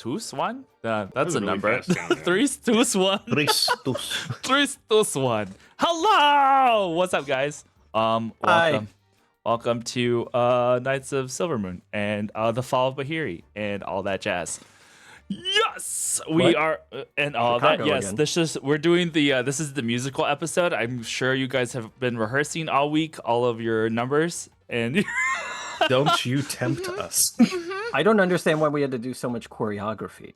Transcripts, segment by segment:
tus one? That's a really number. fast count, man. Three tus one. Tristus. Three tus one. Hello. What's up, guys? Welcome. Welcome to Knights of Silvermoon and the Fall of Bahiri and all that jazz. Yes, we What? are, and all Chicago that. Yes, again. we're doing the. This is the musical episode. I'm sure you guys have been rehearsing all week, all of your numbers, and Don't you tempt us. I don't understand why we had to do so much choreography.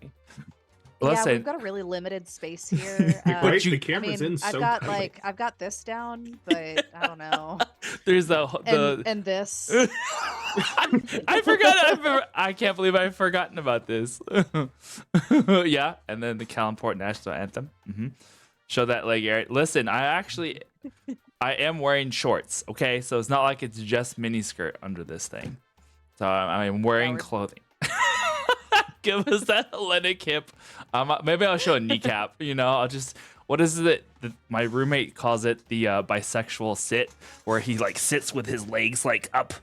Yeah, listen. we've got a really limited space here. Right, you- the I camera's mean, in so I've got tight. I've got this down, but I don't know. There's the And this. I forgot. I can't believe I've forgotten about this. Yeah, and then the Kalimport national anthem. Show that leg area. Listen, I am wearing shorts. Okay, so it's not like it's just miniskirt under this thing. So I'm wearing we're- clothing. Give us that Hellenic hip. Maybe I'll show a kneecap. You know, I'll just. What is it? My roommate calls it the bisexual sit, where he like sits with his legs like up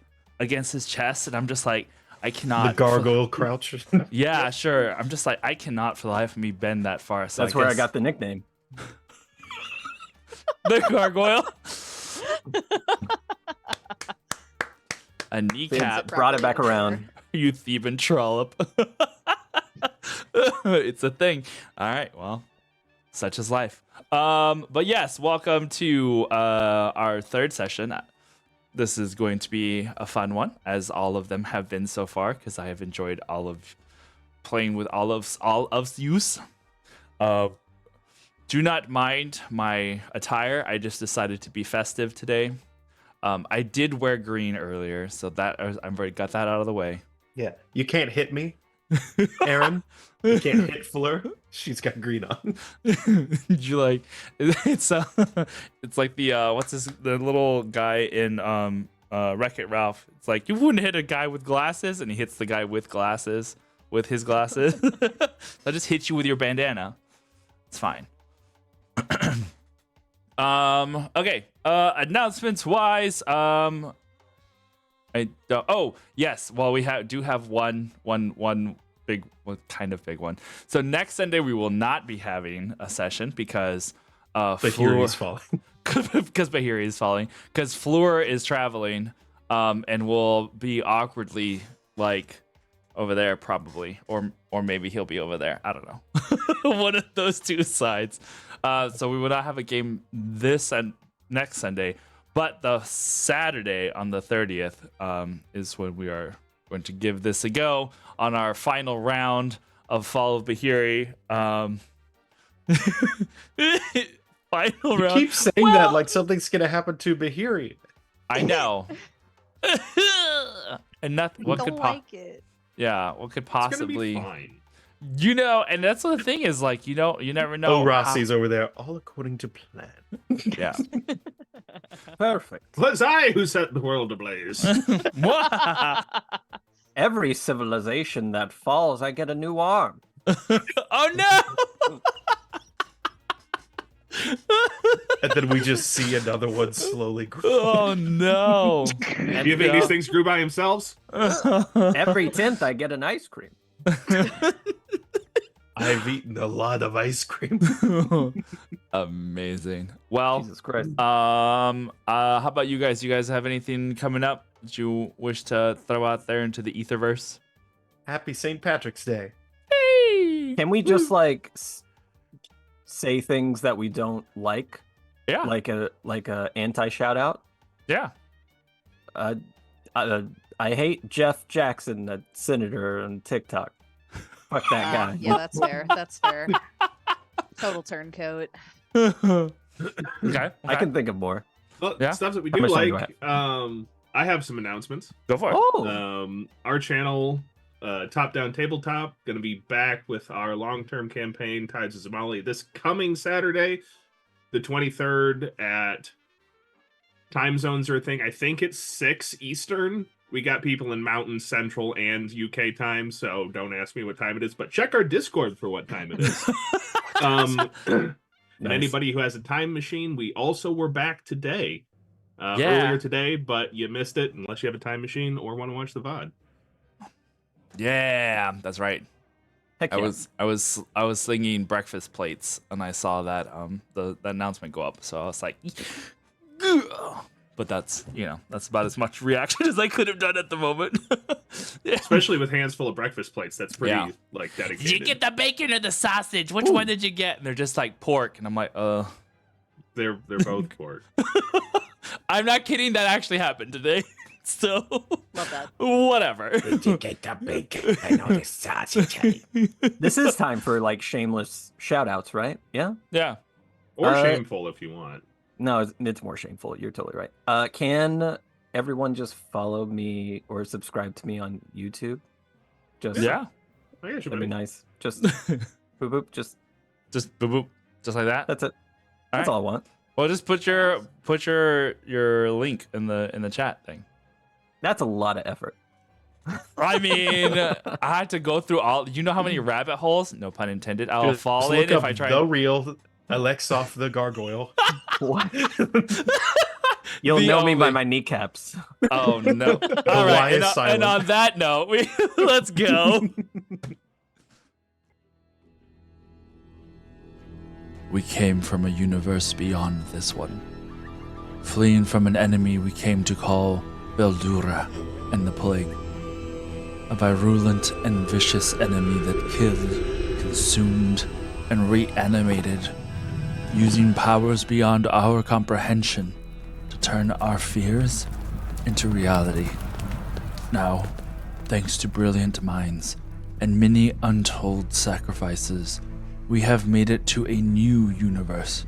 against his chest, and I'm just like, I cannot. The gargoyle crouch. Yeah, sure. I'm just like, I cannot for the life of me bend that far. So That's where I got the nickname. the gargoyle. A Since kneecap. it brought it back around. You thieving trollop. It's a thing. All right, well, such is life. But yes, welcome to our third session. This is going to be a fun one, as all of them have been so far, because I have enjoyed playing with all of use. Do not mind my attire. I just decided to be festive today. I did wear green earlier, so that I've already got that out of the way. Yeah, you can't hit me, Aaron. You can't hit Fleur. She's got green on. You like it's like the the little guy in Wreck-It Ralph. It's like you wouldn't hit a guy with glasses, and he hits the guy with glasses with his glasses. I'll just hit you with your bandana. It's fine. Okay. Announcements wise, I don't. Oh yes. Well, we do have one big, well, kind of big one. So next Sunday we will not be having a session because Bahiri is falling. because Bahiri is falling, because Fleur is traveling, and will be awkwardly like over there probably, or maybe he'll be over there. I don't know. One of those two sides. So we will not have a game this and next Sunday, but the Saturday on the 30th is when we are going to give this a go on our final round of Fall of Bahiri. Final You round. keep saying that like something's gonna happen to Bahiri. I know. And nothing. What don't could like it. Yeah, what could It's gonna possibly, be fine. you know? And that's the thing is like, you know, you never know. Oh, Rossi's over there, all according to plan. Yeah. Perfect. 'Twas I who set the world ablaze. Every civilization that falls, I get a new arm. Oh no! And then we just see another one slowly grow. Oh no! Do you think these things grew by themselves? Every 10th, I get an ice cream. I've eaten a lot of ice cream. Amazing. Well, Jesus Christ. how about you guys? You guys have anything coming up that you wish to throw out there into the etherverse? Happy St. Patrick's Day. Hey! Can we just like say things that we don't like? Yeah. Like a anti shout out? Yeah. I hate Jeff Jackson, the senator on TikTok. Fuck that guy. Yeah, that's fair. That's fair. Total turncoat. Okay. I can think of more. Well, Yeah? stuff that we How do much time do like. I have some announcements. Go for it. Oh, Our channel, Top Down Tabletop, going to be back with our long-term campaign, Tides of Zamali, this coming Saturday, the 23rd at time zones are a thing. I think it's 6 Eastern. We got people in Mountain, Central, and UK time, so don't ask me what time it is, but check our Discord for what time it is. And Nice. anybody who has a time machine, we also were back today. Yeah. Earlier today, but you missed it unless you have a time machine or want to watch the VOD. Yeah, that's right. Heck I yeah. was slinging breakfast plates and I saw that the announcement go up, so I was like, but that's that's about as much reaction as I could have done at the moment. Yeah. Especially with hands full of breakfast plates. That's pretty Yeah. like Did dedicated. you get the bacon or the sausage? Which one did you get? And they're just like pork, and I'm like, They're both pork. I'm not kidding. That actually happened today. So Love that. whatever. Did you get the bacon and all the sausage? This is time for like shameless shout outs, right? Yeah? Yeah. Or shameful if you want. No, it's more shameful. You're totally right. Can everyone just follow me or subscribe to me on YouTube? Just Yeah. I got you, that'd be buddy. nice. Just boop boop. Just Just boop boop. Just like that. that's it. That's right. all I want. Well, just put your link in the chat thing. That's a lot of effort. I mean, I had to go through all. You know how many rabbit holes? No pun intended. I'll Just fall look in if up I try. the real Alexoff the gargoyle. What? You'll The know me by only- my kneecaps. Oh no! All right, Y is and silent. on that note, let's go. We came from a universe beyond this one. Fleeing from an enemy we came to call Beldura and the Plague. A virulent and vicious enemy that killed, consumed, and reanimated, using powers beyond our comprehension to turn our fears into reality. Now, thanks to brilliant minds and many untold sacrifices, we have made it to a new universe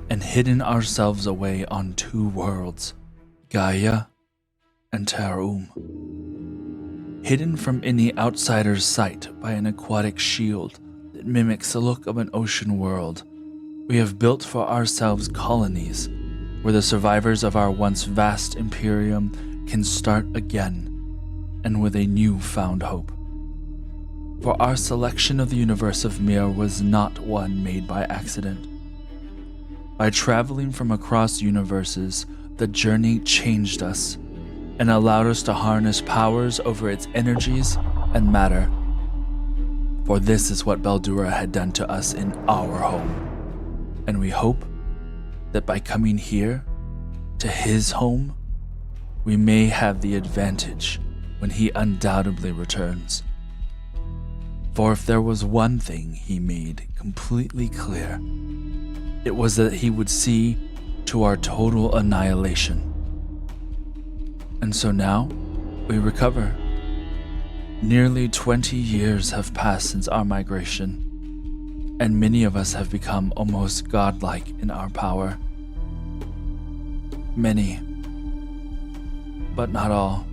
and hidden ourselves away on 2 worlds, Gaia and Tarum. Hidden from any outsider's sight by an aquatic shield that mimics the look of an ocean world, we have built for ourselves colonies where the survivors of our once vast imperium can start again, and with a new-found hope. For our selection of the universe of Mir was not one made by accident. By traveling from across universes, the journey changed us and allowed us to harness powers over its energies and matter. For this is what Beldura had done to us in our home. And we hope that by coming here, to his home, we may have the advantage when he undoubtedly returns. For if there was one thing he made completely clear, it was that he would see to our total annihilation. And so now, we recover. Nearly 20 years have passed since our migration, and many of us have become almost godlike in our power. Many, but not all.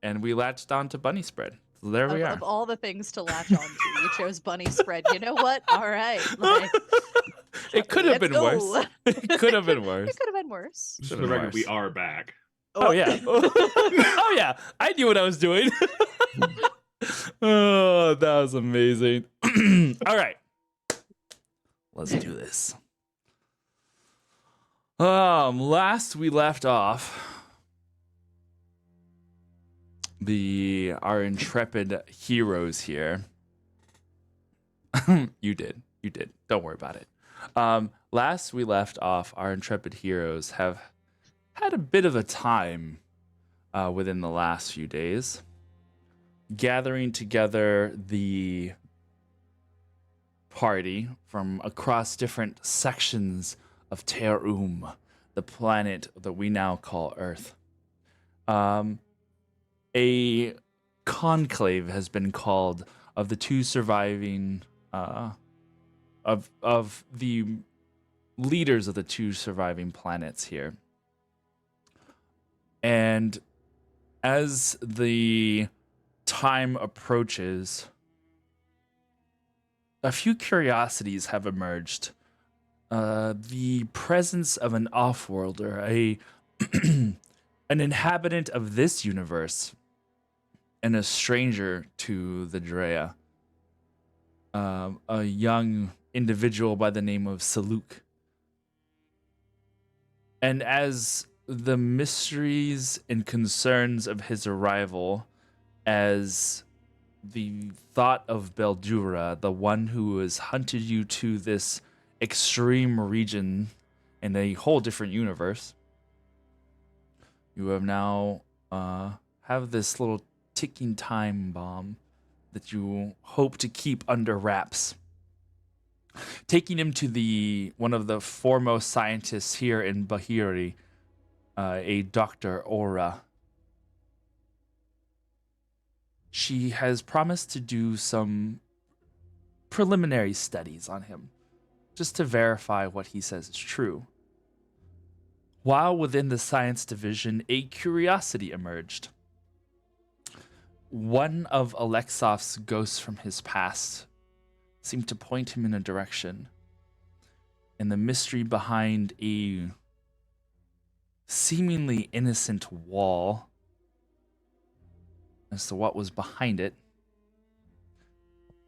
And we latched on to bunny spread. So there we are. Of all the things to latch onto, you chose bunny spread. You know what? All right. Like, It could have let's been go. worse. It could have been worse. It could have been worse. Just for the record, we are back. Oh yeah. Oh yeah. I knew what I was doing. Oh, that was amazing. All right. Let's do this. Last we left off, our intrepid heroes here. You did. Don't worry about it. Last we left off, our intrepid heroes have had a bit of a time within the last few days, gathering together the party from across different sections of Terum, the planet that we now call Earth. A conclave has been called of the two surviving of the leaders of the two surviving planets here. And as the time approaches, a few curiosities have emerged. The presence of an off-worlder, an inhabitant of this universe, and a stranger to the Drea. A young individual by the name of Saluk. And as the mysteries and concerns of his arrival, as the thought of Beldura, the one who has hunted you to this extreme region in a whole different universe, you have now have this little ticking time bomb that you hope to keep under wraps. Taking him to one of the foremost scientists here in Bahiri, a Dr. Aura. She has promised to do some preliminary studies on him, just to verify what he says is true. While within the science division, a curiosity emerged. One of Alexov's ghosts from his past seemed to point him in a direction, and the mystery behind a seemingly innocent wall as to what was behind it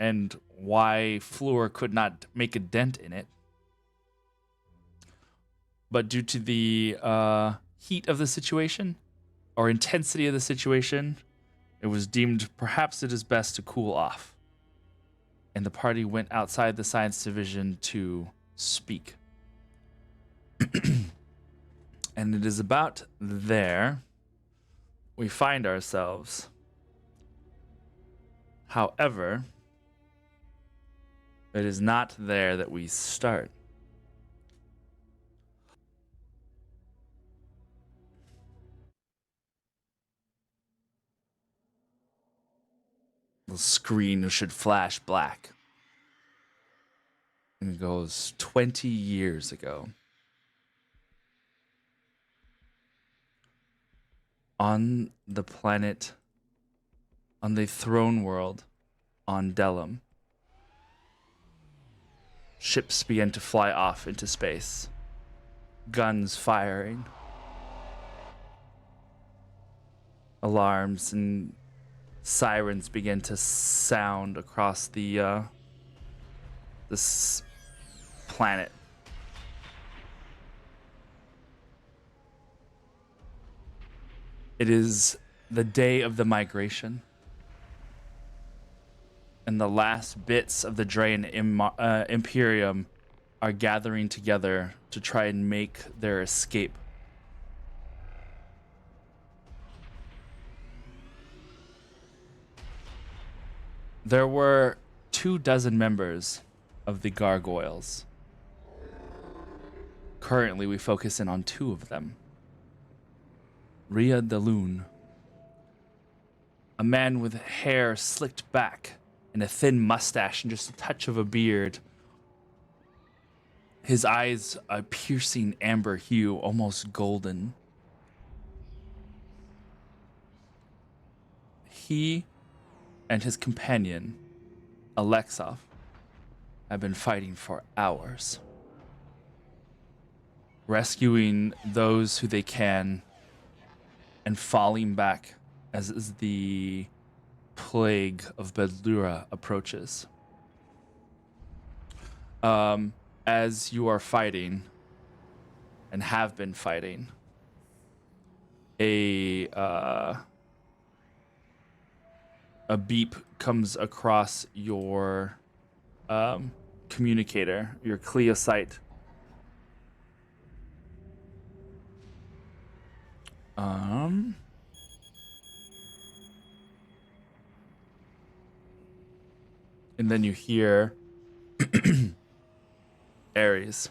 and why Fleur could not make a dent in it. But due to the heat of the situation or intensity of the situation, it was deemed perhaps it is best to cool off. And the party went outside the science division to speak. And it is about there we find ourselves. However, it is not there that we start. The screen should flash black. And it goes 20 years ago. On the planet, on the throne world, on Delum, ships began to fly off into space. Guns firing. Alarms and sirens began to sound across this planet. It is the day of the migration, and the last bits of the Draen Imperium are gathering together to try and make their escape. There were 24 members of the Gargoyles. Currently, we focus in on 2 of them. Ria Daloon, a man with hair slicked back and a thin mustache and just a touch of a beard. His eyes a piercing amber hue, almost golden. He and his companion, Alexov, have been fighting for hours, rescuing those who they can and falling back as the plague of Bedlura approaches. As you are fighting and have been fighting, a a beep comes across your communicator, your Clio site. And then you hear Ares.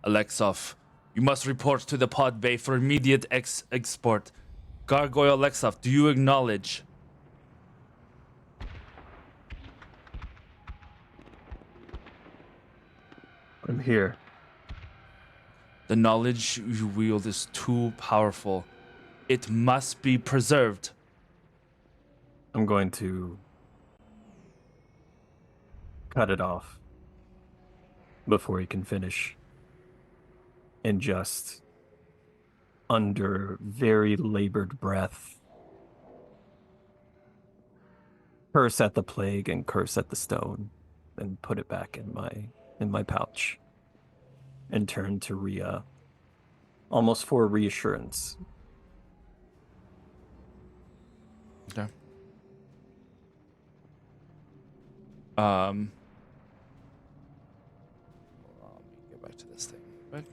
Alexov, you must report to the pod bay for immediate export. Gargoyle Alexov, do you acknowledge? I'm here. The knowledge you wield is too powerful. It must be preserved. I'm going to cut it off before he can finish. And just, under very labored breath, curse at the plague and curse at the stone, and put it back in my pouch, and turn to Rhea, almost for reassurance. Okay. Hold on, let me get back to this thing. Quick.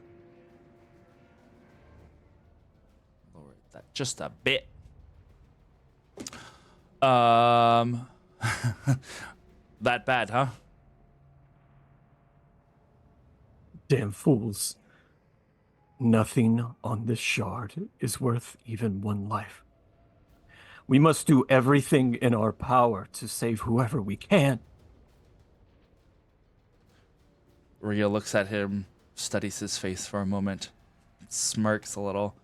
Lower that just a bit. That bad, huh? Damn fools. Nothing on this shard is worth even one life. We must do everything in our power to save whoever we can. Rhea looks at him, studies his face for a moment, smirks a little,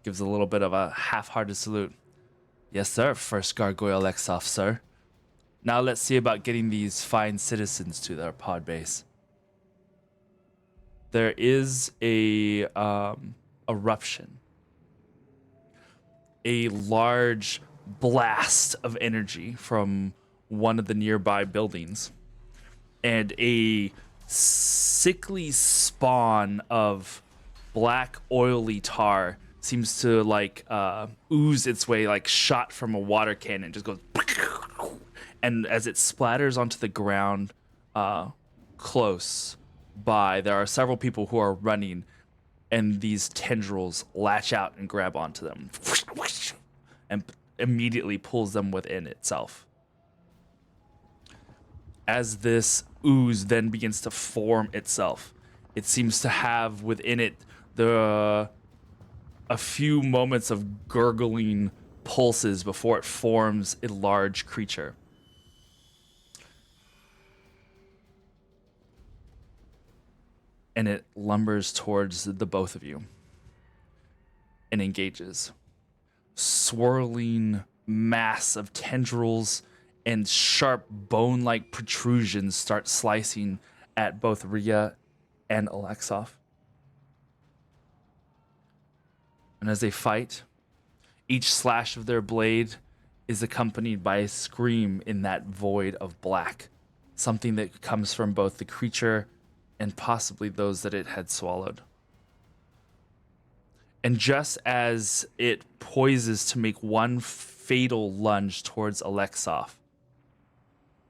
gives a little bit of a half-hearted salute. Yes, sir, first Gargoyle Exoff, sir. Now let's see about getting these fine citizens to their pod base. There is a eruption. A large blast of energy from one of the nearby buildings. And a sickly spawn of black oily tar seems to like ooze its way, like shot from a water cannon. Just goes, and as it splatters onto the ground close by, there are several people who are running, and these tendrils latch out and grab onto them and immediately pulls them within itself. As this ooze then begins to form itself, it seems to have within it a few moments of gurgling pulses before it forms a large creature. And it lumbers towards the both of you and engages. Swirling mass of tendrils and sharp bone-like protrusions start slicing at both Rhea and Alexov. And as they fight, each slash of their blade is accompanied by a scream in that void of black, something that comes from both the creature and possibly those that it had swallowed. And just as it poises to make one fatal lunge towards Alexov,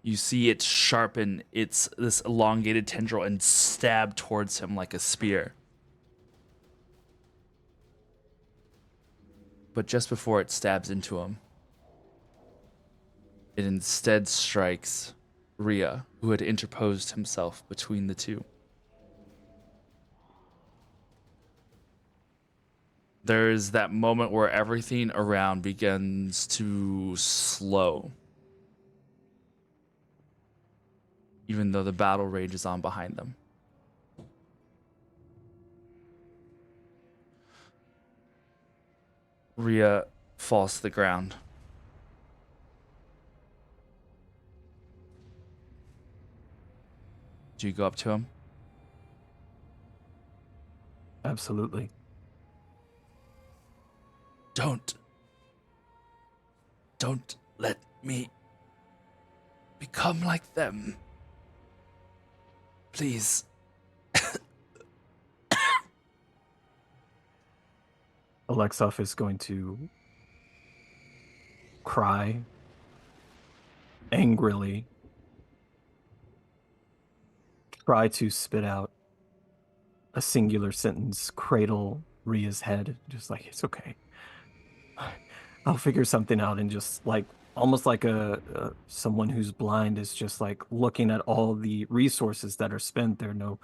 you see it sharpen this elongated tendril and stab towards him like a spear. But just before it stabs into him, it instead strikes Rhea, who had interposed himself between the two. There's that moment where everything around begins to slow, even though the battle rages on behind them. Rhea falls to the ground. Do you go up to him? Absolutely. Don't let me become like them. Please. Alexov is going to cry angrily, try to spit out a singular sentence, cradle Ria's head, just like, it's okay. I'll figure something out, and just like almost like a someone who's blind is just like looking at all the resources that are spent. There are no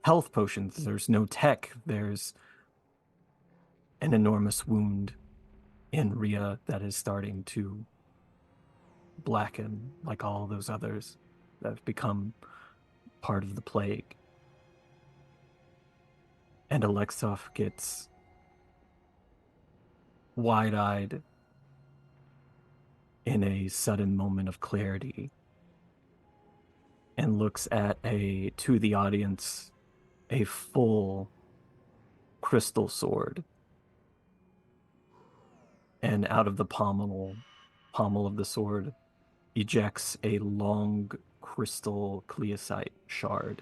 health potions, there's no tech, there's an enormous wound in Ria that is starting to blacken like all those others that have become part of the plague. And Alexov gets wide-eyed in a sudden moment of clarity and looks at to the audience, a full crystal sword. And out of the pommel of the sword ejects a long crystal cleosite shard.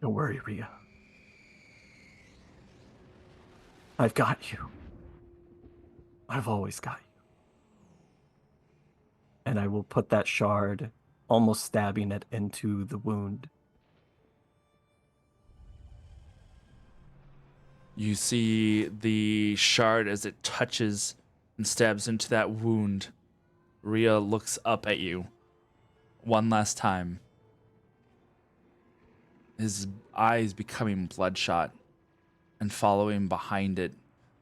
Don't worry, Ria. I've got you. I've always got you. And I will put that shard, almost stabbing it into the wound. You see the shard as it touches and stabs into that wound. Ria looks up at you one last time. His eyes becoming bloodshot, and following behind it,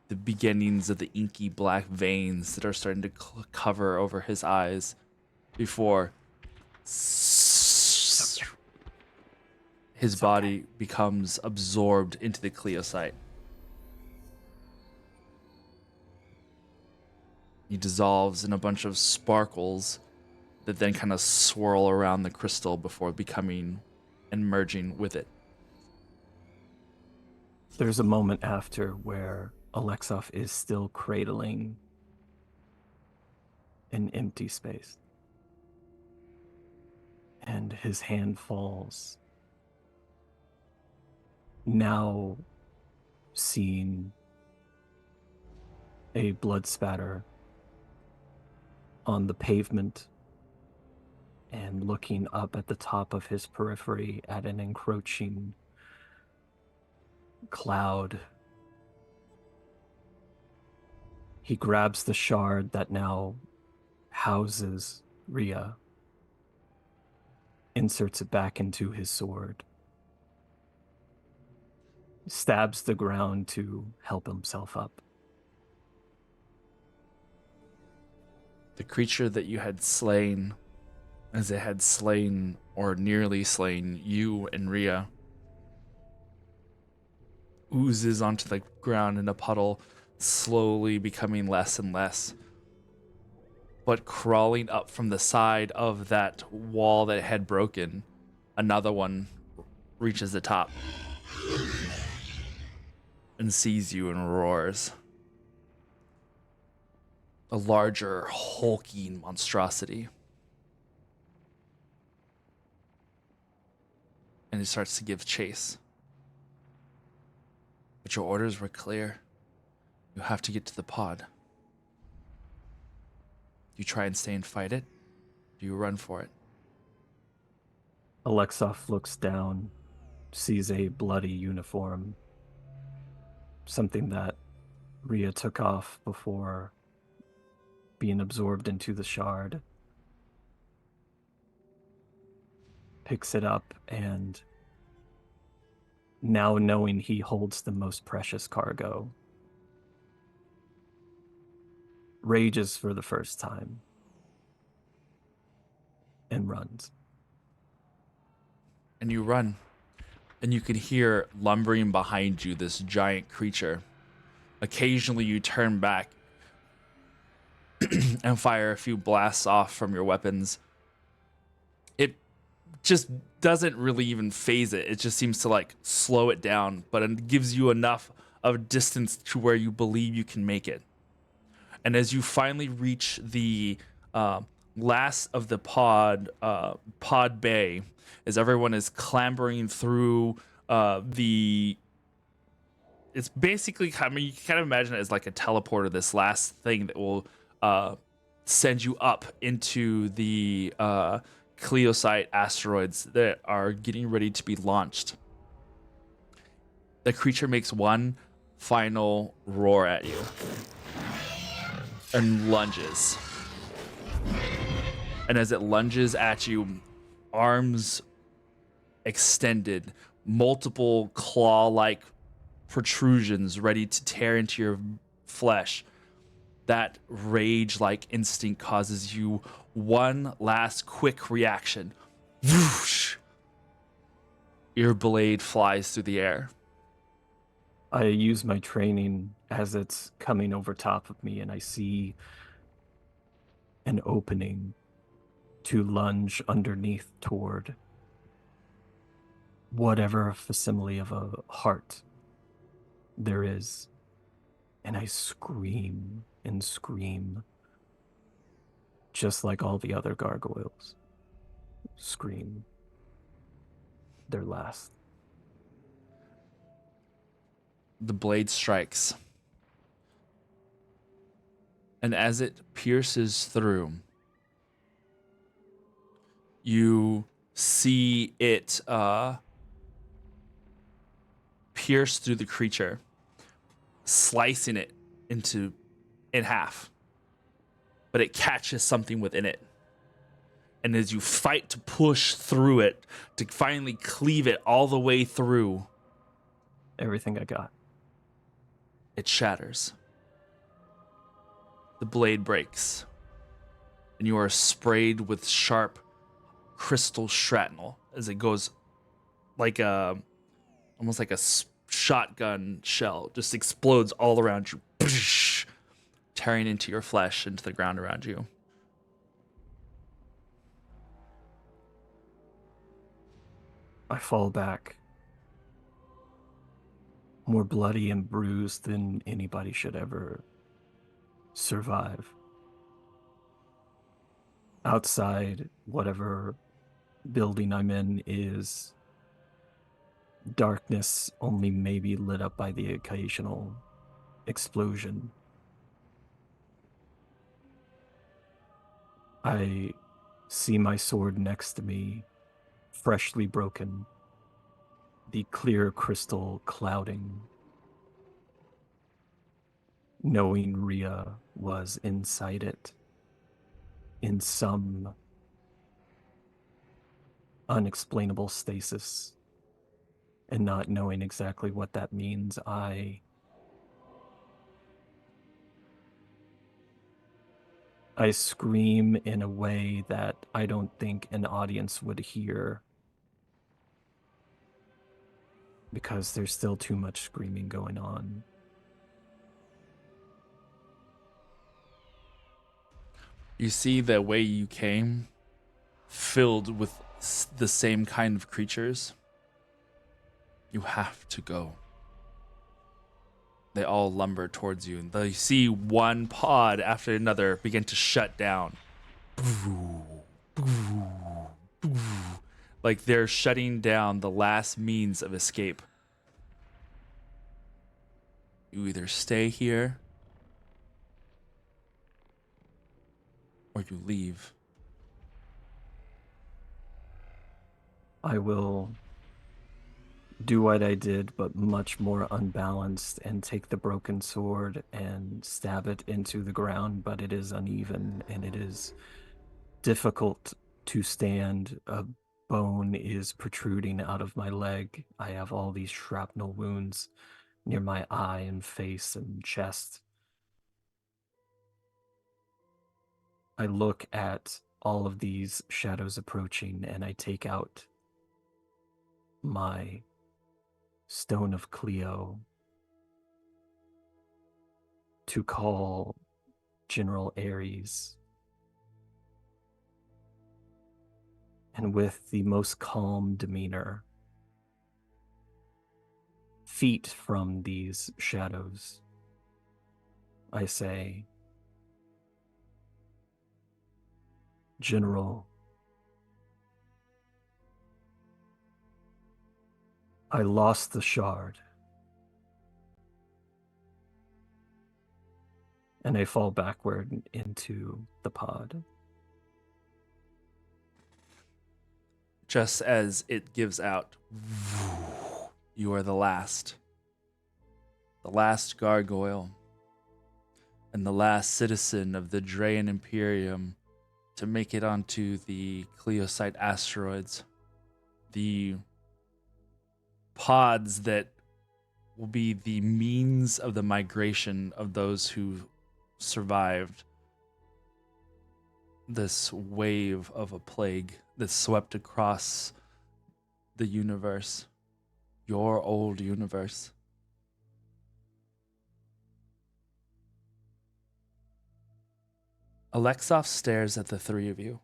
the beginnings of the inky black veins that are starting to cover over his eyes before his body becomes absorbed into the cleosite. He dissolves in a bunch of sparkles that then kind of swirl around the crystal before becoming and merging with it. There's a moment after where Alexov is still cradling an empty space. And his hand falls, now seeing a blood spatter on the pavement and looking up at the top of his periphery at an encroaching cloud. He grabs the shard that now houses Ria, inserts it back into his sword, stabs the ground to help himself up. The creature that you had slain, as it had slain or nearly slain you and Ria, oozes onto the ground in a puddle, slowly becoming less and less. But crawling up from the side of that wall that had broken, another one reaches the top and sees you and roars. A larger, hulking monstrosity. And it starts to give chase. But your orders were clear. You have to get to the pod. Do you try and stay and fight it? Do you run for it? Alexov looks down, sees a bloody uniform, something that Ria took off before being absorbed into the shard, picks it up, and now knowing he holds the most precious cargo, rages for the first time and runs. And you run, and you can hear lumbering behind you this giant creature. Occasionally you turn back and fire a few blasts off from your weapons. It just doesn't really even phase it. It just seems to like slow it down, but it gives you enough of distance to where you believe you can make it. And as you finally reach the last of the pod bay, as everyone is clambering through The it's basically, I mean, you can kind of imagine it as like a teleporter, this last thing that will send you up into the Cleosite asteroids that are getting ready to be launched. The creature makes one final roar at you and lunges. And as it lunges at you, arms extended, multiple claw-like protrusions ready to tear into your flesh. That rage-like instinct causes you one last quick reaction. Whoosh! Your blade flies through the air. I use my training as it's coming over top of me, and I see an opening to lunge underneath toward whatever facsimile of a heart there is. And I scream and scream, just like all the other gargoyles scream their last. The blade strikes. And as it pierces through, you see it pierce through the creature, slicing it in half. But it catches something within it. And as you fight to push through it, to finally cleave it all the way through, Everything I got. it shatters. The blade breaks. And you are sprayed with sharp crystal shrapnel as it goes like almost like a shotgun shell, just explodes all around you, tearing into your flesh, into the ground around you. I fall back, more bloody and bruised than anybody should ever survive. Outside, whatever building I'm in is darkness, only maybe lit up by the occasional explosion. I see my sword next to me, freshly broken, the clear crystal clouding, knowing Rhea was inside it in some unexplainable stasis, and not knowing exactly what that means, I scream in a way that I don't think an audience would hear, because there's still too much screaming going on. You see the way you came, filled with the same kind of creatures. You have to go. They all lumber towards you, and you see one pod after another begin to shut down. Like they're shutting down the last means of escape. You either stay here or you leave. I will do what I did, but much more unbalanced, and take the broken sword and stab it into the ground, but it is uneven and it is difficult to stand. A bone is protruding out of my leg. I have all these shrapnel wounds near my eye and face and chest. I look at all of these shadows approaching, and I take out my Stone of Cleo to call General Ares. And with the most calm demeanor, feet from these shadows, I say, General, I lost the shard. And I fall backward into the pod. Just as it gives out, you are the last gargoyle, and the last citizen of the Drayan Imperium to make it onto the Cleosite asteroids. The pods that will be the means of the migration of those who survived this wave of a plague that swept across the universe, your old universe. Alexov stares at the three of you,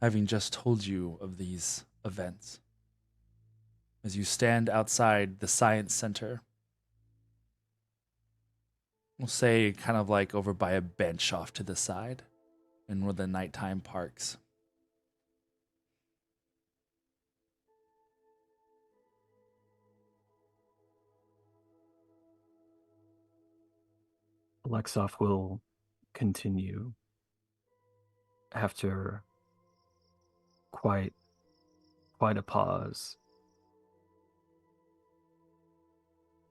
having just told you of these events. As you stand outside the Science Center, we'll say kind of like over by a bench off to the side, in one of the nighttime parks. Alexov will continue after quite a pause,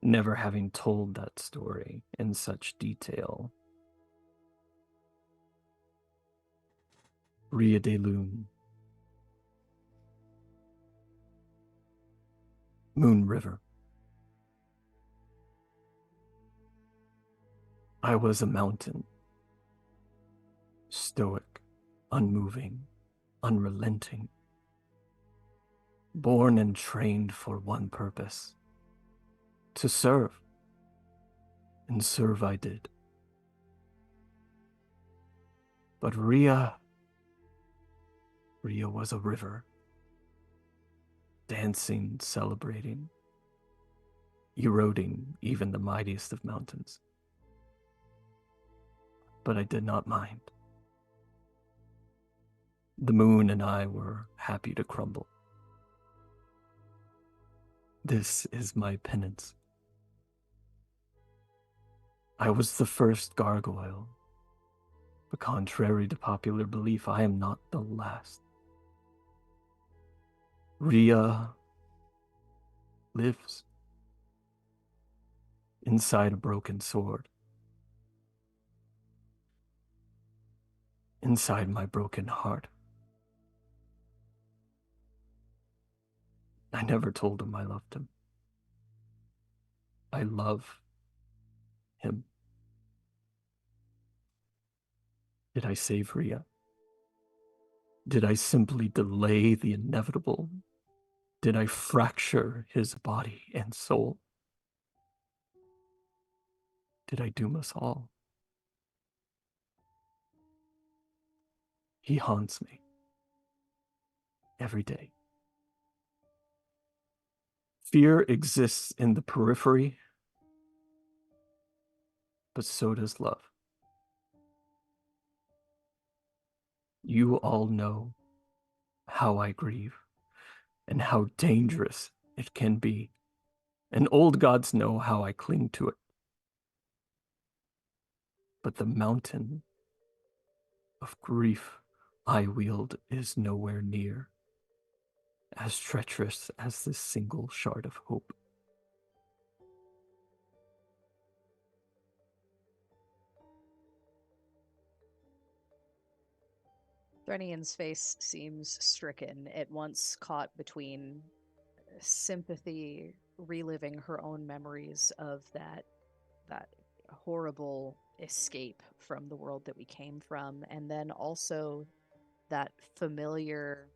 never having told that story in such detail. Ria de Lune, Moon River. I was a mountain, stoic, unmoving, unrelenting, born and trained for one purpose: to serve. And serve I did. But Ria was a river, dancing, celebrating, eroding even the mightiest of mountains. But I did not mind. The moon and I were happy to crumble. This is my penance. I was the first gargoyle, but contrary to popular belief, I am not the last. Ria lives inside a broken sword, inside my broken heart. I never told him I loved him. I love him. Did I save Ria? Did I simply delay the inevitable? Did I fracture his body and soul? Did I doom us all? He haunts me every day. Fear exists in the periphery, but so does love. You all know how I grieve and how dangerous it can be, and old gods know how I cling to it. But the mountain of grief I wield is nowhere near as treacherous as this single shard of hope. Thrennian's face seems stricken, at once caught between sympathy, reliving her own memories of that horrible escape from the world that we came from, and then also that familiar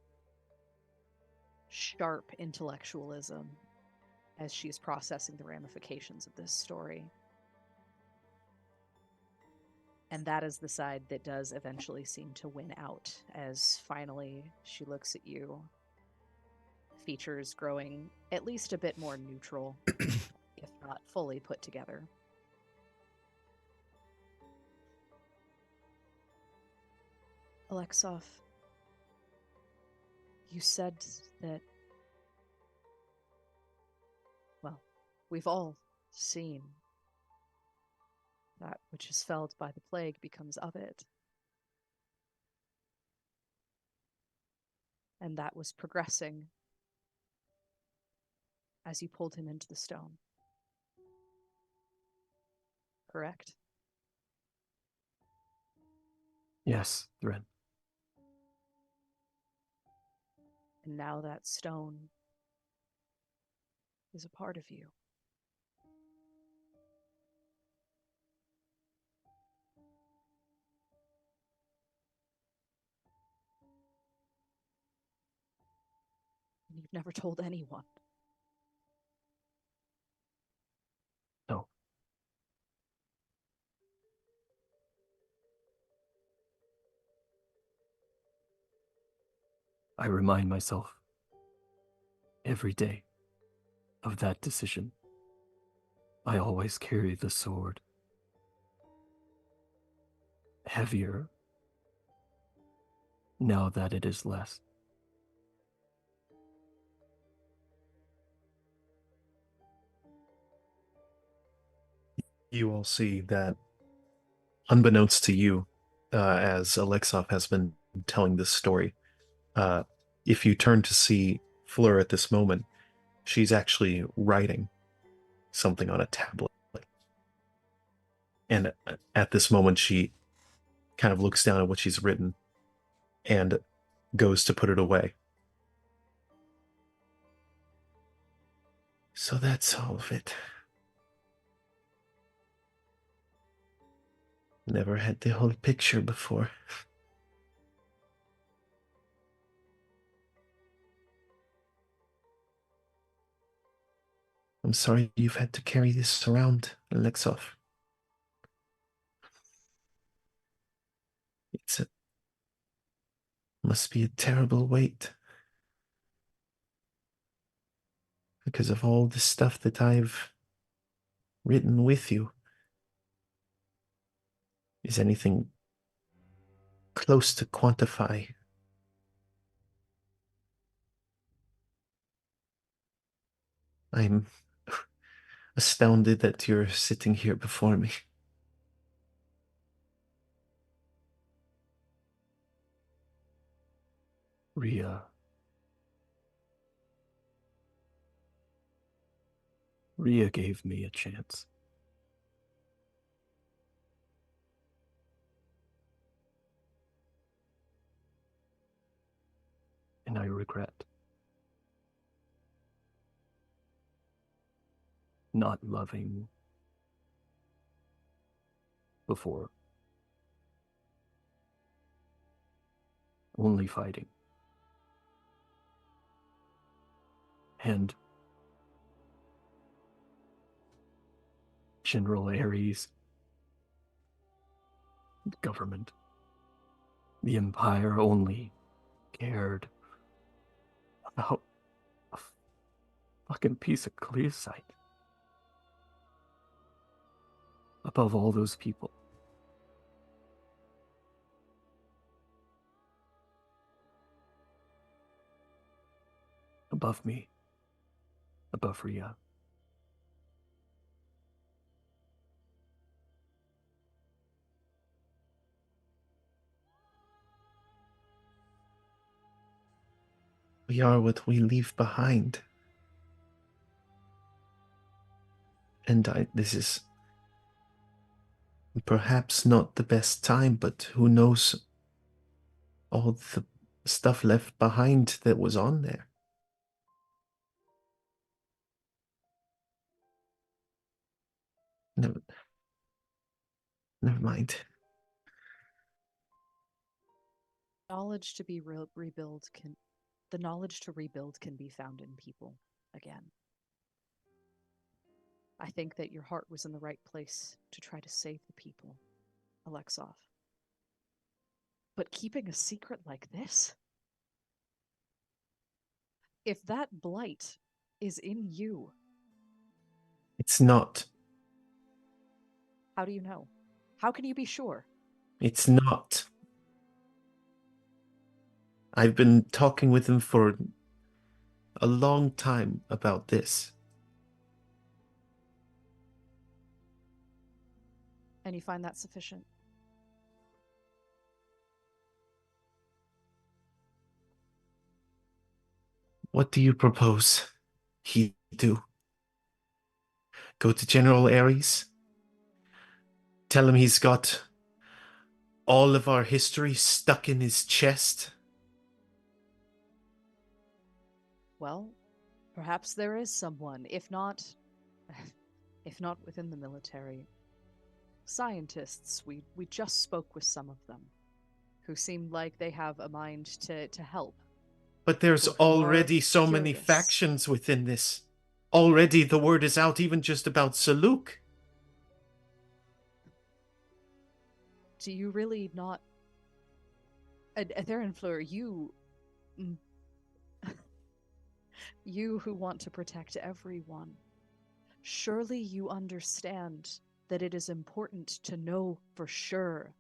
sharp intellectualism as she's processing the ramifications of this story. And that is the side that does eventually seem to win out, as finally she looks at you, features growing at least a bit more neutral, if not fully put together. Alexov, you said that We've all seen that which is felt by the plague becomes of it. And that was progressing as you pulled him into the stone. Correct? Yes, Thren. And now that stone is a part of you. And you've never told anyone. No. I remind myself every day of that decision. I always carry the sword heavier now that it is less. You all see that, unbeknownst to you, as Alexov has been telling this story, if you turn to see Fleur at this moment, she's actually writing something on a tablet. And at this moment, she kind of looks down at what she's written and goes to put it away. So that's all of it. Never had the whole picture before. I'm sorry you've had to carry this around, Alexov. Must be a terrible weight. Because of all the stuff that I've written with you. Is anything close to quantify? I'm astounded that you're sitting here before me. Ria. Ria gave me a chance. And I regret not loving before. Only fighting. And General Ares, the government, the Empire only cared about a fucking piece of clearsite. Above all those people. Above me. Above Ria. We are what we leave behind. And this is perhaps not the best time, but who knows all the stuff left behind that was on there. Never mind. Knowledge to be rebuild can, the knowledge to rebuild can be found in people again. I think that your heart was in the right place to try to save the people, Alexov. But keeping a secret like this? If that blight is in you... It's not. How do you know? How can you be sure? It's not. I've been talking with him for a long time about this. And you find that sufficient? What do you propose he do? Go to General Ares? Tell him he's got all of our history stuck in his chest? Well, perhaps there is someone, if not if not within the military. Scientists, we just spoke with some of them, who seemed like they have a mind to help. But there's Who are already so many curious. factions within this. Already the word is out even just about Saluk. Do you really not... Theron Fleur, you... you who want to protect everyone. Surely you understand that it is important to know for sure.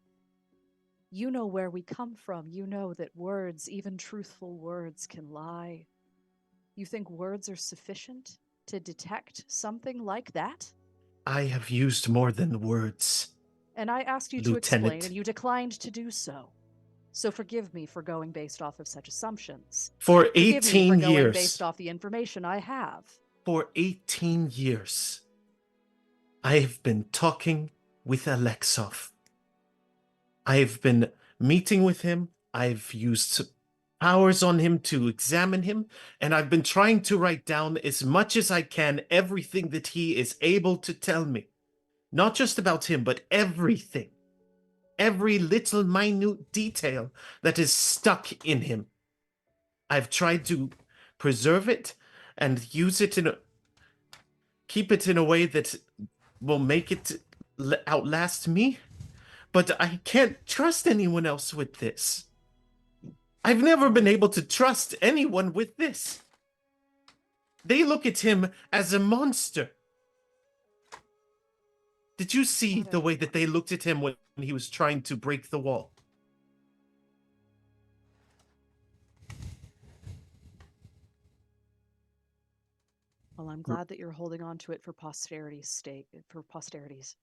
You know where we come from. You know that words, even truthful words, can lie. You think words are sufficient to detect something like that? I have used more than words. And I asked you to explain, and you declined to do so. So forgive me for going based off of such assumptions. For Forgive me 18 for going years. based off the information I have. For 18 years, I have been talking with Alexov. I've been meeting with him. I've used powers on him to examine him, and I've been trying to write down as much as I can everything that he is able to tell me. Not just about him, but everything. Every little minute detail that is stuck in him. I've tried to preserve it and use it keep it in a way that will make it outlast me, but I can't trust anyone else with this. I've never been able to trust anyone with this. They look at him as a monster. Did you see the way that they looked at him when he was trying to break the wall? Well, I'm glad that you're holding on to it for posterity's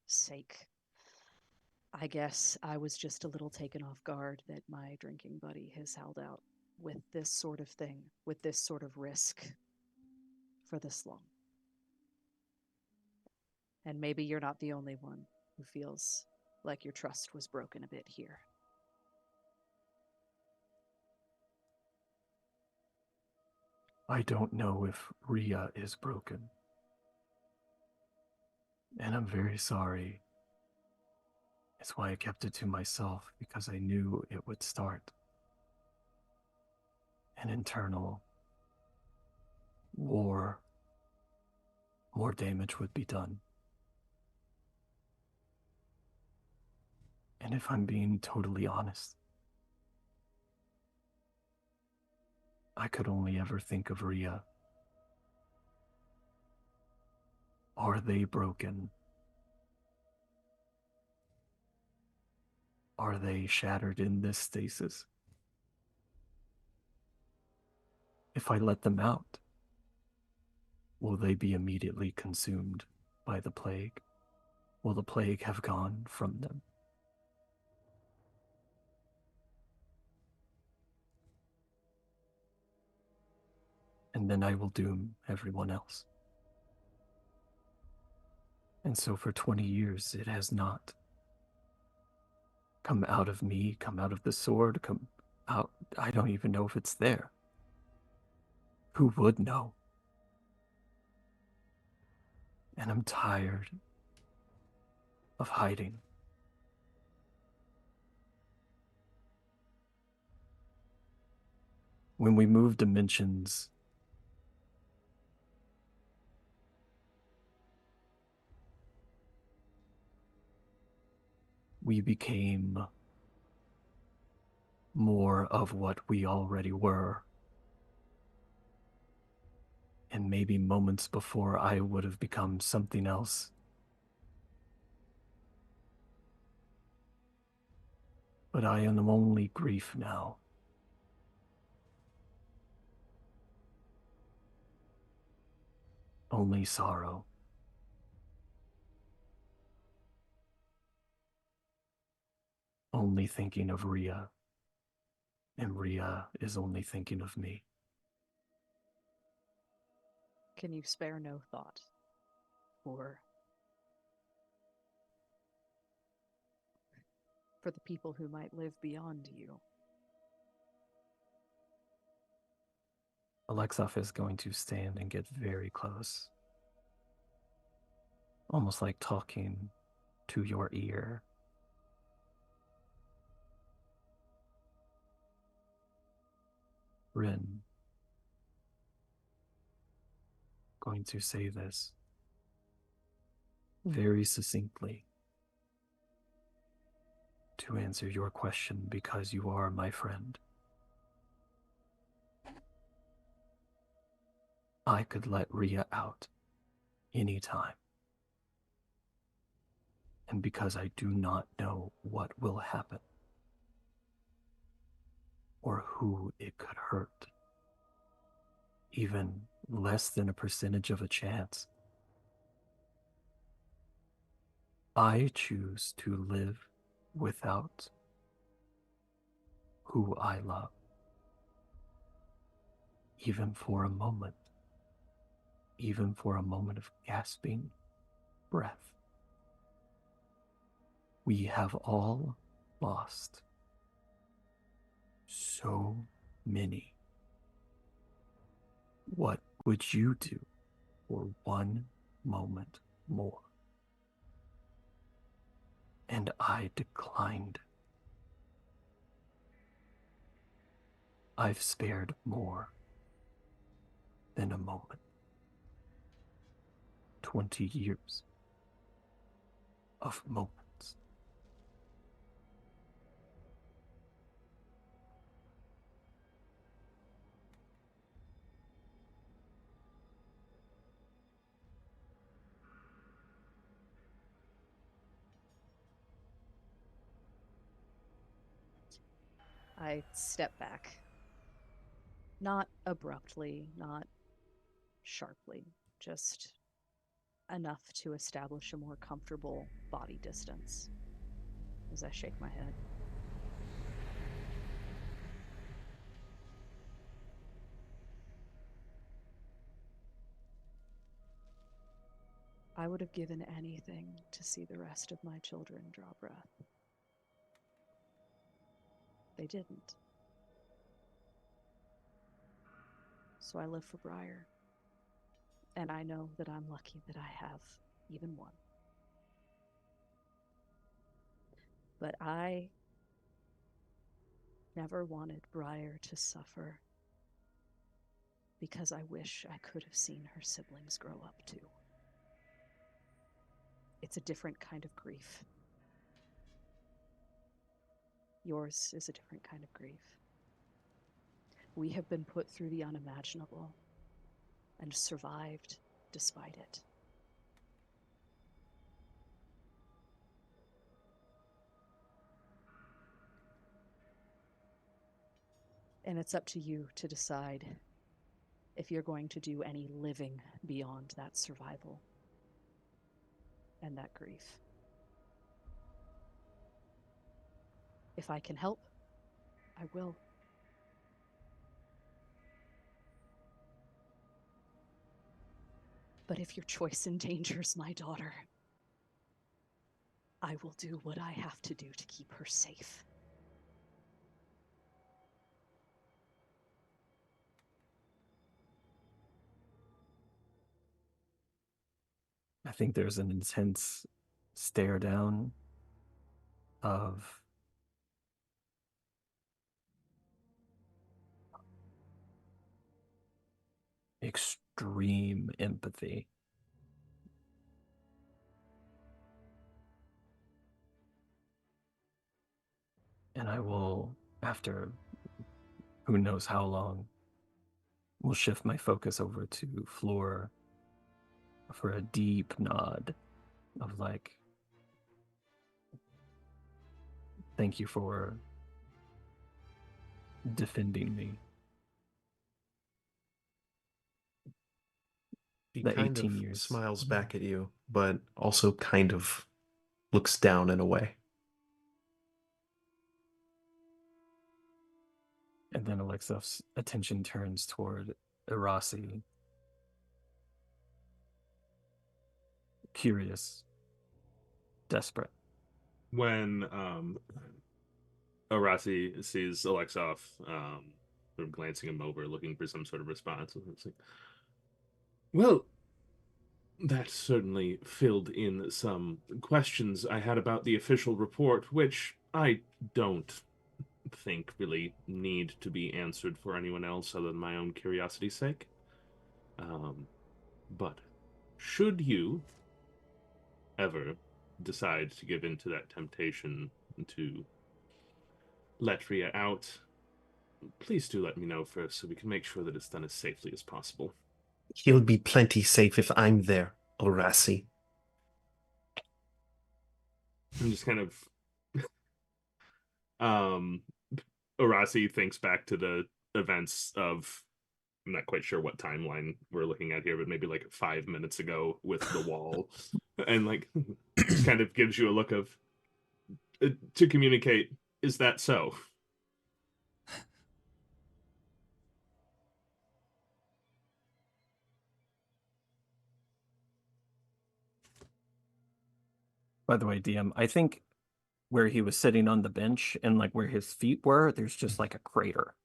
sake. I guess I was just a little taken off guard that my drinking buddy has held out with this sort of thing, with this sort of risk for this long. And maybe you're not the only one who feels like your trust was broken a bit here. I don't know if Rhea is broken. And I'm very sorry. That's why I kept it to myself, because I knew it would start an internal war. More damage would be done. And if I'm being totally honest, I could only ever think of Rhea. Are they broken? Are they shattered in this stasis? If I let them out, will they be immediately consumed by the plague? Will the plague have gone from them? And then I will doom everyone else. And so for 20 years, it has not come out of me, come out of the sword, come out. I don't even know if it's there. Who would know? And I'm tired of hiding. When we move dimensions, we became more of what we already were. And maybe moments before I would have become something else. But I am only grief now. Only sorrow. only thinking of Rhea, and Rhea is only thinking of me. Can you spare no thought for the people who might live beyond you? Alexov is going to stand and get very close, almost like talking to your ear. Rin, going to say this very succinctly to answer your question, because you are my friend. I could let Rhea out anytime. And because I do not know what will happen or who it could hurt, even less than a percentage of a chance, I choose to live without who I love, even for a moment, even for a moment of gasping breath. We have all lost so many. What would you do for one moment more? And I declined. I've spared more than a moment. 20 years of moments. I step back. Not abruptly, not sharply, just enough to establish a more comfortable body distance as I shake my head. I would have given anything to see the rest of my children draw breath. They didn't. So I live for Briar. And I know that I'm lucky that I have even one. But I never wanted Briar to suffer because I wish I could have seen her siblings grow up too. It's a different kind of grief. Yours is a different kind of grief. We have been put through the unimaginable and survived despite it. And it's up to you to decide if you're going to do any living beyond that survival and that grief. If I can help, I will. But if your choice endangers my daughter, I will do what I have to do to keep her safe. I think there's an intense stare down of extreme empathy. And I will, after who knows how long, will shift my focus over to Floor for a deep nod of like, thank you for defending me. She The kind 18 of years. smiles back at you, but also kind of looks down in a way. And then Alexov's attention turns toward Irasi. Curious. Desperate. When Arasi sees Alexov sort of glancing him over, looking for some sort of response, and it's like, well, that certainly filled in some questions I had about the official report, which I don't think really need to be answered for anyone else other than my own curiosity's sake. But should you ever decide to give in to that temptation to let Ria out, please do let me know first so we can make sure that it's done as safely as possible. He'll be plenty safe if I'm there, Orasi. I'm just kind of Arasi thinks back to the events of, I'm not quite sure what timeline we're looking at here, but maybe like 5 minutes ago with the wall, and like just kind of gives you a look of to communicate. Is that so? By the way, DM, I think where he was sitting on the bench and like where his feet were, there's just like a crater.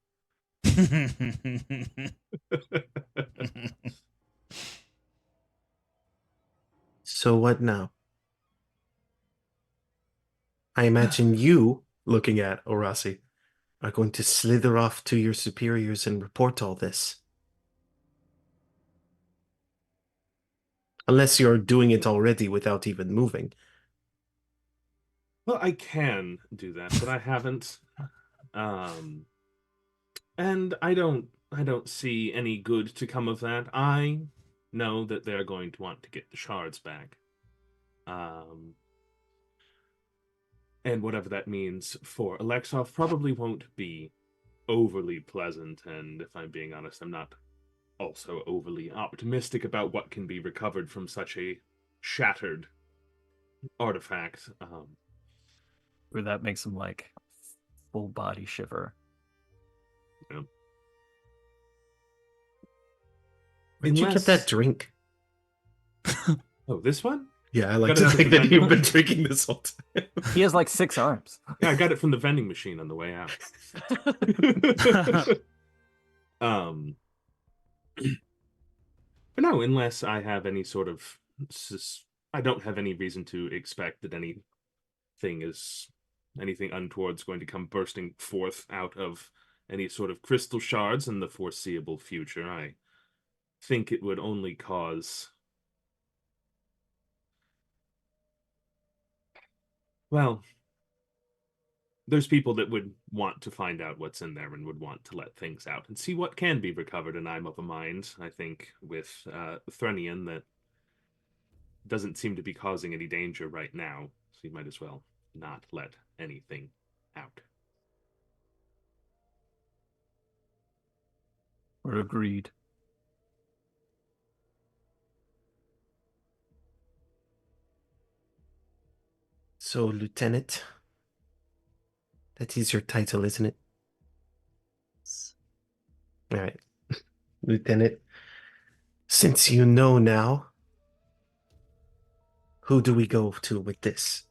So what now? I imagine you, looking at Orasi, are going to slither off to your superiors and report all this. Unless you're doing it already without even moving. Well, I can do that, but I haven't. And I don't see any good to come of that. I know that they're going to want to get the shards back. And whatever that means for Alexov probably won't be overly pleasant, and if I'm being honest, I'm not also overly optimistic about what can be recovered from such a shattered artifact. Where that makes him like full body shiver. Yeah. Where'd you get that drink? Oh, this one? Yeah, I like Got it to out think of the that you've been vending drinking this whole time. He has like 6 arms. Yeah, I got it from the vending machine on the way out. But no, unless I have any sort of, I don't have any reason to expect that anything untoward is going to come bursting forth out of any sort of crystal shards in the foreseeable future. I think it would only cause, well, there's people that would want to find out what's in there and would want to let things out and see what can be recovered. And I'm of a mind, I think, with Threnian that doesn't seem to be causing any danger right now. So you might as well not let anything out. We're agreed. So, Lieutenant, that is your title, isn't it? All right. Lieutenant, since you know now, who do we go to with this?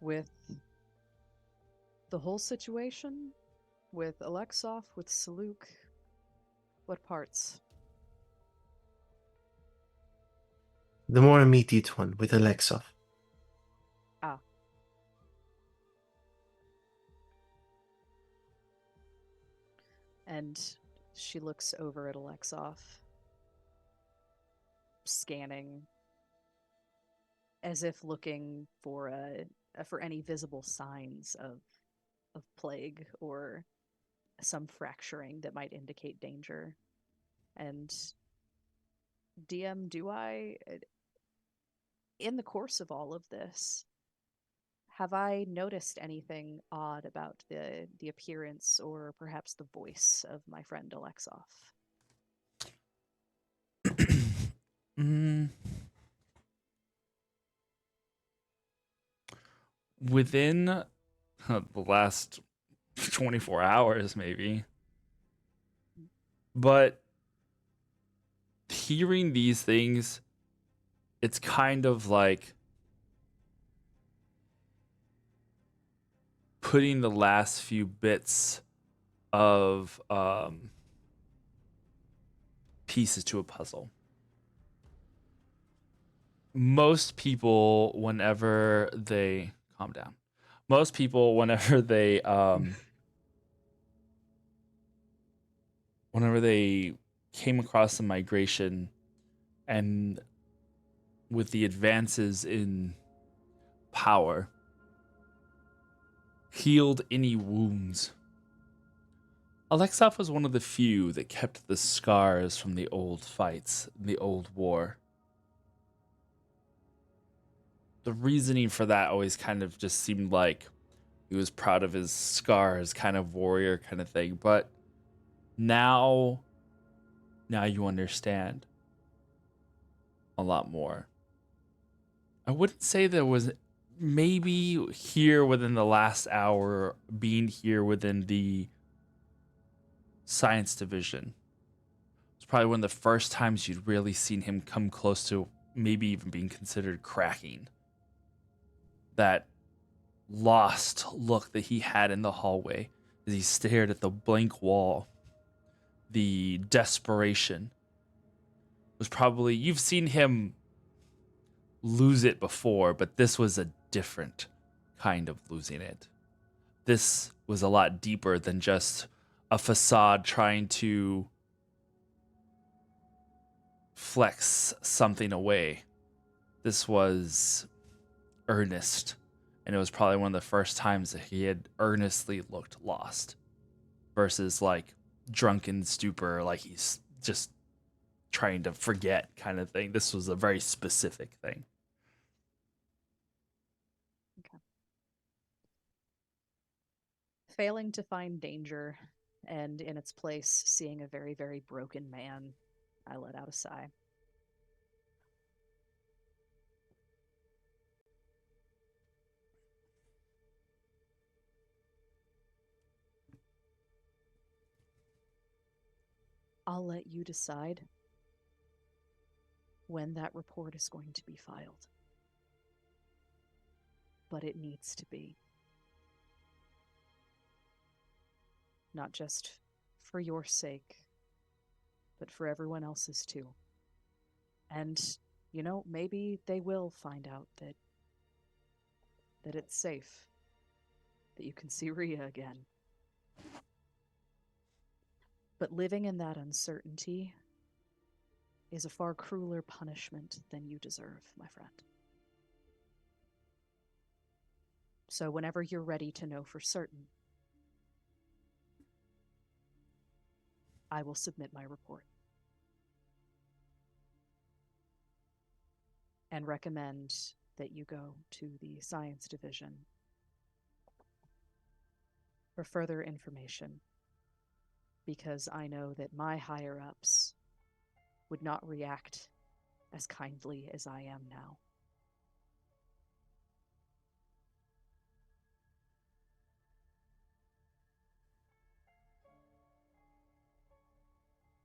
With the whole situation, with Alexov, with Saluk, what parts? The more immediate one, with Alexov. Ah. And she looks over at Alexov, scanning, as if looking for any visible signs of plague or some fracturing that might indicate danger. And DM, do I, in the course of all of this, have I noticed anything odd about the appearance or perhaps the voice of my friend Alexov? Within the last 24 hours, maybe. But hearing these things, it's kind of like putting the last few bits of pieces to a puzzle. Most people, whenever they calm down, most people, whenever they came across the migration and with the advances in power, healed any wounds. Alexov was one of the few that kept the scars from the old fights, the old war. The reasoning for that always kind of just seemed like he was proud of his scars, kind of warrior kind of thing. But now you understand a lot more. I wouldn't say there was maybe here within the last hour, being here within the science division. It's probably one of the first times you'd really seen him come close to maybe even being considered cracking. That lost look that he had in the hallway as he stared at the blank wall. The desperation was probably, you've seen him lose it before, but this was a different kind of losing it. This was a lot deeper than just a facade trying to flex something away. This was earnest, and it was probably one of the first times that he had earnestly looked lost versus like drunken stupor, like he's just trying to forget kind of thing. This was a very specific thing. Okay. Failing to find danger, and in its place, seeing a very, very broken man, I let out a sigh. I'll let you decide when that report is going to be filed. But it needs to be. Not just for your sake, but for everyone else's too. And, you know, maybe they will find out that it's safe, that you can see Rhea again. But living in that uncertainty is a far crueler punishment than you deserve, my friend. So whenever you're ready to know for certain, I will submit my report and recommend that you go to the science division for further information, because I know that my higher-ups would not react as kindly as I am now.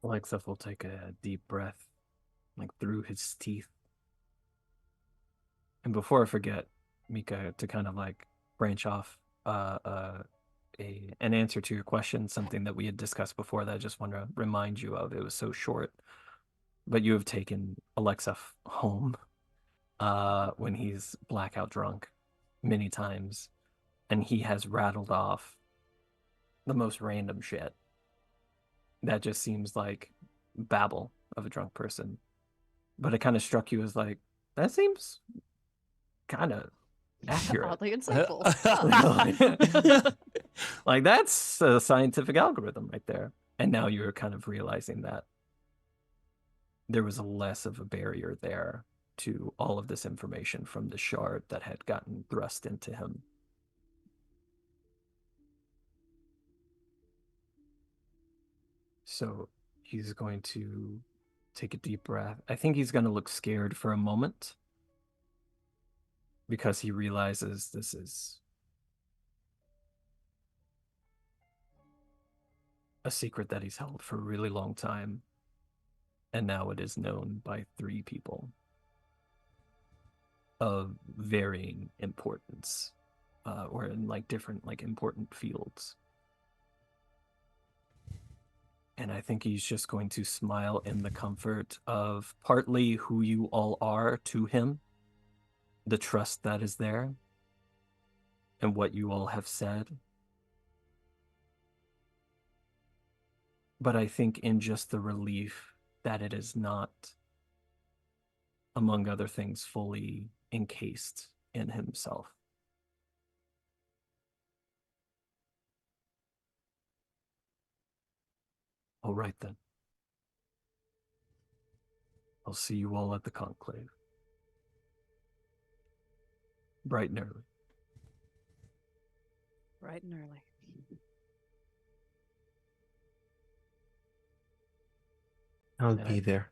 Alexef will take a deep breath, like through his teeth. And before I forget, Mika, to kind of like branch off an answer to your question, something that we had discussed before that I just want to remind you of. It was so short, but you have taken Alexef home when he's blackout drunk many times, and he has rattled off the most random shit that just seems like babble of a drunk person. But it kind of struck you as like, that seems kind of accurate. Oddly insightful. Like, that's a scientific algorithm right there. And now you're kind of realizing that there was less of a barrier there to all of this information from the shard that had gotten thrust into him. So he's going to take a deep breath. I think he's going to look scared for a moment because he realizes this is a secret that he's held for a really long time, and now it is known by 3 people of varying importance, or in like different like important fields. And I think he's just going to smile in the comfort of partly who you all are to him, the trust that is there, and what you all have said. But I think in just the relief that it is not, among other things, fully encased in himself. All right, then. I'll see you all at the Conclave. Bright and early. Bright and early. I'll be there.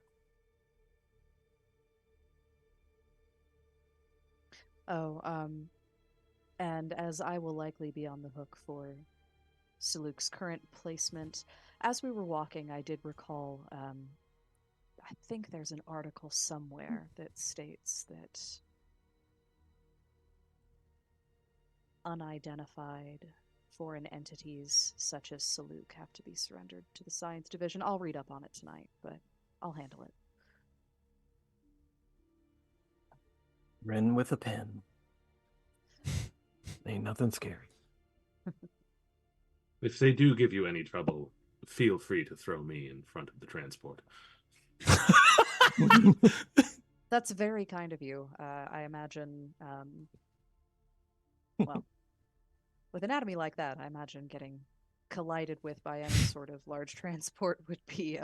Oh, and as I will likely be on the hook for Saluk's current placement, as we were walking, I did recall, I think there's an article somewhere that states that unidentified foreign entities such as Saluk have to be surrendered to the Science Division. I'll read up on it tonight, but I'll handle it. Ren with a pen. Ain't nothing scary. If they do give you any trouble, feel free to throw me in front of the transport. That's very kind of you. I imagine, well, with anatomy like that, I imagine getting collided with by any sort of large transport would be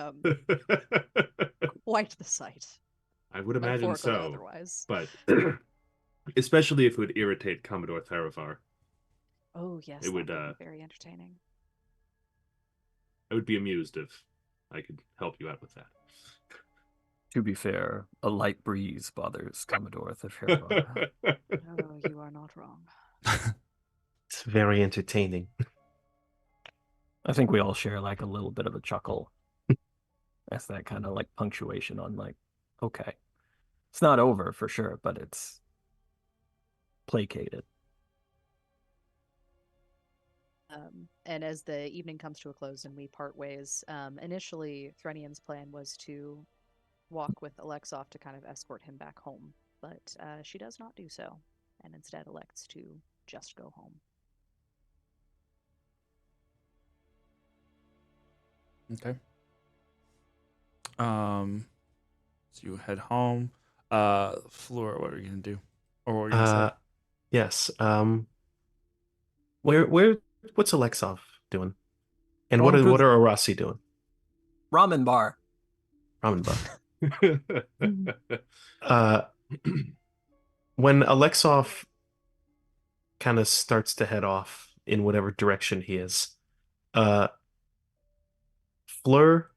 quite the sight. I would imagine so. Otherwise. But especially if it would irritate Commodore Tharavar. Oh, yes, it would be very entertaining. I would be amused if I could help you out with that. To be fair, a light breeze bothers Commodore Tharavar. Oh, you are not wrong. It's very entertaining. I think we all share like a little bit of a chuckle. That's that kind of like punctuation on like, okay. It's not over for sure, but it's placated. And as the evening comes to a close and we part ways, initially Threnian's plan was to walk with Alexov to kind of escort him back home, but she does not do so, and instead elects to just go home. Okay. So you head home. Fleur, what are you gonna do? Or what were you gonna say? Yes. What's Alexov doing? And what are Arasi doing? Ramen bar. Ramen bar. When Alexov kind of starts to head off in whatever direction he is, Fleur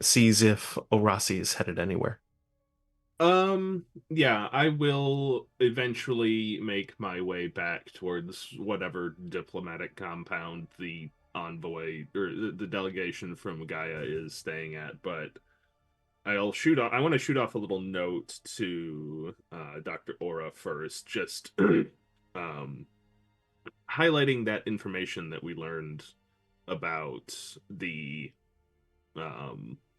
sees if Arasi is headed anywhere. Yeah, I will eventually make my way back towards whatever diplomatic compound the envoy or the delegation from Gaia is staying at, but I want to shoot off a little note to Dr. Aura first, just highlighting that information that we learned about the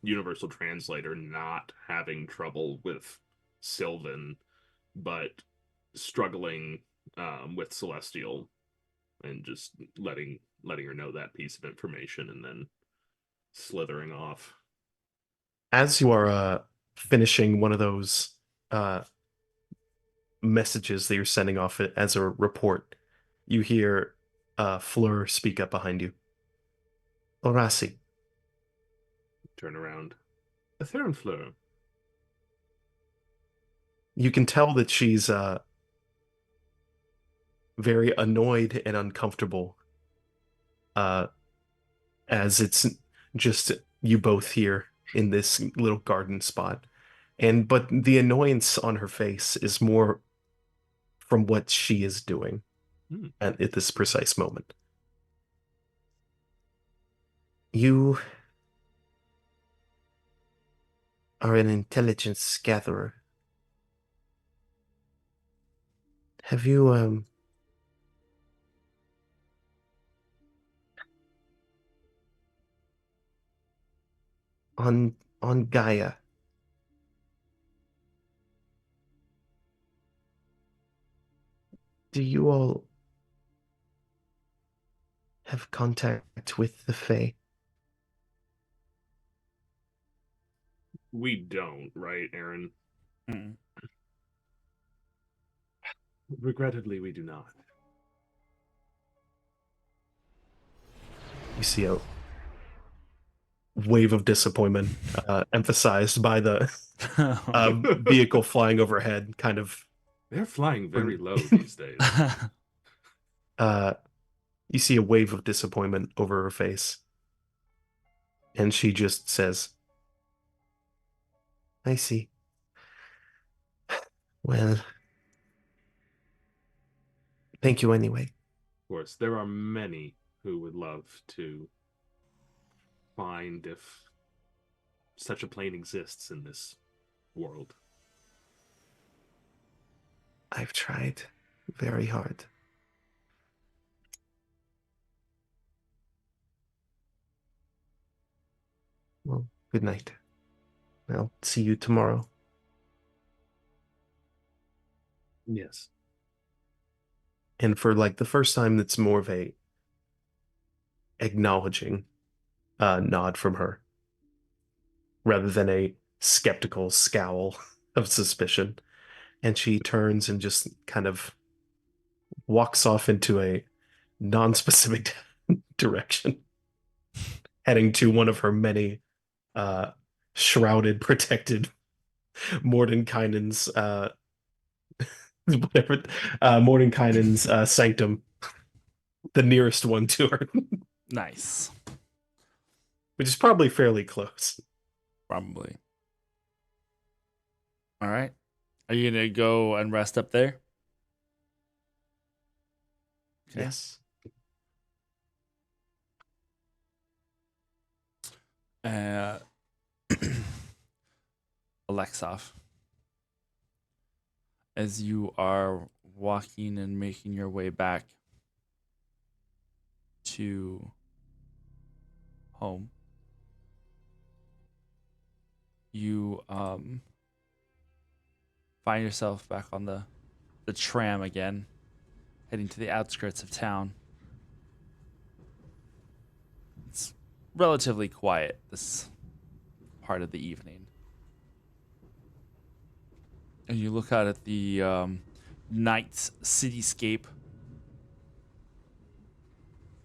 Universal Translator not having trouble with Sylvan, but struggling with Celestial, and just letting her know that piece of information, and then slithering off. As you are finishing one of those messages that you're sending off as a report, you hear Fleur speak up behind you. Arasi. Turn around. A Theron Fleur. You can tell that she's very annoyed and uncomfortable, as it's just you both here in this little garden spot. But the annoyance on her face is more from what she is doing at this precise moment. You are an intelligence gatherer. Have you, on Gaia, do you all have contact with the Fae? We don't, right, Aaron? Mm. Regrettably, we do not. You see a wave of disappointment, emphasized by the vehicle flying overhead, kind of. They're flying very low these days. You see a wave of disappointment over her face. And she just says, I see. Well, thank you anyway. Of course, there are many who would love to find if such a plane exists in this world. I've tried very hard. Well, good night. I'll see you tomorrow. Yes. And for like the first time, it's more of a acknowledging nod from her rather than a skeptical scowl of suspicion. And she turns and just kind of walks off into a non-specific direction, heading to one of her many shrouded, protected Mordenkainen's whatever Mordenkainen's sanctum, the nearest one to her, Nice. which is probably fairly close. Probably. All right. Are you gonna go and rest up there? Okay. Yes. Alexov, as you are walking and making your way back to home, you find yourself back on the tram again, heading to the outskirts of town. It's relatively quiet this part of the evening. And you look out at the night's cityscape.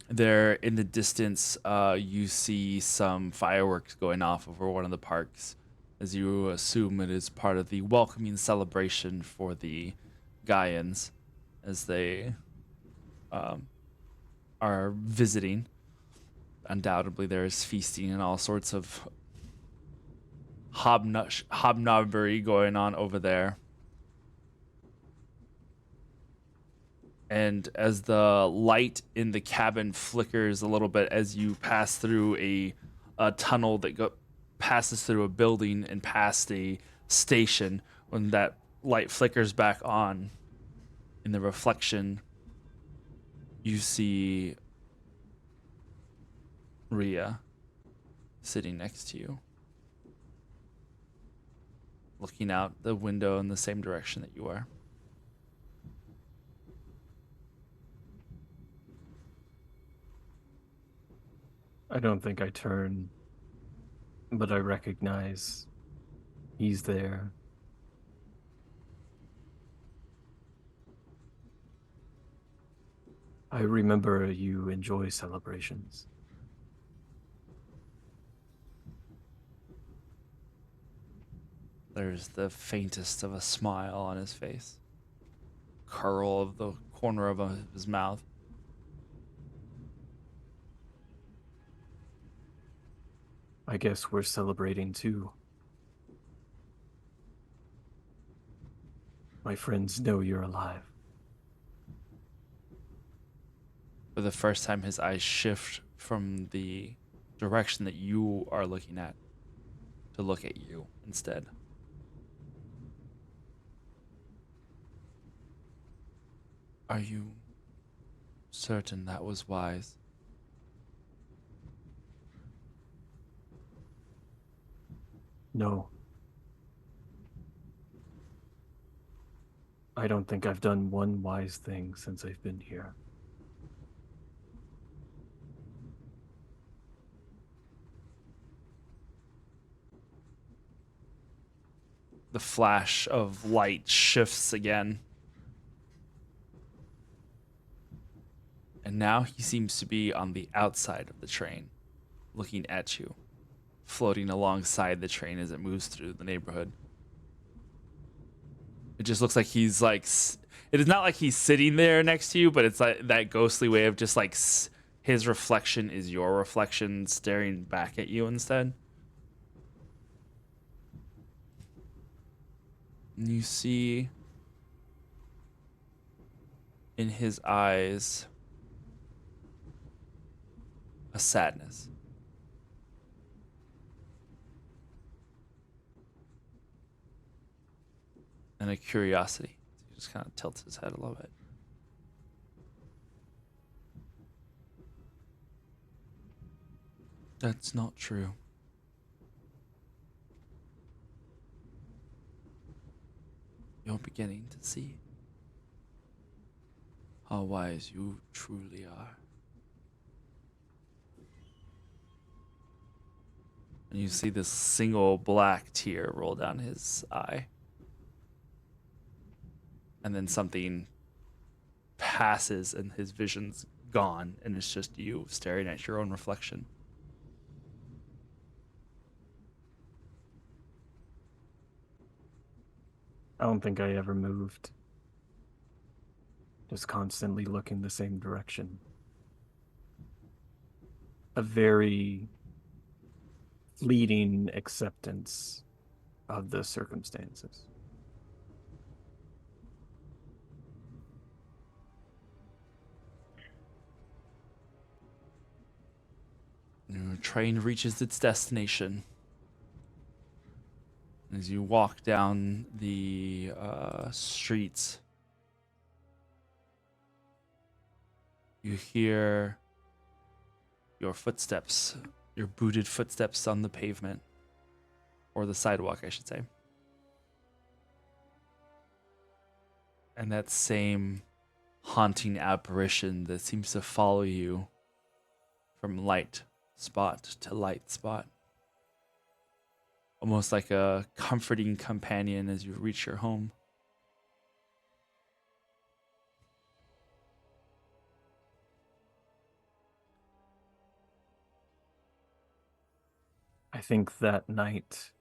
There in the distance, you see some fireworks going off over one of the parks, as you assume it is part of the welcoming celebration for the Gaians as they are visiting. Undoubtedly, there is feasting and all sorts of hobnobbery going on over there. And as the light in the cabin flickers a little bit as you pass through a tunnel that passes through a building and past a station, when that light flickers back on, in the reflection, you see Rhea sitting next to you, looking out the window in the same direction that you are. I don't think I turn, but I recognize he's there. I remember you enjoy celebrations. There's the faintest of a smile on his face, curl of the corner of his mouth. I guess we're celebrating too. My friends know you're alive. For the first time, his eyes shift from the direction that you are looking at to look at you instead. Are you certain that was wise? No. I don't think I've done one wise thing since I've been here. The flash of light shifts again. And now he seems to be on the outside of the train, looking at you, floating alongside the train as it moves through the neighborhood. It just looks like he's like, it is not like he's sitting there next to you, but it's like that ghostly way of just like his reflection is your reflection staring back at you instead. And you see in his eyes a sadness. And a curiosity. He just kind of tilts his head a little bit. That's not true. You're beginning to see how wise you truly are. And you see this single black tear roll down his eye. And then something passes and his vision's gone, and it's just you staring at your own reflection. I don't think I ever moved. Just constantly looking the same direction. A very fleeting acceptance of the circumstances. Your train reaches its destination. As you walk down the streets, you hear your footsteps, your booted footsteps on the pavement, or the sidewalk, I should say. And that same haunting apparition that seems to follow you from light spot to light spot. Almost like a comforting companion as you reach your home. I think that night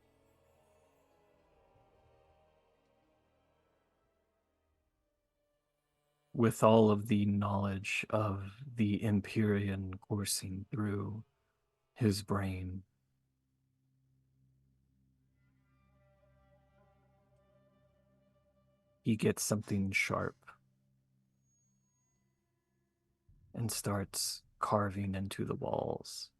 with all of the knowledge of the Empyrean coursing through his brain, he gets something sharp and starts carving into the walls.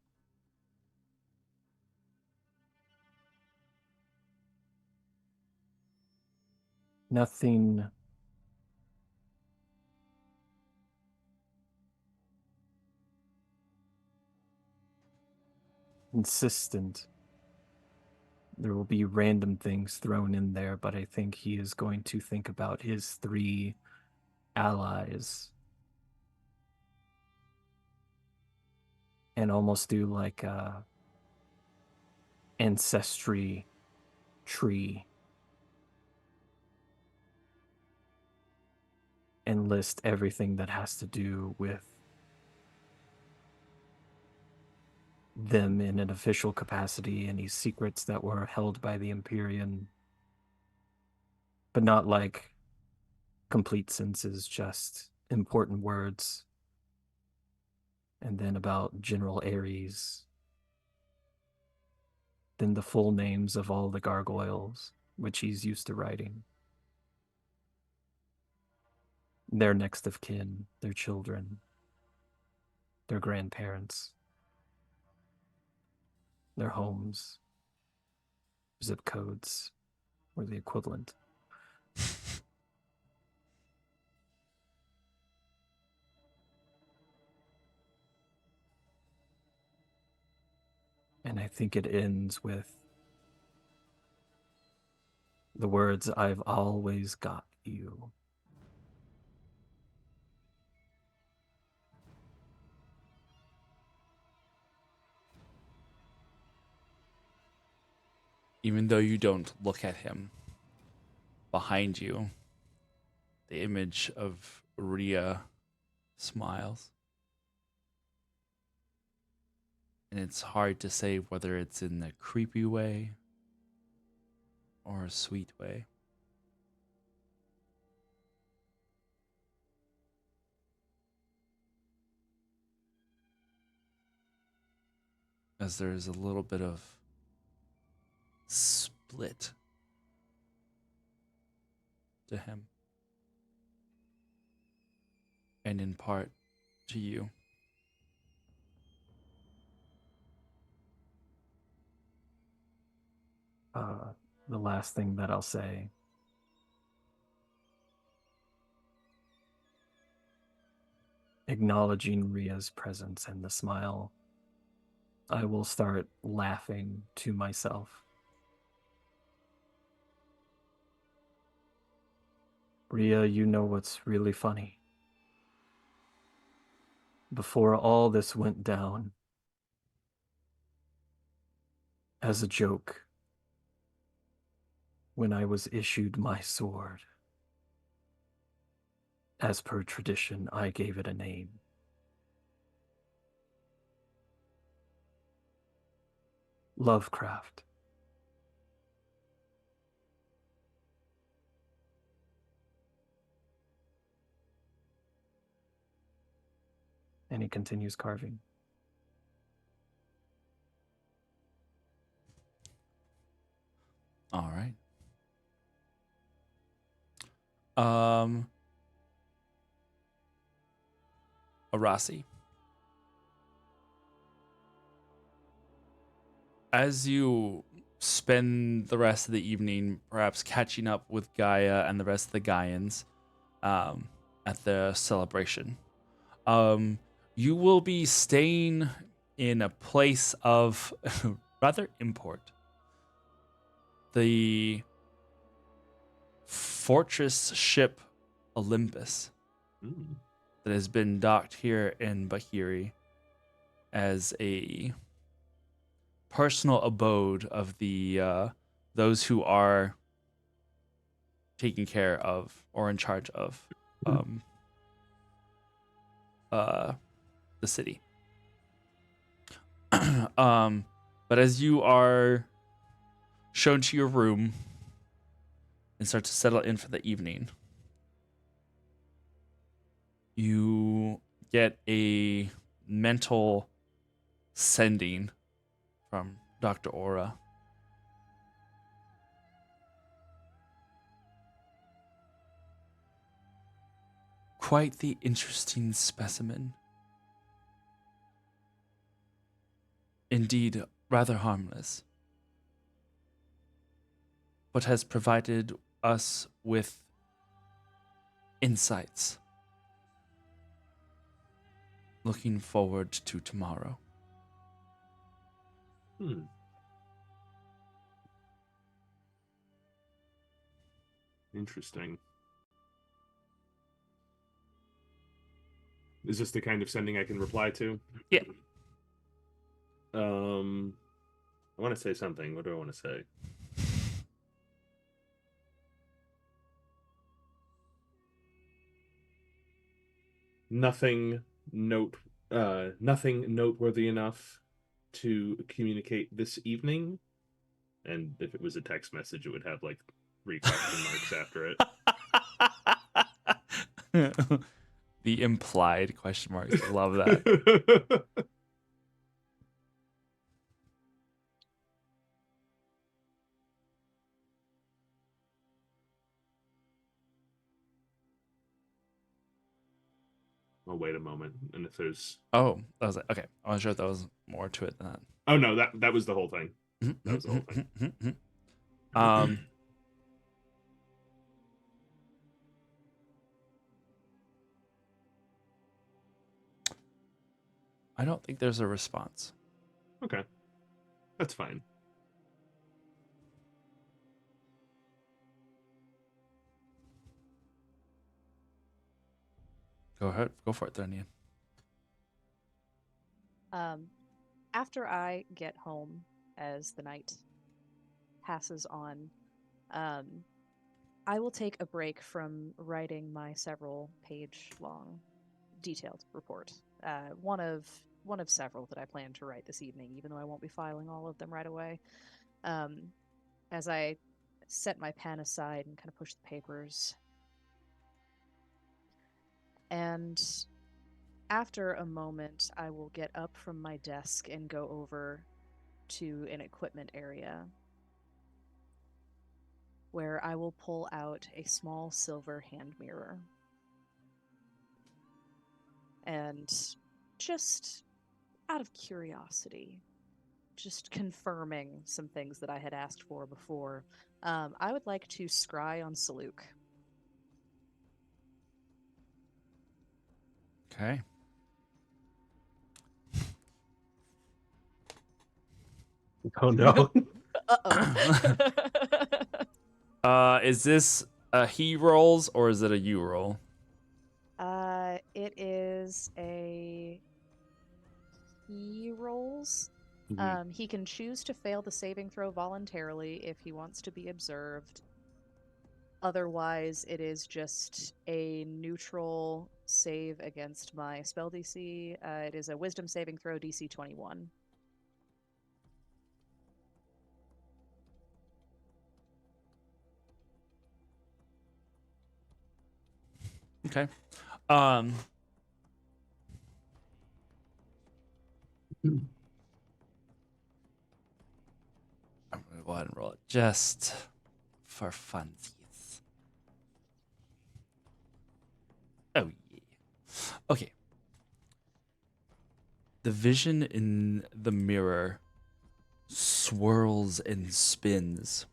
Nothing consistent. There will be random things thrown in there, but I think he is going to think about his 3 allies and almost do like a ancestry tree and list everything that has to do with them in an official capacity, any secrets that were held by the Empyrean, but not like complete sentences, just important words. And then about General Ares. Then the full names of all the gargoyles, which he's used to writing. Their next of kin, their children, their grandparents. their homes, zip codes, or the equivalent. And I think it ends with the words, "I've always got you." Even though you don't look at him, behind you, the image of Rhea smiles. And it's hard to say whether it's in a creepy way or a sweet way. As there's a little bit of split to him. And in part to you. The last thing that I'll say, acknowledging Rhea's presence and the smile, I will start laughing to myself. Rhea, you know what's really funny? Before all this went down, as a joke, when I was issued my sword, as per tradition, I gave it a name. Lovecraft. And he continues carving. All right. Arasi. As you spend the rest of the evening perhaps catching up with Gaia and the rest of the Gaians at the celebration, you will be staying in a place of rather import. The fortress ship Olympus that has been docked here in Bahiri as a personal abode of the those who are taking care of or in charge of the city. But as you are shown to your room and start to settle in for the evening, you get a mental sending from Dr. Aura. Quite the interesting specimen. Indeed, rather harmless, but has provided us with insights. Looking forward to tomorrow. Interesting. Is this the kind of sending I can reply to? Yeah. I want to say something. What do I want to say? Nothing noteworthy enough to communicate this evening. And if it was a text message, it would have like 3 question marks after it. The implied question marks. Love that. Well, wait a moment. And if there's... Oh, I was like, okay. I wasn't sure if there was more to it than that. Oh no, that was the whole thing. That was the whole thing. I don't think there's a response. Okay, that's fine. Go ahead. Go for it, then, Ian. After I get home, as the night passes on, I will take a break from writing my several-page-long detailed report. One of several that I plan to write this evening, even though I won't be filing all of them right away. As I set my pen aside and kind of push the papers, and after a moment, I will get up from my desk and go over to an equipment area where I will pull out a small silver hand mirror. And just out of curiosity, just confirming some things that I had asked for before, I would like to scry on Saluk. Okay. Oh no. Uh-oh. Is this a he rolls or is it a you roll? It is a he rolls. He can choose to fail the saving throw voluntarily if he wants to be observed. Otherwise, it is just a neutral save against my spell DC. It is a wisdom saving throw DC 21. Okay. I'm gonna go ahead and roll it just for funsies. Oh yeah. Okay. The vision in the mirror swirls and spins.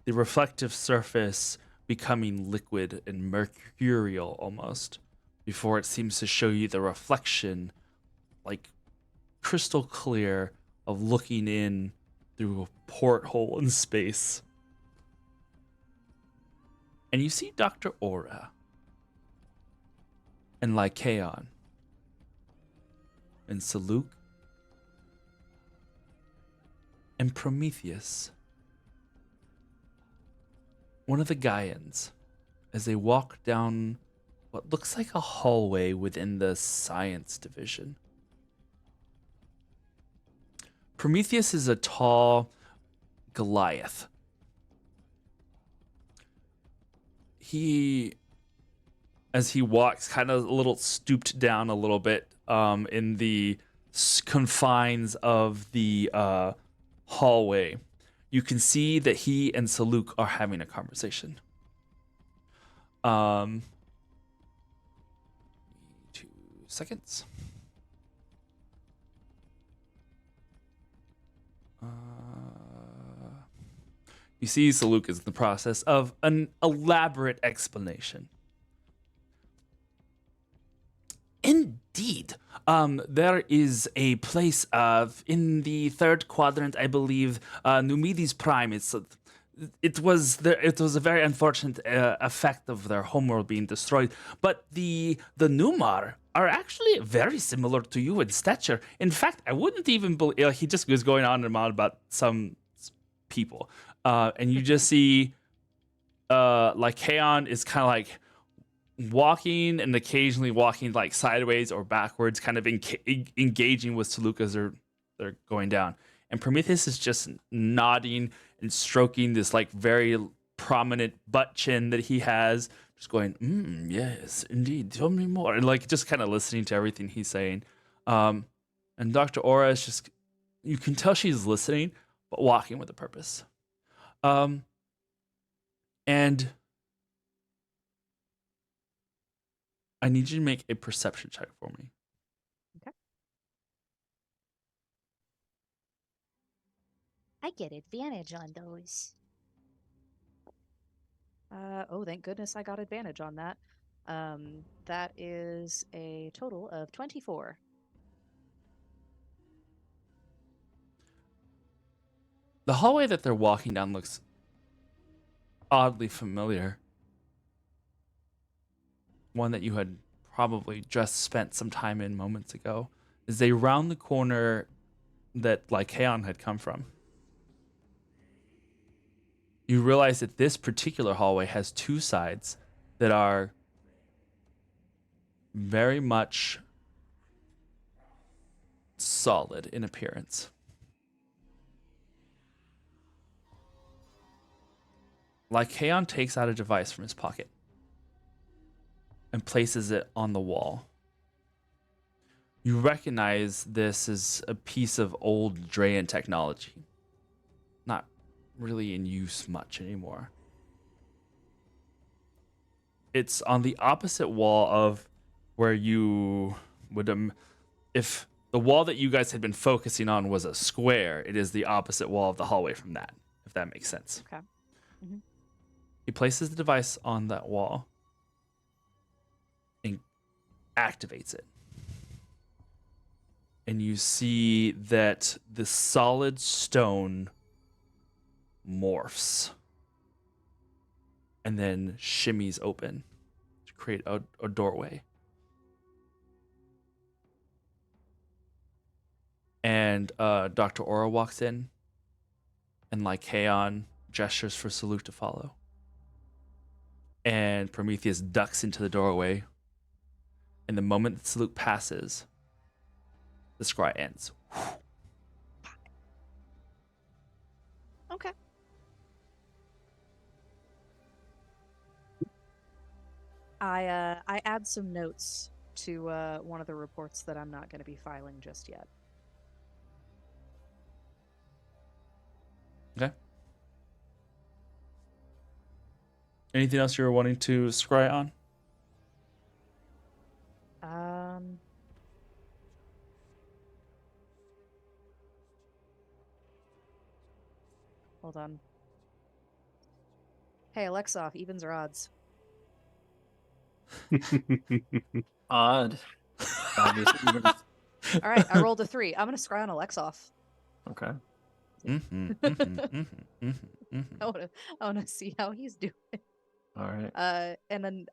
The reflective surface becoming liquid and mercurial almost, before it seems to show you the reflection, like crystal clear, of looking in through a porthole in space. And you see Dr. Aura and Lycaon and Saluk and Prometheus, one of the Gaians, as they walk down what looks like a hallway within the science division. Prometheus is a tall Goliath. As he walks, kind of a little stooped down a little bit in the confines of the hallway, you can see that he and Saluk are having a conversation. 2 seconds. You see Saluk is in the process of an elaborate explanation. Indeed. There is a place in the third quadrant, I believe, Numides Prime. It was a very unfortunate effect of their homeworld being destroyed. But the Numar are actually very similar to you in stature. In fact, I wouldn't even believe. He just was going on and on about some people, and you just see, like Kaon is kind of like walking and occasionally walking like sideways or backwards, kind of engaging with Saluk as they're going down. And Prometheus is just nodding and stroking this like very prominent butt chin that he has, just going, yes, indeed, tell me more. And like just kind of listening to everything he's saying. And Dr. Aura is just, you can tell she's listening, but walking with a purpose. And I need you to make a perception check for me. Okay. I get advantage on those. Oh, thank goodness I got advantage on that. That is a total of 24. The hallway that they're walking down looks oddly familiar. One that you had probably just spent some time in moments ago. Is they round the corner that Lycaon had come from. You realize that this particular hallway has two sides that are very much solid in appearance. Lycaon takes out a device from his pocket and places it on the wall. You recognize this as a piece of old Drayan technology, not really in use much anymore. It's on the opposite wall of where you would, if the wall that you guys had been focusing on was a square, it is the opposite wall of the hallway from that, if that makes sense. Okay. Mm-hmm. He places the device on that wall and activates it. And you see that the solid stone morphs and then shimmies open to create a doorway. And Dr. Aura walks in, and Lycaon gestures for Salute to follow. And Prometheus ducks into the doorway. And the moment that Salute passes, the scry ends. Okay. I add some notes to one of the reports that I'm not going to be filing just yet. Okay. Anything else you were wanting to scry on? Hold on. Hey, Alexov, evens or odds? Odd. Obviously, even- All right, I rolled a 3. I'm going to scry on Alexov. okay. I want to see how he's doing. All right. And then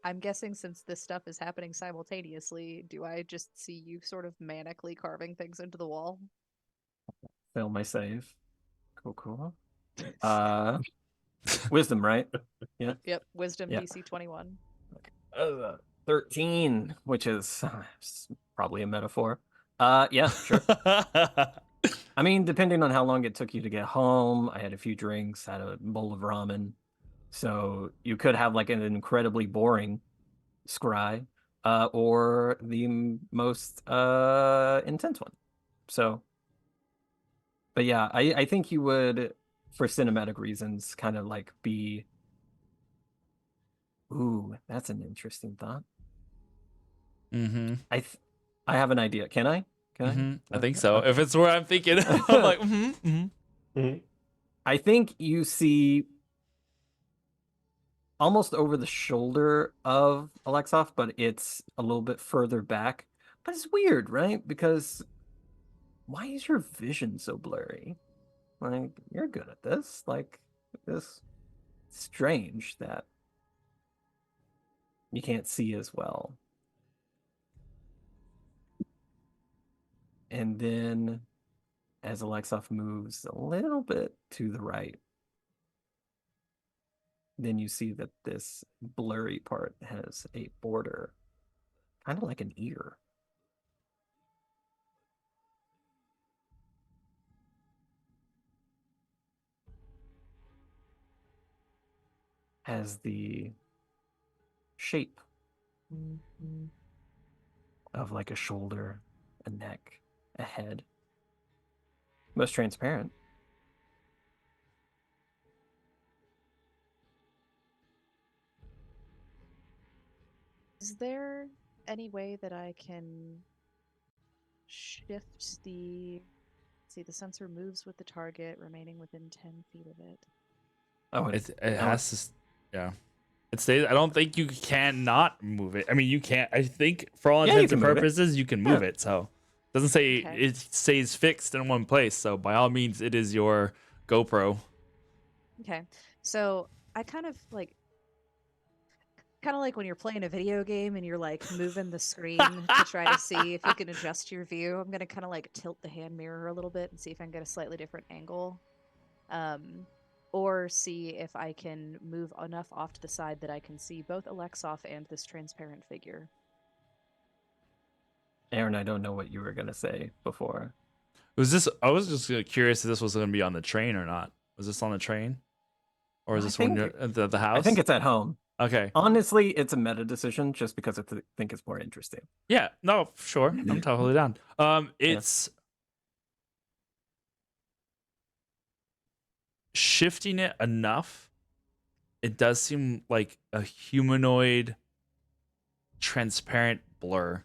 I'm guessing since this stuff is happening simultaneously, do I just see you sort of manically carving things into the wall? Fail my save. Cool. Wisdom, right? Yeah. Yep, wisdom Yeah. DC 21. 13, which is probably a metaphor. Yeah, sure. I mean, depending on how long it took you to get home, I had a few drinks, had a bowl of ramen. So you could have like an incredibly boring scry, or the most intense one. So, but yeah, I think you would, for cinematic reasons, kind of like be. Ooh, that's an interesting thought. Mm-hmm. I have an idea. Can I? I think so. If it's where I'm thinking, I'm like, I think you see almost over the shoulder of Alexov, but it's a little bit further back. But it's weird, right? Because why is your vision so blurry? Like, you're good at this. Like, this strange that you can't see as well. And then as Alexov moves a little bit to the right, then you see that this blurry part has a border, kind of like an ear. Has the shape of like a shoulder, a neck, a head. Most transparent. Is there any way that I can shift the See, the sensor moves with the target, remaining within 10 feet of it. Oh, It has to, yeah. It stays. I don't think you can not move it. I mean, you can't. I think for all Yeah, you intents and can move it. purposes, you can move Yeah. it. So it doesn't say Okay. it stays fixed in one place. So by all means, it is your GoPro. Okay. So I kind of like when you're playing a video game and you're like moving the screen to try to see if you can adjust your view. I'm gonna kind of like tilt the hand mirror a little bit and see if I can get a slightly different angle. Or see if I can move enough off to the side that I can see both Alexoff and this transparent figure. Aaron, I don't know what you were gonna say before. Was this? I was just curious if this was going to be on the train or not. Was this on the train, or is I this when think- you're at the house? I think it's at home. Okay. Honestly, it's a meta decision just because I think it's more interesting. Yeah. No. Sure. I'm totally down. It's shifting it enough. It does seem like a humanoid, transparent blur.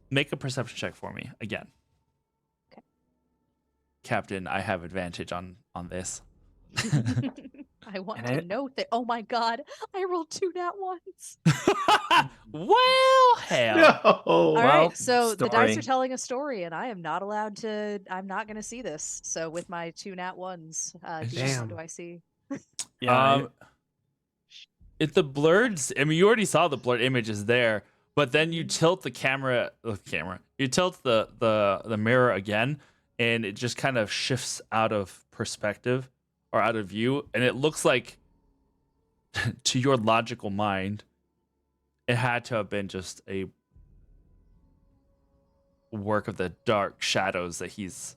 Make a perception check for me again. Okay. Captain, I have advantage on this. I want And to I- note that. Oh my god, I rolled 2 nat ones. Well, hell. No. All right, Well, so the dice are story. telling a story, and I am not allowed to. I'm not going to see this. So with my 2 nat ones, DM, Damn. what do I see? Yeah, If the blurred, I mean, you already saw the blurred image is there, but then you tilt the you tilt the mirror again, and it just kind of shifts out of perspective or out of view, and it looks like, to your logical mind, it had to have been just a work of the dark shadows that he's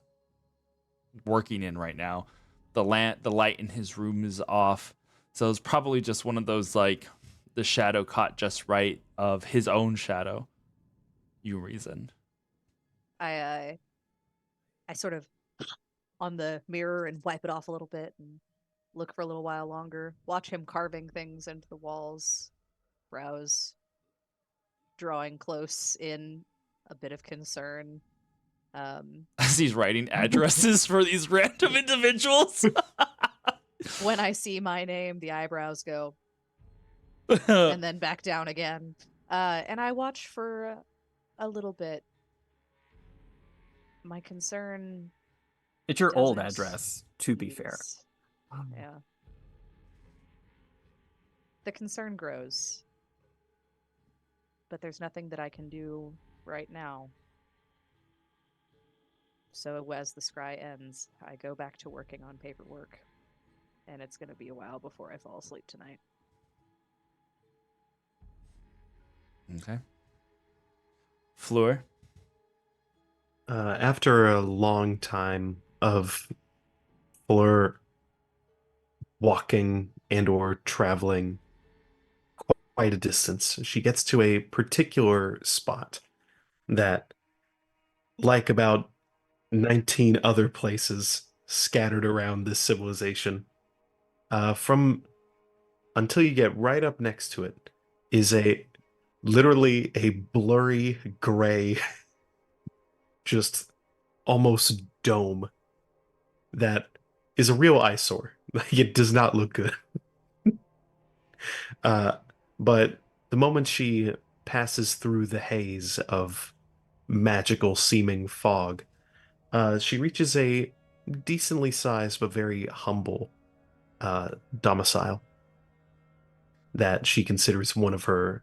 working in right now. The light in his room is off, so it's probably just one of those, like, the shadow caught just right of his own shadow. You reasoned. I sort of on the mirror and wipe it off a little bit and look for a little while longer. Watch him carving things into the walls, browse, drawing close in a bit of concern. As he's writing addresses for these random individuals. When I see my name, the eyebrows go and then back down again. And I watch for a little bit. My concern it's your old doesn't address, to be fair. ease. Yeah. The concern grows. But there's nothing that I can do right now. So as the scry ends, I go back to working on paperwork. And it's going to be a while before I fall asleep tonight. Okay. Fleur. After a long time of Fleur walking and or traveling quite a distance, she gets to a particular spot that, like about 19 other places scattered around this civilization, from until you get right up next to it, is literally a blurry gray, just almost dome that is a real eyesore. Like, it does not look good. But the moment she passes through the haze of magical seeming fog, she reaches a decently sized but very humble domicile that she considers one of her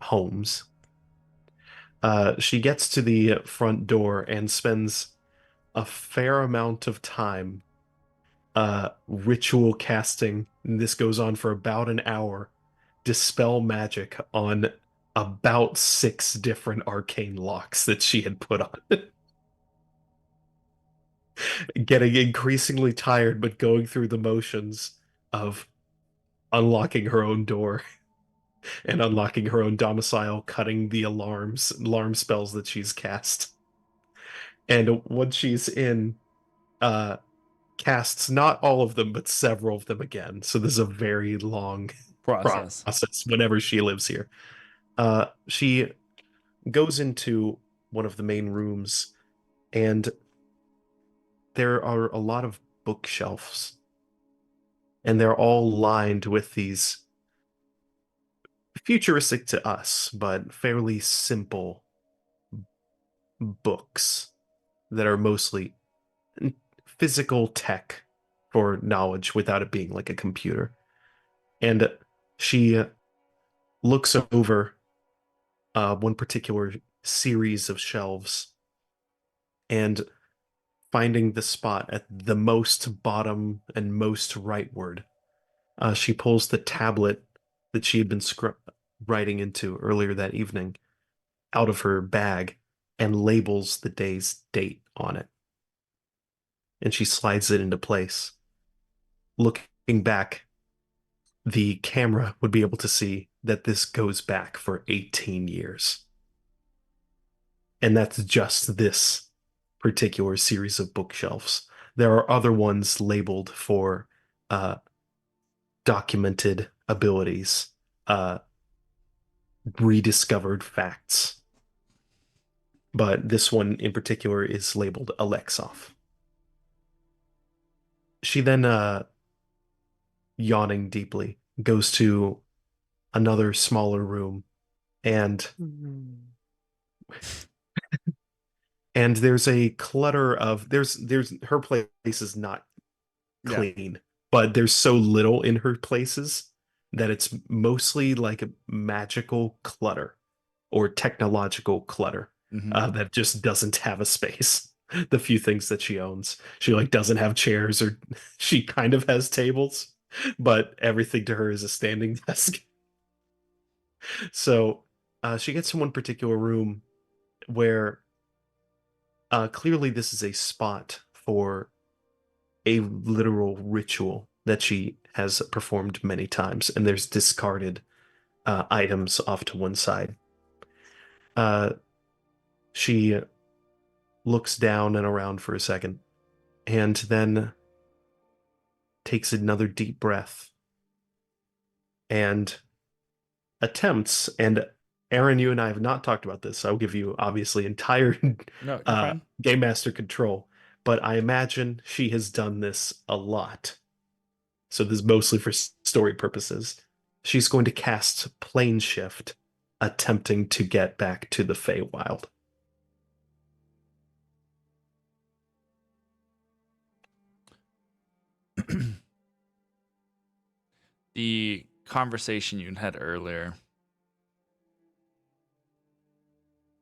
homes. She gets to the front door and spends a fair amount of time ritual casting. And this goes on for about an hour. Dispel magic on about 6 different arcane locks that she had put on. Getting increasingly tired, but going through the motions of unlocking her own door and unlocking her own domicile, cutting the alarm spells that she's cast. And once she's in, casts not all of them, but several of them again. So this is a very long Process. whenever she lives here. She goes into one of the main rooms, and there are a lot of bookshelves, and they're all lined with these futuristic to us, but fairly simple books that are mostly physical tech for knowledge without it being like a computer. And she looks over one particular series of shelves and finding the spot at the most bottom and most rightward, she pulls the tablet that she had been writing into earlier that evening out of her bag and labels the day's date on it. And she slides it into place. Looking back, the camera would be able to see that this goes back for 18 years. And that's just this particular series of bookshelves. There are other ones labeled for uh, documented abilities, uh, rediscovered facts. But this one in particular is labeled Alexov. She then, yawning deeply, goes to another smaller room and there's a clutter of there's her place is not Yeah. clean, but there's so little in her places that it's mostly like a magical clutter or technological clutter Mhm. that just doesn't have a space. The few things that she owns, she like doesn't have chairs, or she kind of has tables, but everything to her is a standing desk. So she gets to one particular room where clearly this is a spot for a literal ritual that she has performed many times, and there's discarded items off to one side. Uh, she looks down and around for a second, and then takes another deep breath and attempts. And Aaron, you and I have not talked about this, so I'll give you obviously entire No, you're fine. game master control. But I imagine she has done this a lot. So this is mostly for story purposes. She's going to cast Plane Shift, attempting to get back to the Feywild. The conversation you had earlier,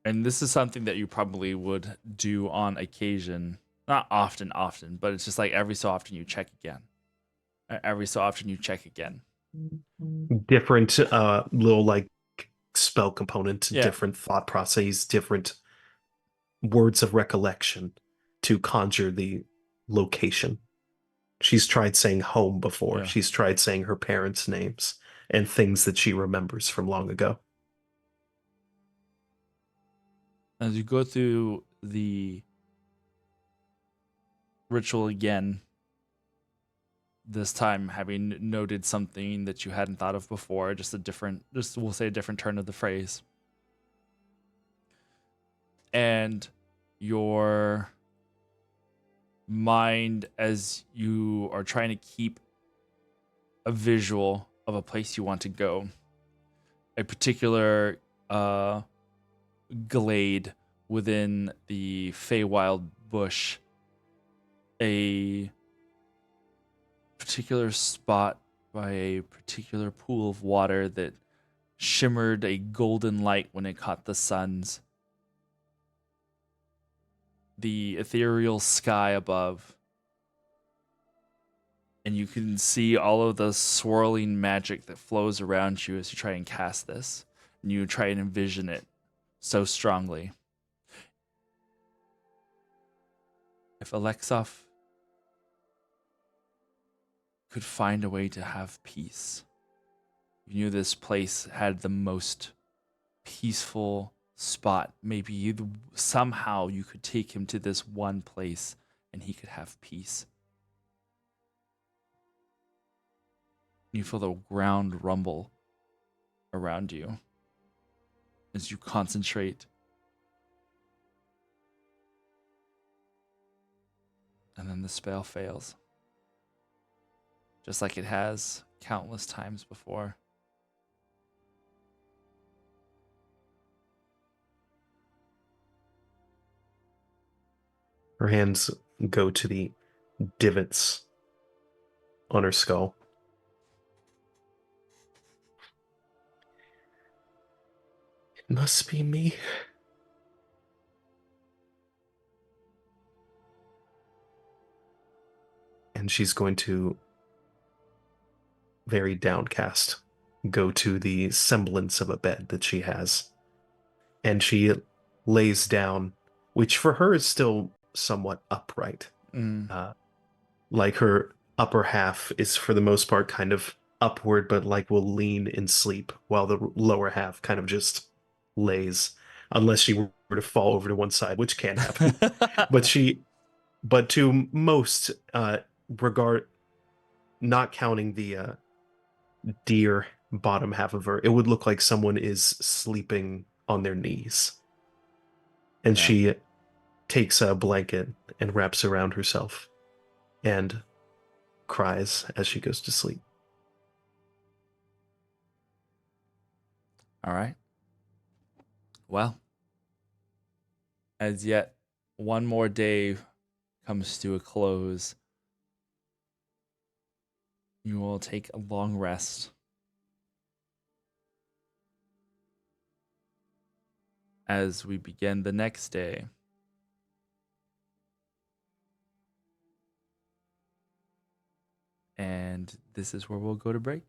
and this is something that you probably would do on occasion, not often, but it's just like every so often you check again. Every so often you check again. Different little like spell component, Yeah. different thought processes, different words of recollection to conjure the location. She's tried saying home before. Yeah. She's tried saying her parents' names and things that she remembers from long ago. As you go through the ritual again, this time having noted something that you hadn't thought of before, just we'll say a different turn of the phrase. And your mind, as you are trying to keep a visual of a place you want to go, a particular glade within the Feywild bush, a particular spot by a particular pool of water that shimmered a golden light when it caught the sun's, the ethereal sky above, and you can see all of the swirling magic that flows around you as you try and cast this, and you try and envision it so strongly. If Alexov could find a way to have peace, you knew this place had the most peaceful spot. Maybe somehow you could take him to this one place and he could have peace. You feel the ground rumble around you. as you concentrate. And then the spell fails. Just like it has countless times before. Her hands go to the divots on her skull. It must be me. And she's going to, very downcast, go to the semblance of a bed that she has. And she lays down, which for her is still somewhat upright. Like her upper half is for the most part kind of upward, but like will lean in sleep, while the lower half kind of just lays, unless she were to fall over to one side, which can happen. But to most regard, not counting the deer bottom half of her, it would look like someone is sleeping on their knees. And she takes a blanket and wraps around herself and cries as she goes to sleep. All right. Well, as yet one more day comes to a close, you will take a long rest. As we begin the next day. And this is where we'll go to break.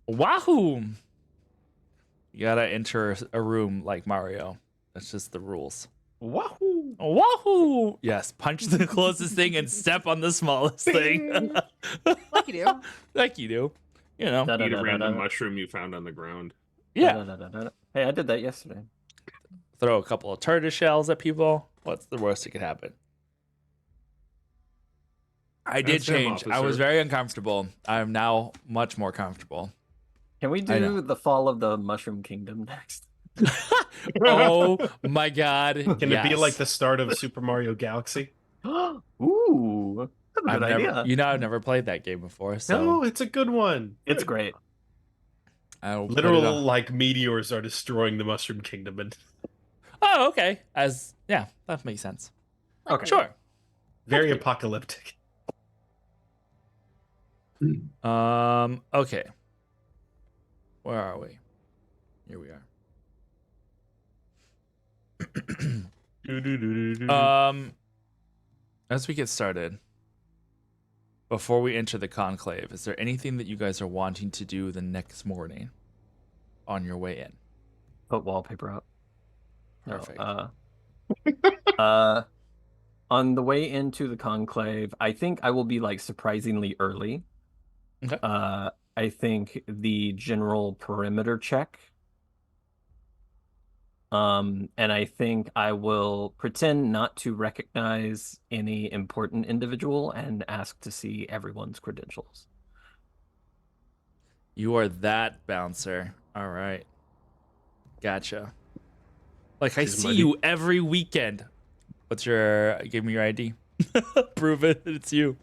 Wahoo! You gotta enter a room like Mario. That's just the rules. Wahoo! Wahoo! Yes, punch the closest thing and step on the smallest thing. Like you do. Like you do. You know. Eat a random Da-da-da-da-da. mushroom you found on the ground. Yeah. Da-da-da-da-da. Hey, I did that yesterday. Throw a couple of tortoise shells at people. What's the worst that could happen? I did That's him, change. I was officer. very uncomfortable. I'm now much more comfortable. Can we I know. do the fall of the Mushroom Kingdom next? Oh my god. Can it be yes. like the start of Super Mario Galaxy? Ooh, that's a I've good never, idea. I've never played that game before, so No, it's a good one. It's great. I'll put it Literal on. like meteors are destroying the Mushroom Kingdom, and Oh, okay. Yeah, that makes sense. Okay. Sure. very apocalyptic. Okay. Where are we? Here we are. As we get started, before we enter the conclave, is there anything that you guys are wanting to do the next morning on your way in? Put wallpaper up. No, Perfect. on the way into the conclave, I think I will be like surprisingly early. Okay. I think the general perimeter check. And I think I will pretend not to recognize any important individual and ask to see everyone's credentials. You are that bouncer. All right. Gotcha. Like, I She's see muddy. you every weekend. Give me your ID. Prove it. It's you.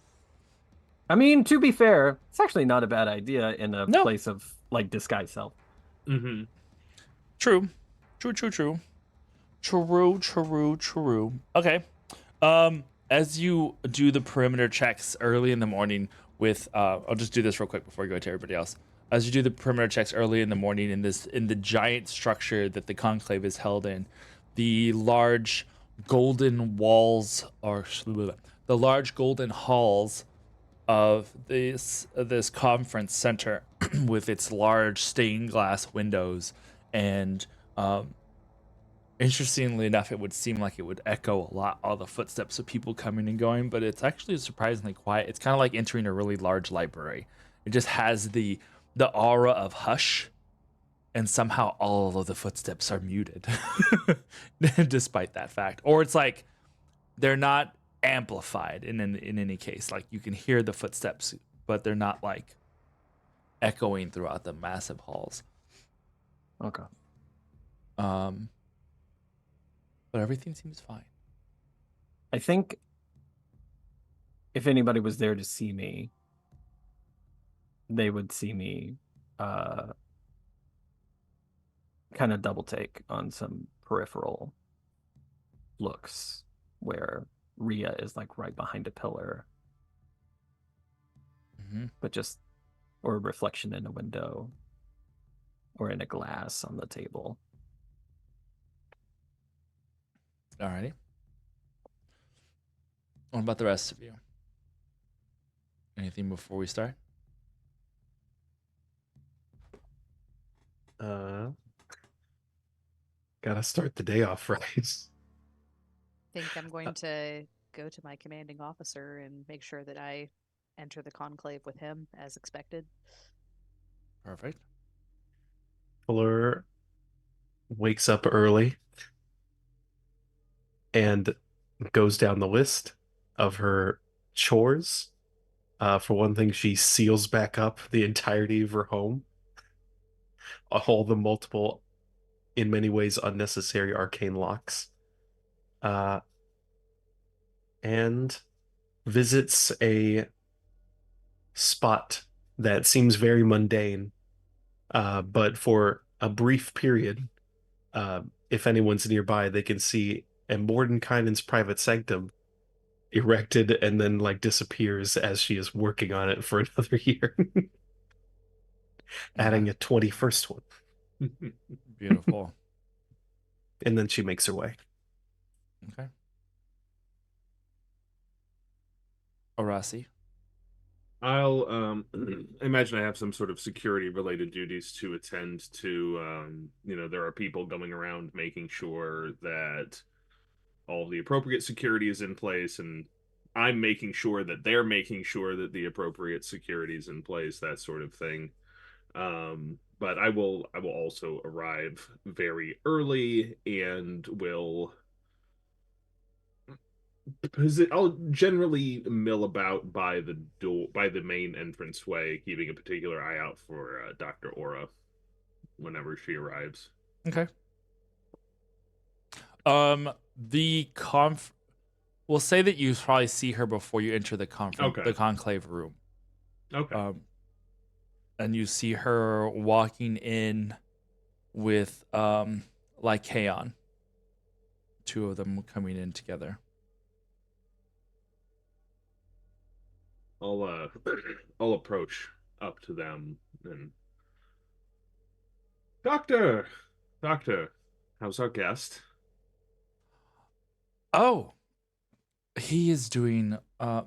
I mean, to be fair, it's actually not a bad idea in a No. place of like disguise self. Mm-hmm. True. Okay. As you do the perimeter checks early in the morning with I'll just do this real quick before we go to everybody else. As you do the perimeter checks early in the morning in the giant structure that the conclave is held in, the large golden walls or the large golden halls of this conference center with its large stained glass windows and Interestingly enough, it would seem like it would echo a lot, all the footsteps of people coming and going, but it's actually surprisingly quiet. It's kind of like entering a really large library. It just has the aura of hush, and somehow all of the footsteps are muted, despite that fact. Or it's like they're not amplified in any case. Like you can hear the footsteps, but they're not like echoing throughout the massive halls. Okay. But everything seems fine. I think if anybody was there to see me, they would see me kind of double take on some peripheral looks where Rhea is like right behind a pillar, but just or a reflection in a window or in a glass on the table. Alrighty. What about the rest of you? Anything before we start? Gotta start the day off right. Think I'm going to go to my commanding officer and make sure that I enter the conclave with him as expected. Perfect. Fuller wakes up early and goes down the list of her chores. For one thing, she seals back up the entirety of her home. All the multiple, in many ways, unnecessary arcane locks. And visits a spot that seems very mundane, but for a brief period, if anyone's nearby, they can see a Mordenkainen's private sanctum erected and then like disappears as she is working on it for another year, adding a 21st one. Beautiful. And then she makes her way. Okay. Orasi. I'll imagine I have some sort of security related duties to attend to. There are people going around making sure that all the appropriate security is in place, and I'm making sure that they're making sure that the appropriate security is in place, that sort of thing. But I will also arrive very early and will I'll generally mill about by the door, by the main entranceway, keeping a particular eye out for Dr. Aura whenever she arrives. Okay. The we'll say that you probably see her before you enter the the conclave room. Okay. And you see her walking in with Lycaon. Two of them coming in together. I'll approach up to them and Doctor, how's our guest? Oh, he is doing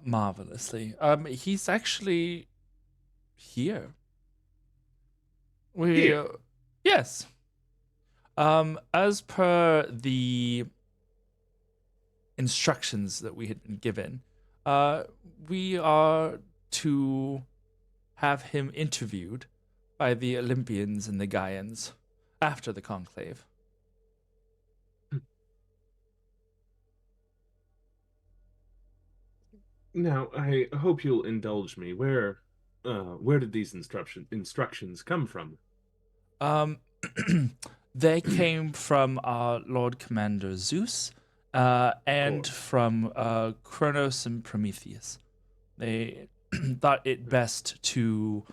marvelously. He's actually here. Here? Yes. As per the instructions that we had been given, we are to have him interviewed by the Olympians and the Gaians after the conclave. Now, I hope you'll indulge me. Where did these instructions come from? They came from our Lord Commander Zeus, and Cool. from Kronos and Prometheus. They thought it best to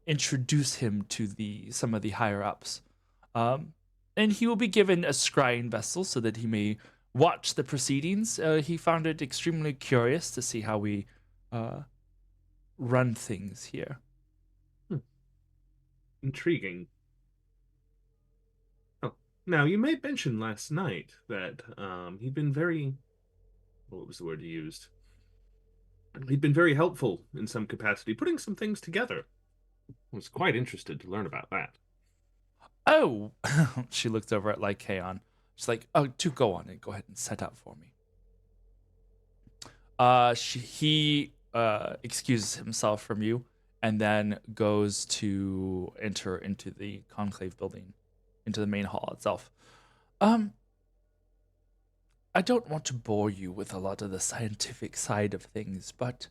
introduce him to some of the higher ups, and he will be given a scrying vessel so that he may watch the proceedings. He found it extremely curious to see how we run things here. Intriguing. Oh, now you made mention last night that he'd been very, what was the word you used? He'd been very helpful in some capacity, putting some things together. I was quite interested to learn about that. Oh, she looked over at Lycaon. She's like, "Oh, do go on and go ahead and set up for me." He excuses himself from you and then goes to enter into the conclave building, into the main hall itself. Um, I don't want to bore you with a lot of the scientific side of things, but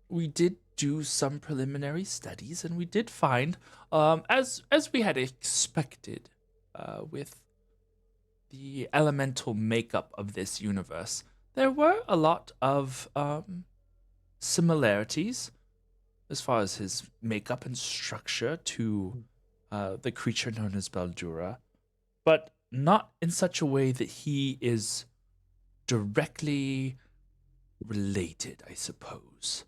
we did do some preliminary studies, and we did find, as we had expected, with the elemental makeup of this universe, there were a lot of similarities as far as his makeup and structure to the creature known as Baldura, but not in such a way that he is directly related, I suppose.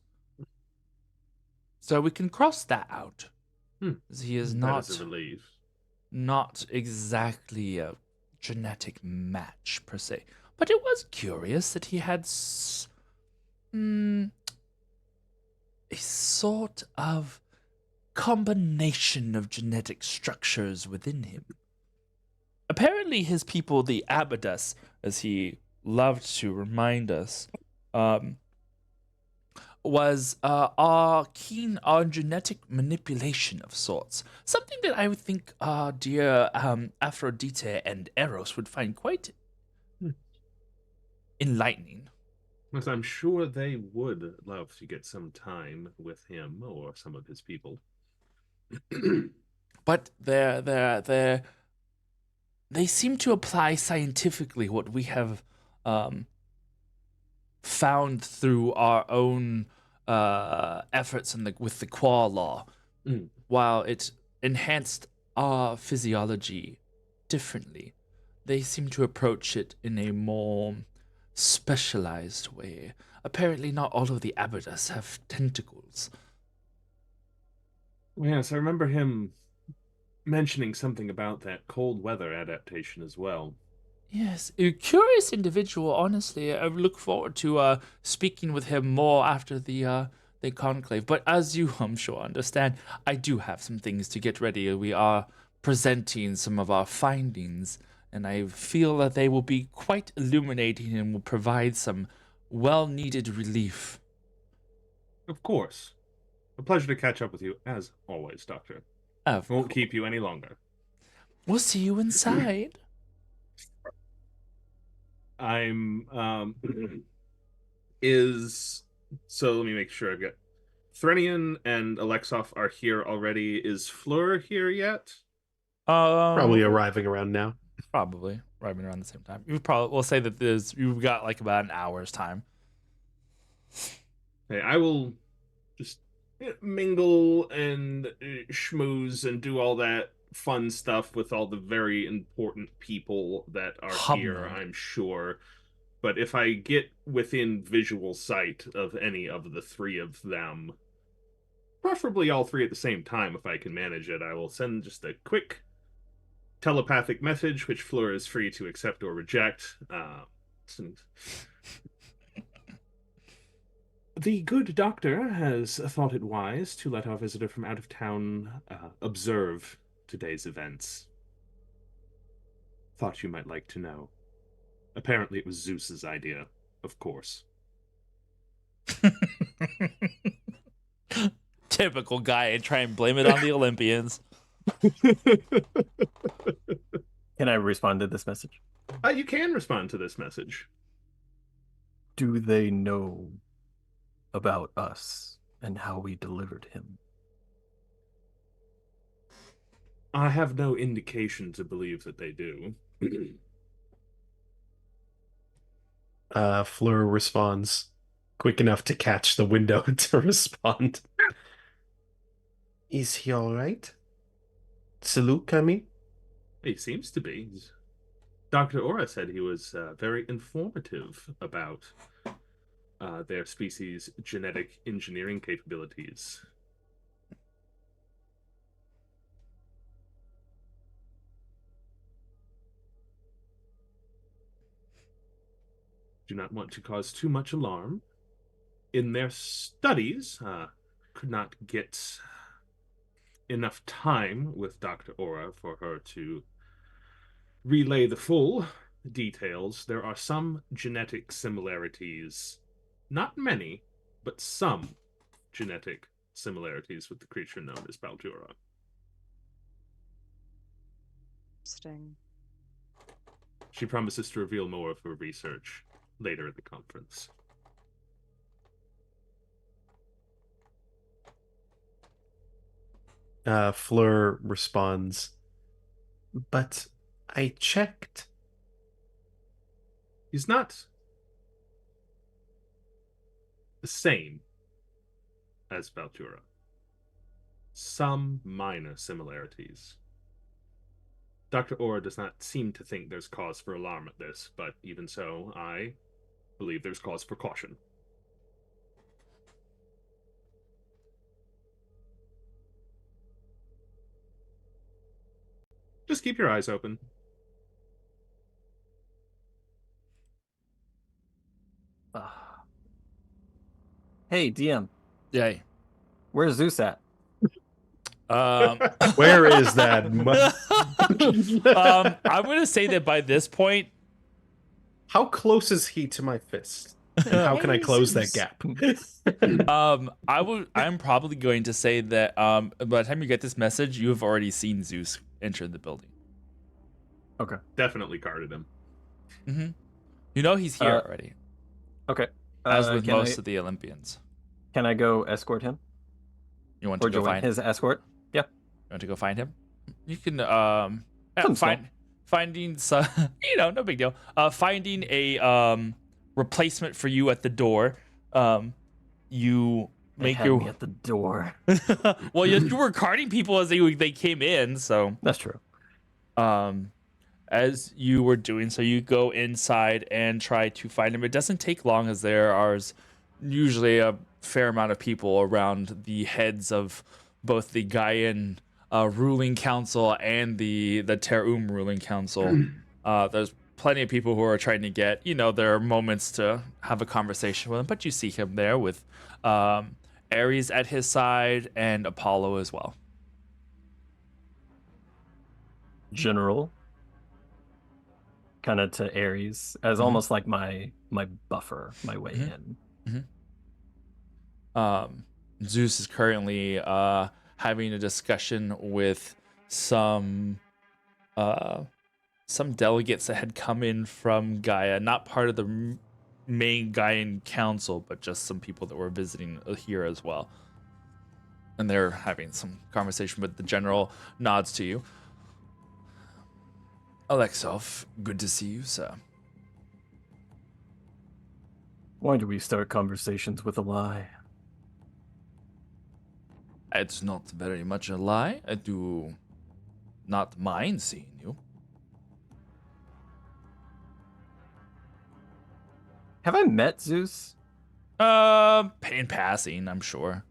So we can cross that out. As he is That is a relief. not exactly a genetic match per se. But it was curious that he had a sort of combination of genetic structures within him. Apparently, his people, the Abaddus, as he loved to remind us, was are keen on genetic manipulation of sorts. Something that I would think dear Aphrodite and Eros would find quite enlightening. Yes, I'm sure they would love to get some time with him or some of his people. But they seem to apply scientifically what we have found through our own efforts with the Qua law. While it enhanced our physiology differently, they seem to approach it in a more specialized way. Apparently, not all of the Abaddus have tentacles. Yes, I remember him mentioning something about that cold weather adaptation as well. Yes, a curious individual. Honestly, I look forward to speaking with him more after the conclave. But as you, I'm sure, understand, I do have some things to get ready. We are presenting some of our findings, and I feel that they will be quite illuminating and will provide some well-needed relief. Of course. A pleasure to catch up with you, as always, Doctor. Of Won't keep you any longer. We'll see you inside. I'm is so let me make sure I've got Threnian and Alexov are here already. Is Fleur here yet? Probably arriving around now. Probably arriving around the same time. We'll say that you've got like about an hour's time. Okay, I will just mingle and schmooze and do all that fun stuff with all the very important people that are here, Hubnode. I'm sure. But if I get within visual sight of any of the three of them, preferably all three at the same time if I can manage it, I will send just a quick telepathic message, which Fleur is free to accept or reject. The good doctor has thought it wise to let our visitor from out of town observe today's events. Thought you might like to know. Apparently it was Zeus's idea, of course. Typical guy, and try and blame it on the Olympians. Can I respond to this message? You can respond to this message. Do they know about us and how we delivered him? I have no indication to believe that they do. Fleur responds quick enough to catch the window to respond. Is he all right? Salute, Camille? He seems to be. Dr. Ora said he was very informative about their species' genetic engineering capabilities. Do not want to cause too much alarm. In their studies, could not get enough time with Dr. Ora for her to relay the full details, there are some genetic similarities. Not many, but some genetic similarities with the creature known as Baldura. Interesting. She promises to reveal more of her research later at the conference. Fleur responds, but I checked. He's not the same as Baldura. Some minor similarities. Dr. Orr does not seem to think there's cause for alarm at this, but even so, I believe there's cause for caution. Just keep your eyes open. Hey, DM, Yay. where's Zeus at? Where is that? I'm gonna say that by this point, How close is he to my fist? And how can I close that gap? I'm probably going to say that by the time you get this message, you have already seen Zeus enter the building. Okay. Definitely carded him. Mm-hmm. You know he's here already, Okay. as with can most I, of the Olympians. Can I go escort him? You want Or to go join find his escort? Yeah. You want to go find him? You can Some finding some, no big deal. Finding a replacement for you at the door. You They make had your me at the door. well, you were carding people as they came in, so That's true. as you were doing so, you go inside and try to find him. It doesn't take long, as there are usually a fair amount of people around the heads of both the Gaian ruling council and the Ter ruling council. There's plenty of people who are trying to get, their moments to have a conversation with him, but you see him there with Ares at his side and Apollo as well. General. Kind of to Ares as almost like my buffer, my way in. Zeus is currently having a discussion with some delegates that had come in from Gaia, not part of the main Gaian council, but just some people that were visiting here as well. And they're having some conversation with the general. Nods to you. Alexov, good to see you, sir. Why do we start conversations with a lie? It's not very much a lie. I do not mind seeing you. Have I met Zeus? In passing, I'm sure.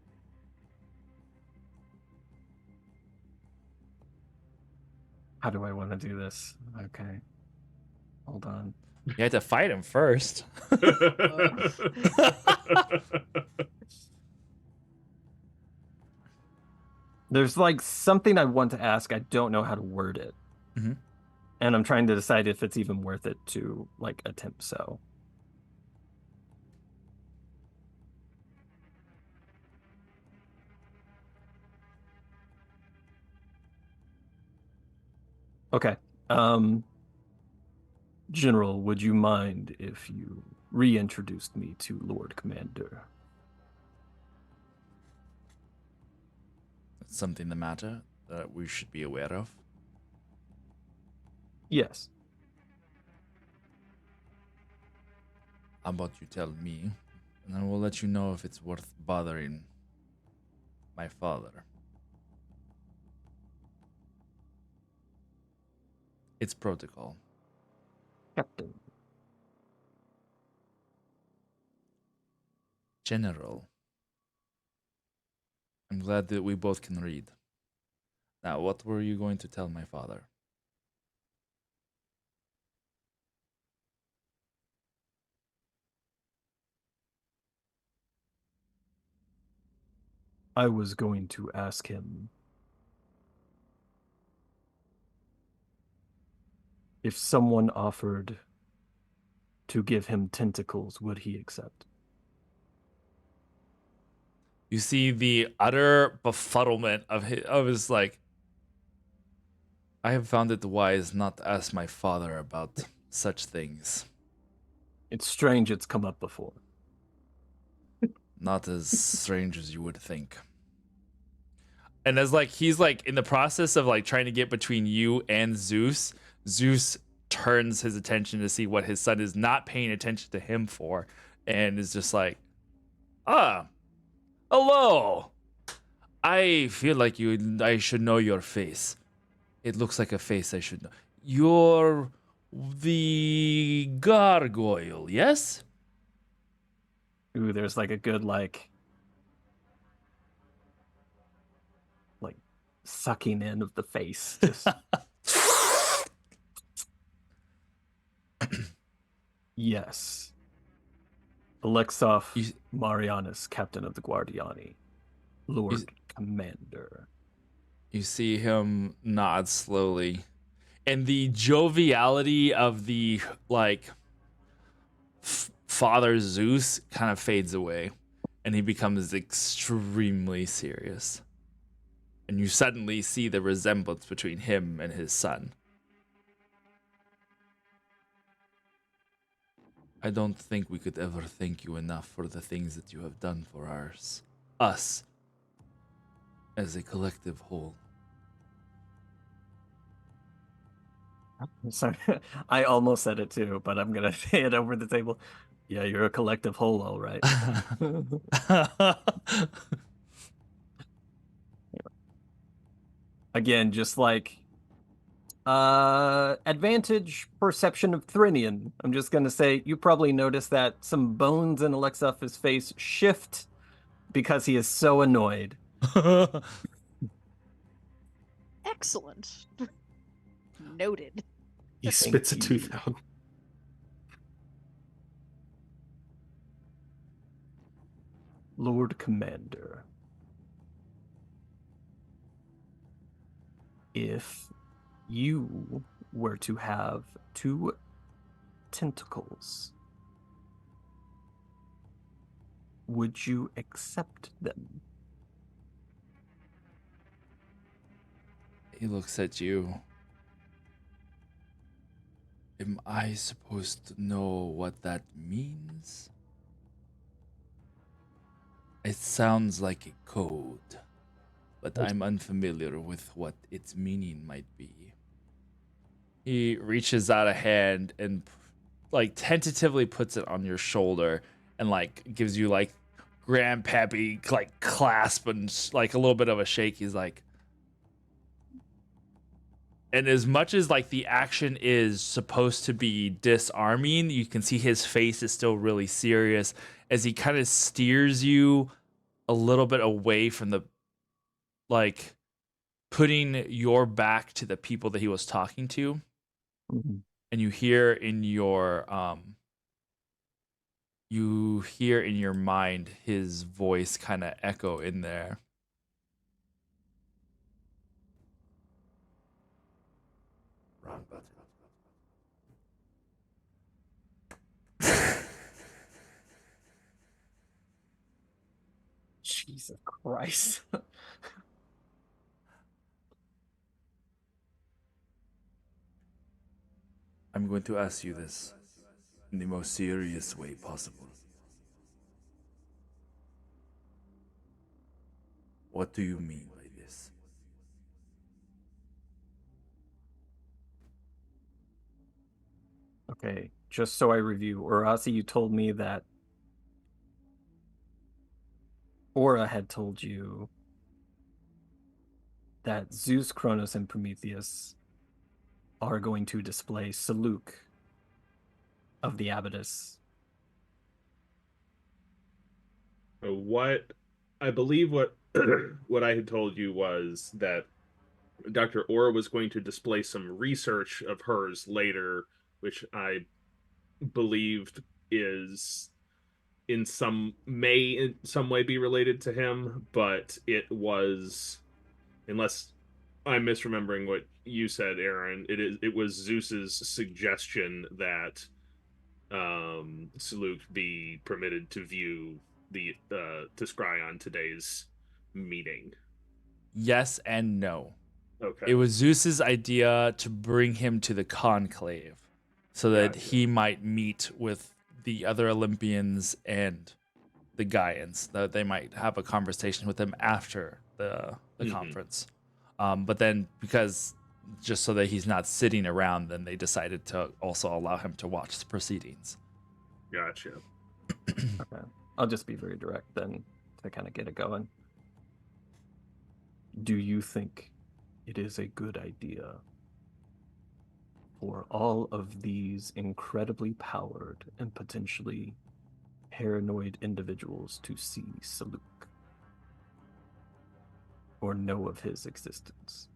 How do I want to do this? Okay. Hold on. You had to fight him first. There's like something I want to ask. I don't know how to word it. Mm-hmm. And I'm trying to decide if it's even worth it to like attempt so. Okay. General, would you mind if you reintroduced me to Lord Commander? Something the matter that we should be aware of? Yes. How about you tell me, and I will let you know if it's worth bothering my father. It's protocol. Captain. General. I'm glad that we both can read. Now, what were you going to tell my father? I was going to ask him If someone offered to give him tentacles, would he accept? You see the utter befuddlement of his like, I have found it wise not to ask my father about such things. It's strange it's come up before. Not as strange as you would think. And as like he's like in the process of like trying to get between you and Zeus, Zeus turns his attention to see what his son is not paying attention to him for, and is just like, ah, hello. I feel like I should know your face. It looks like a face I should know. You're the gargoyle, yes? Ooh, there's like a good like sucking in of the face. Just yes. Alexov Marianus, captain of the Guardiani, Lord Commander. You see him nod slowly, and the joviality of the like Father Zeus kind of fades away, and he becomes extremely serious. And you suddenly see the resemblance between him and his son. I don't think we could ever thank you enough for the things that you have done for us as a collective whole. Sorry, I almost said it too, but I'm gonna say it over the table. Yeah, you're a collective whole, all right. Again, just like advantage perception of Thrinian. I'm just gonna say you probably noticed that some bones in Alexov's face shift because he is so annoyed. Excellent. Noted. He spits a tooth out. Lord Commander, if you were to have 2 tentacles, would you accept them? He looks at you. Am I supposed to know what that means? It sounds like a code, but I'm unfamiliar with what its meaning might be. He reaches out a hand and like tentatively puts it on your shoulder and like gives you like grandpappy like clasp and like a little bit of a shake. He's like, and as much as like the action is supposed to be disarming, you can see his face is still really serious as he kind of steers you a little bit away from the like putting your back to the people that he was talking to. Mm-hmm. And you hear in your mind his voice kind of echo in there. Jesus Christ. I'm going to ask you this in the most serious way possible. What do you mean by this? Okay, just so I review, Urasi, you told me that Aura had told you that Zeus, Kronos, and Prometheus are going to display Saluk of the Abydos. What I believe what what I had told you was that Dr. Aura was going to display some research of hers later, which I believed is in some way be related to him, but it was, unless I'm misremembering what you said, Aaron, it was Zeus's suggestion that Saluk be permitted to view to scry on today's meeting. Yes and no. Okay. It was Zeus's idea to bring him to the Conclave so that Gotcha. he might meet with the other Olympians and the Gaians, that they might have a conversation with him after the Mhm. conference. But then, because just so that he's not sitting around, then they decided to also allow him to watch the proceedings. Gotcha. Okay. I'll just be very direct then to kind of get it going. Do you think it is a good idea for all of these incredibly powered and potentially paranoid individuals to see Saluk or know of his existence?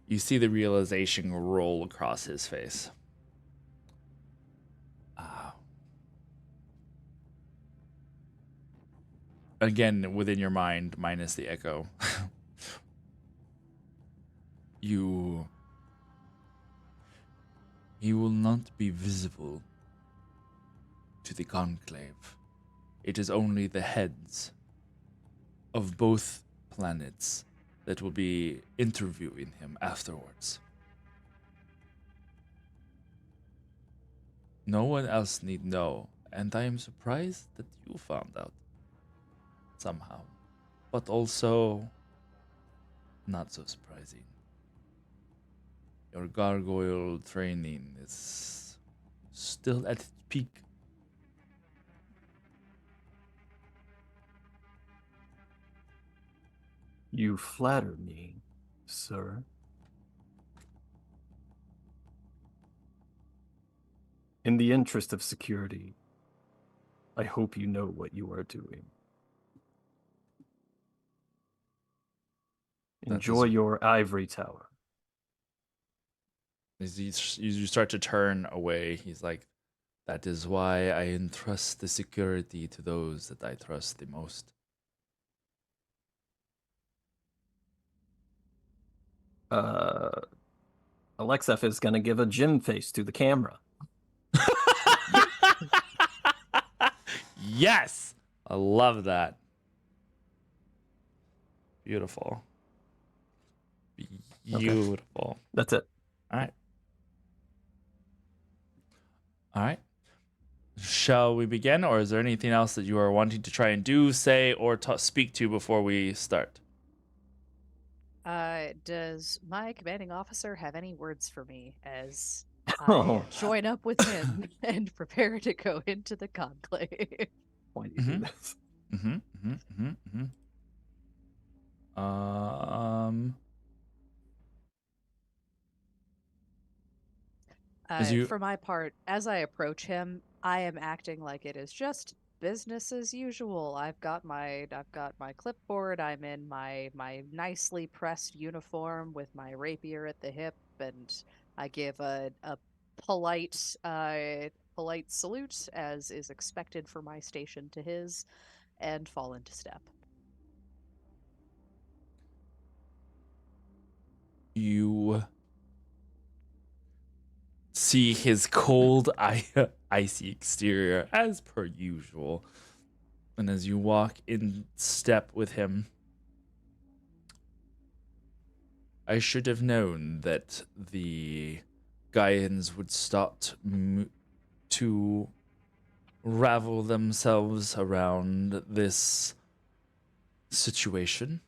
You see the realization roll across his face. Again, within your mind, minus the echo. He will not be visible to the Conclave. It is only the heads of both planets that will be interviewing him afterwards. No one else need know, and I am surprised that you found out somehow. But also, not so surprising. Your gargoyle training is still at its peak. You flatter me, sir. In the interest of security, I hope you know what you are doing. Enjoy your ivory tower. As you start to turn away, he's like, "That is why I entrust the security to those that I trust the most." Alexef is going to give a Jim face to the camera. Yes! I love that. Beautiful. Beautiful. That's it. All right. All right. Shall we begin, or is there anything else that you are wanting to try and do, say, or speak to before we start? Does my commanding officer have any words for me as Oh. I join up with him and prepare to go into the conclave? Why do you do this? For my part, as I approach him, I am acting like it is just business as usual. I've got my clipboard. I'm in my nicely pressed uniform with my rapier at the hip, and I give a polite polite salute as is expected for my station to his, and fall into step. You see his cold, icy exterior as per usual. And as you walk in step with him, I should have known that the Gaians would start to ravel themselves around this situation.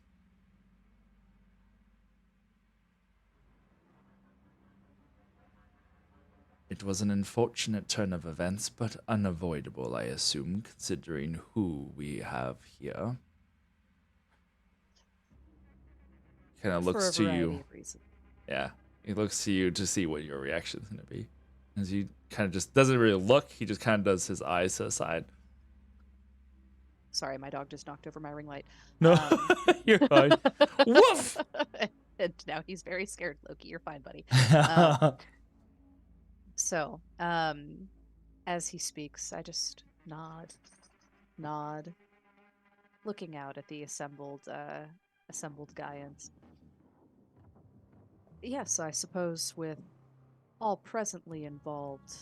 It was an unfortunate turn of events, but unavoidable, I assume, considering who we have here. Kind of looks to you. Of reasons. Yeah, he looks to you to see what your reaction's gonna be. As he kind of just doesn't really look, he just kind of does his eyes to the side. Sorry, my dog just knocked over my ring light. No, you're fine. Woof! And now he's very scared, Loki. You're fine, buddy. So, as he speaks, I just nod, looking out at the assembled Gaians. Yes, I suppose with all presently involved,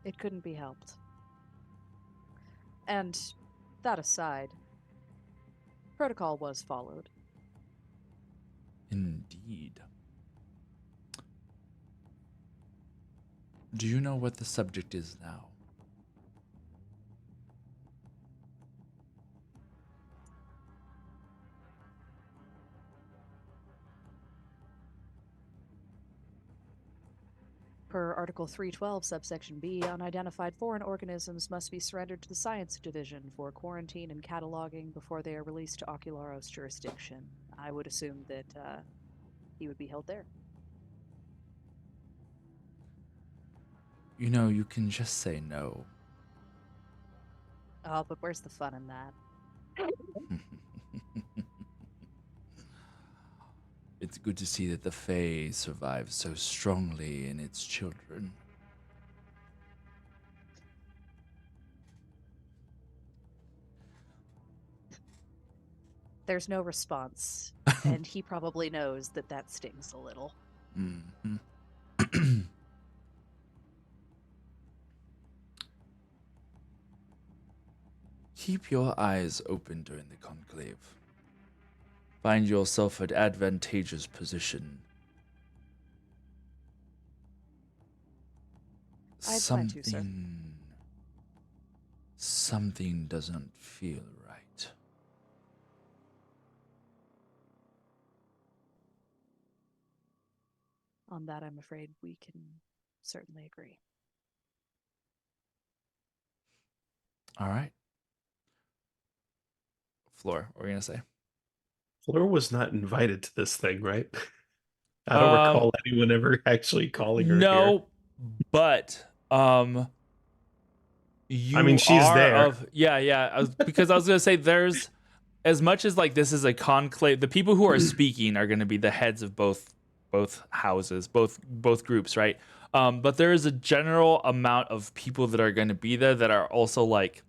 it couldn't be helped. And that aside, protocol was followed. Indeed. Do you know what the subject is now? Per Article 312, subsection B, unidentified foreign organisms must be surrendered to the Science Division for quarantine and cataloging before they are released to Ocularo's jurisdiction. I would assume that he would be held there. You know, you can just say no. Oh, but where's the fun in that? It's good to see that the Fae survives so strongly in its children. There's no response, and he probably knows that that stings a little. Mm-hmm. Keep your eyes open during the conclave. Find yourself an advantageous position. I plan to, sir. Something doesn't feel right. On that, I'm afraid we can certainly agree. All right. Floor, what were you going to say? Fleur was not invited to this thing, right? I don't recall anyone ever actually calling her no, here. But you I mean, she's are there. because I was gonna say there's as much as like this is a conclave, the people who are speaking are gonna be the heads of both houses, both groups, right? But there is a general amount of people that are gonna be there that are also like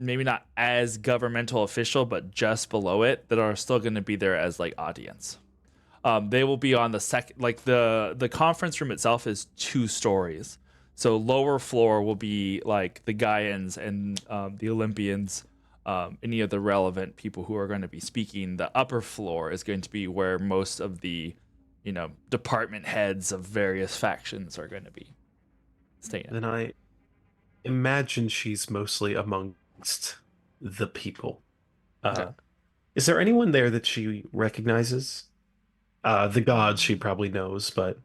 maybe not as governmental official, but just below it, that are still gonna be there as like audience. They will be on the second, like the conference room itself is 2 stories. So lower floor will be like the Gaians and the Olympians, any of the relevant people who are going to be speaking. The upper floor is going to be where most of the, department heads of various factions are going to be staying. Then I imagine she's mostly amongst the people. Okay. Is there anyone there that she recognizes? The gods she probably knows, but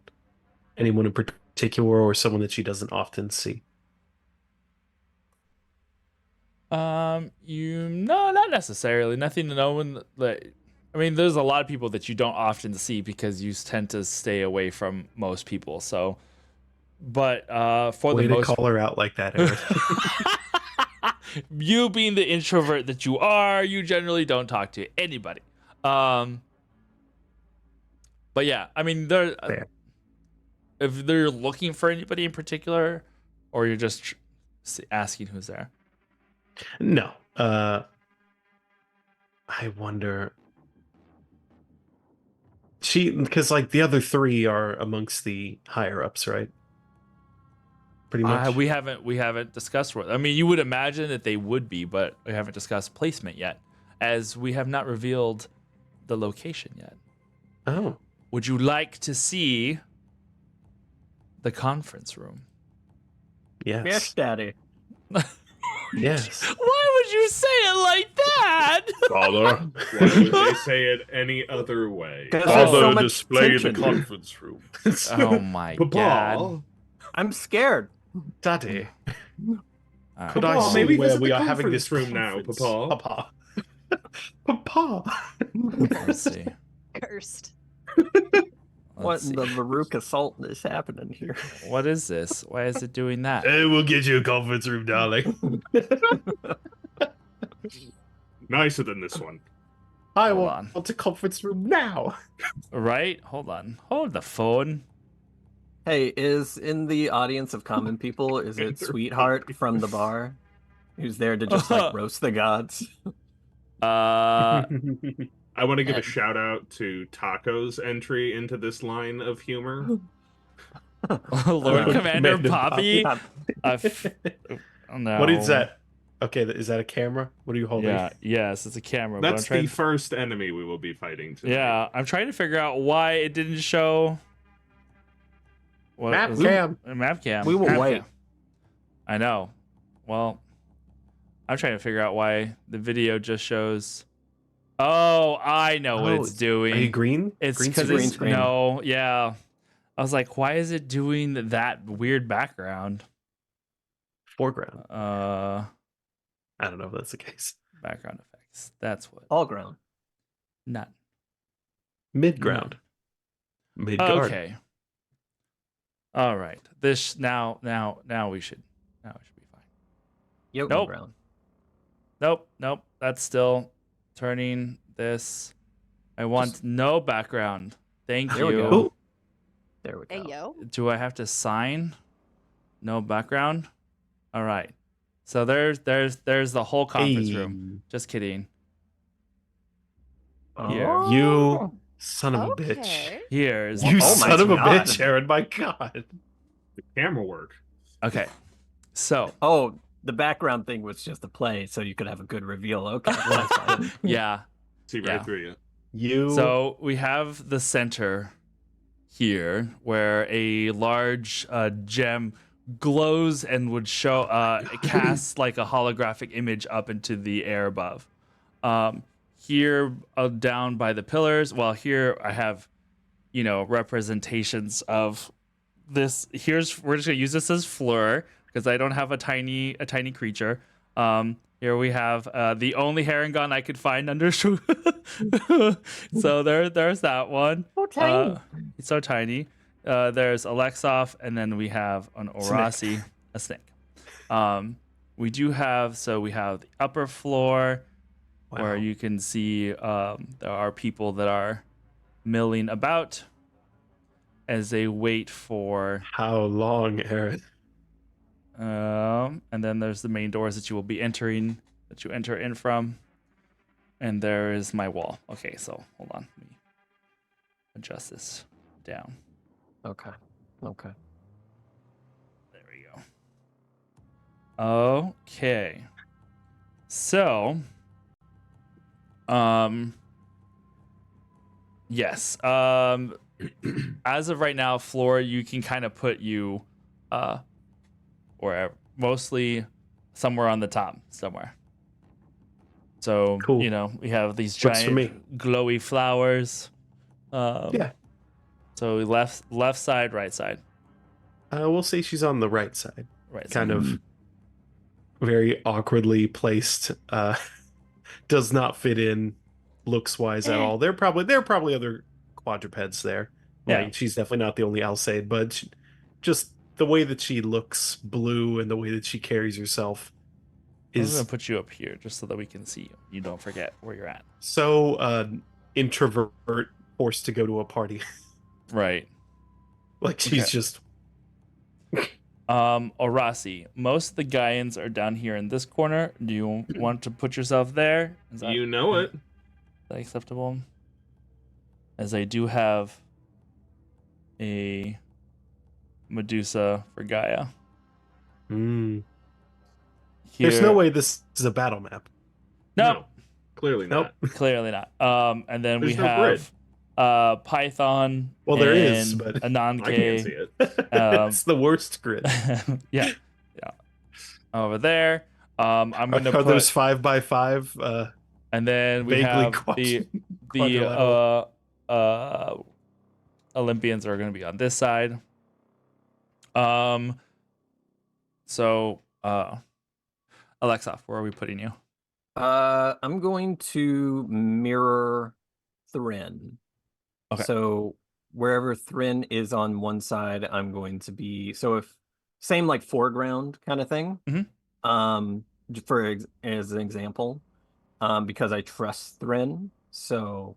anyone in particular or someone that she doesn't often see? No, not necessarily. Nothing to know. I mean, there's a lot of people that you don't often see because you tend to stay away from most people. So, but for Way the to most, call her out like that, Aaron. you being the introvert that you are, you generally don't talk to anybody. But yeah, I mean, if they're looking for anybody in particular, or you're just asking who's there. No. I wonder. Because like the other 3 are amongst the higher ups, right? Pretty much. We haven't discussed what. I mean, you would imagine that they would be, but we haven't discussed placement yet, as we have not revealed the location yet. Oh. Would you like to see the conference room? Yes. Yes, Daddy. Yes. Why would you say it like that? Father, why would they say it any other way? Because there's so much display tension. the conference room. Oh my Papa, god! I'm scared. Daddy. All Could Papa, I see maybe where visit we the are having conference this room now, conference? Papa. Papa. Let's see. Cursed. What Let's in see. the Veruca Sultan is happening here? What is this? Why is it doing that? Hey, we'll get you a conference room, darling. Nicer than this one. I Hold want a conference room now. Right? Hold on. Hold the phone. Hey, is in the audience of common people, is it Sweetheart from the bar? Who's there to just like roast the gods? I want to give a And- shout out to Taco's entry into this line of humor. Lord Commander Poppy. Poppy. Oh, no. What is that? Okay, is that a camera? What are you holding? Yeah, yes, it's a camera. But I'm That's trying the first enemy we will be fighting tonight. Yeah, I'm trying to figure out why it didn't show. What Map was cam. it? Map cam. We will Map wait. cam. I know. Well, I'm trying to figure out why the video just shows. Oh, I know what it's doing. Are you green? It's Green because screen? Green screen. no, yeah. I was like, why is it doing that weird background? Foreground. Uh, I don't know if that's the case. background effects. That's what. All ground. None. Midground. Midgard. Okay. All right. This now we should be fine. Jotun Nope. ground. Nope. That's still turning this. I want no background. Thank There we you. go. Oh, There we go. Hey yo. Do I have to sign? No background. All right. So there's the whole conference room. Just kidding. Here. Oh. You son of a bitch. Okay. Here's You Oh my son of a God. bitch, Aaron. My God. The camera work. okay. So Oh, the background thing was just a play, so you could have a good reveal. Okay, that's fine. yeah. See right Yeah. through you. You. So we have the center here where a large gem glows and would show casts like a holographic image up into the air above. Here down by the pillars, well, here I have representations of this. We're just gonna use this as Fleur because I don't have a tiny creature. Here we have the only Harangon I could find under so there's that one. So tiny. It's so tiny. There's Alexov, and then we have an Orasi, a snake. We have the upper floor where Wow. you can see there are people that are milling about as they wait for How long, Aaron? and then there's the main doors that you will be entering, that you enter in from. And there is my wall. Okay, so hold on. Let me adjust this down. Okay. Okay. There we go. Okay. So, yes. As of right now, Floor, you can kind of put you wherever, mostly somewhere on the top, somewhere. So, Cool. we have these Works for me. giant glowy flowers. Yeah. So left side, right side. We'll say she's on the right side. Right Kind side. of very awkwardly placed. Does not fit in looks wise at all. There are probably other quadrupeds there. Yeah. Like, she's definitely not the only Alsaid, but just the way that she looks blue and the way that she carries herself I'm is gonna put you up here just so that we can see you. You don't forget where you're at. so introvert, forced to go to a party. Right. Like she's Okay. just Orasi, most of the Gaians are down here in this corner. Do you want to put yourself there? Is that, You know it. is that acceptable? As I do have a Medusa for Gaia. There's Here- no way this is a battle map. Nope. No, clearly Nope. not. Clearly not. And then we There's no grid. have Python. Well, there is, and but Ananke. I can't see it. It's the worst grid. yeah. Over there. I'm gonna Are put those 5x5? and then we vaguely have quadri- the quadrilateral? Olympians are gonna be on this side. So Alexov, where are we putting you? I'm going to mirror Thrin. Okay. So wherever Thrin is on one side, I'm going to be. So if same like foreground kind of thing. Mhm. As an example, because I trust Thrin, so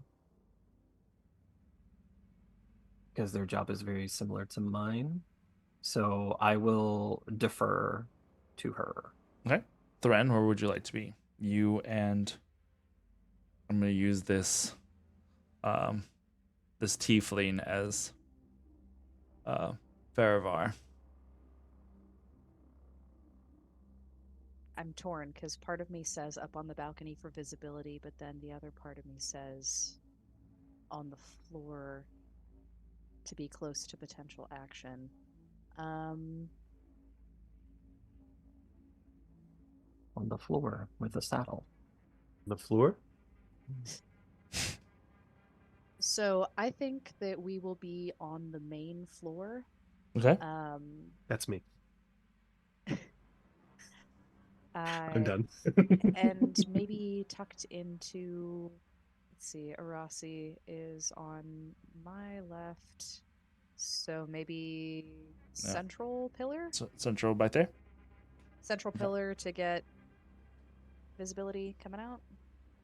because their job is very similar to mine, so I will defer to her. Okay. Thren, where would you like to be? You and I'm gonna use this this tiefling as Faravar. I'm torn because part of me says up on the balcony for visibility, but then the other part of me says on the floor to be close to potential action. On the floor with a saddle. The floor? So I think that we will be on the main floor. Okay. That's me. I'm I'm done. and maybe tucked into, let's see, Arasi is on my left, so maybe Yeah. central pillar? Central right there. Central pillar to get visibility coming out.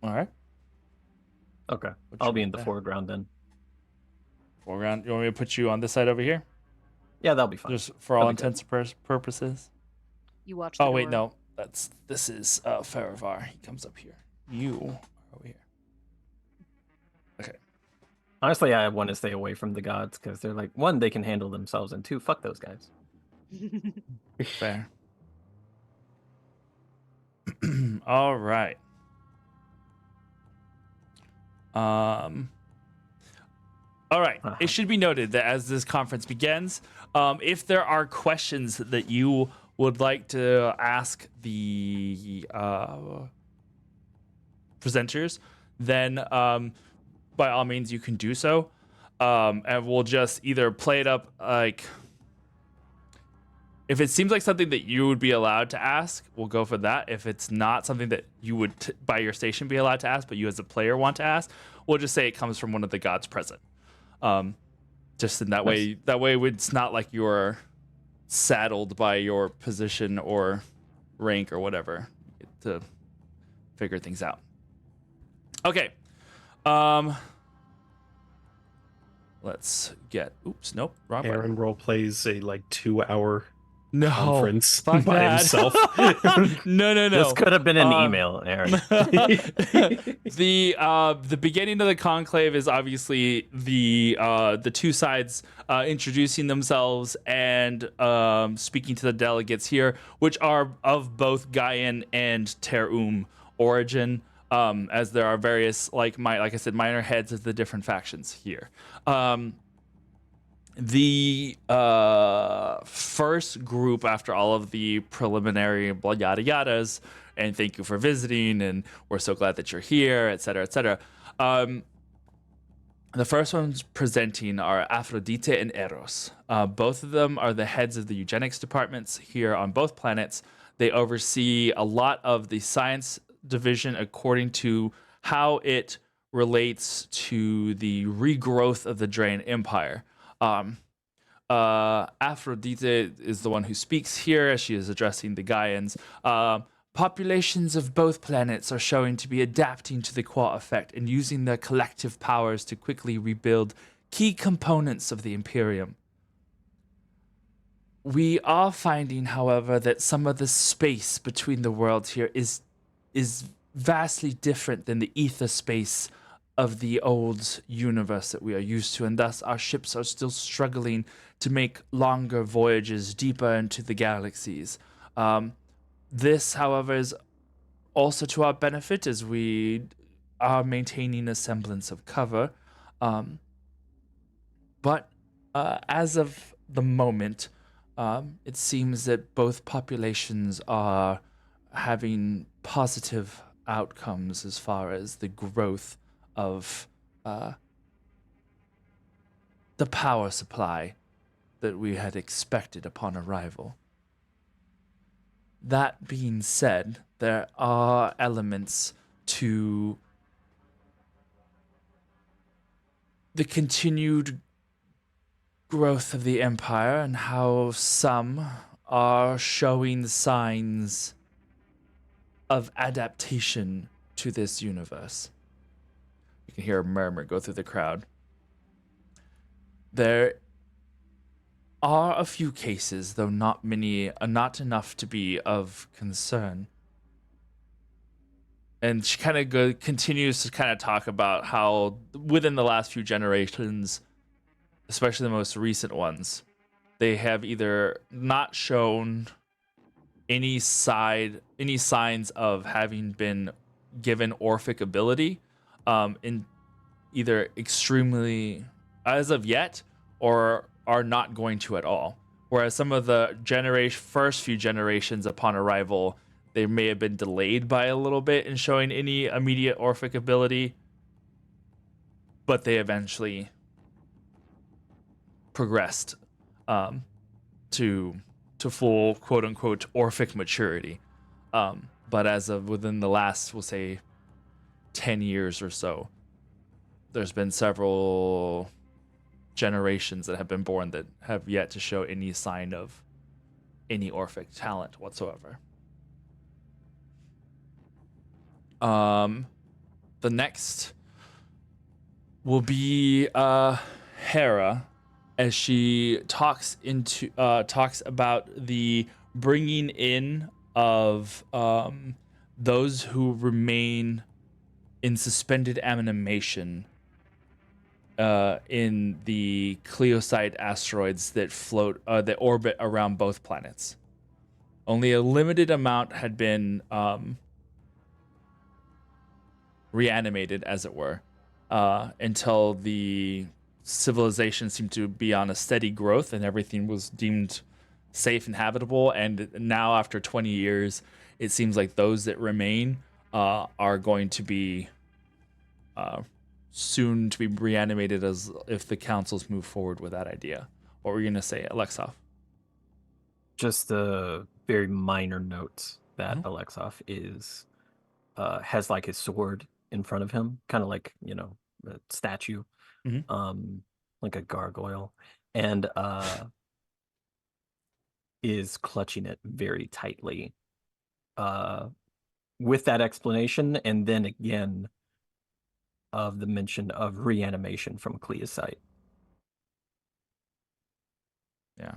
All right. Okay. Put I'll you be right in the there. foreground then. Foreground. You want me to put you on this side over here? Yeah, that'll be fine. Just for all That'll be good. intents and purposes. You watch the Oh door. wait, no. This is Faravar. He comes up here. You are over here. Okay. Honestly, I want to stay away from the gods because they're like, one, they can handle themselves, and two, fuck those guys. Fair. All right. All right. It should be noted that as this conference begins, if there are questions that you would like to ask the presenters, then by all means you can do so. And we'll just either play it up like, if it seems like something that you would be allowed to ask, we'll go for that. If it's not something that you would by your station be allowed to ask, but you as a player want to ask, we'll just say it comes from one of the gods present. Just in that way, it's not like you're saddled by your position or rank or whatever. You get to figure things out. Okay. Let's get. Oops. Nope. Wrong button. Aaron role plays a 2-hour No. conference Fuck by that. himself. No. This could have been an email, Aaron. The beginning of the conclave is obviously the two sides introducing themselves and speaking to the delegates here, which are of both Gaian and Ter origin, as there are various like I said, minor heads of the different factions here. The first group, after all of the preliminary blah yada yadas, and thank you for visiting, and we're so glad that you're here, etc., etc. The first ones presenting are Aphrodite and Eros. Both of them are the heads of the eugenics departments here on both planets. They oversee a lot of the science division according to how it relates to the regrowth of the Drain Empire. Aphrodite is the one who speaks here as she is addressing the Gaians. Populations of both planets are showing to be adapting to the Qua effect and using their collective powers to quickly rebuild key components of the Imperium. We are finding, however, that some of the space between the worlds here is vastly different than the ether space of the old universe that we are used to, and thus our ships are still struggling to make longer voyages deeper into the galaxies. This, however, is also to our benefit as we are maintaining a semblance of cover. But as of the moment, it seems that both populations are having positive outcomes as far as the growth of the power supply that we had expected upon arrival. That being said, there are elements to the continued growth of the Empire and how some are showing signs of adaptation to this universe. You can hear a murmur go through the crowd. There are a few cases, though not many, not enough to be of concern. And she kind of continues to kind of talk about how within the last few generations, especially the most recent ones, they have either not shown any signs of having been given Orphic ability, in either extremely as of yet, or are not going to at all. Whereas some of the first few generations upon arrival, they may have been delayed by a little bit in showing any immediate Orphic ability, but they eventually progressed to full quote unquote Orphic maturity. But as of within the last, we'll say, 10 years or so, there's been several generations that have been born that have yet to show any sign of any Orphic talent whatsoever. The next will be Hera, as she talks about the bringing in of those who remain in suspended animation in the Cleosite asteroids that orbit around both planets. Only a limited amount had been reanimated, as it were, until the civilization seemed to be on a steady growth and everything was deemed safe and habitable. And now, after 20 years, it seems like those that remain are going to be soon to be reanimated, as if the councils move forward with that idea. What were you going to say, Alexov? Just a very minor note that Mhm. Alexov has like his sword in front of him, kind of like, a statue, Mhm. like a gargoyle, and is clutching it very tightly. With that explanation, and then again of the mention of reanimation from Cleosite. Yeah.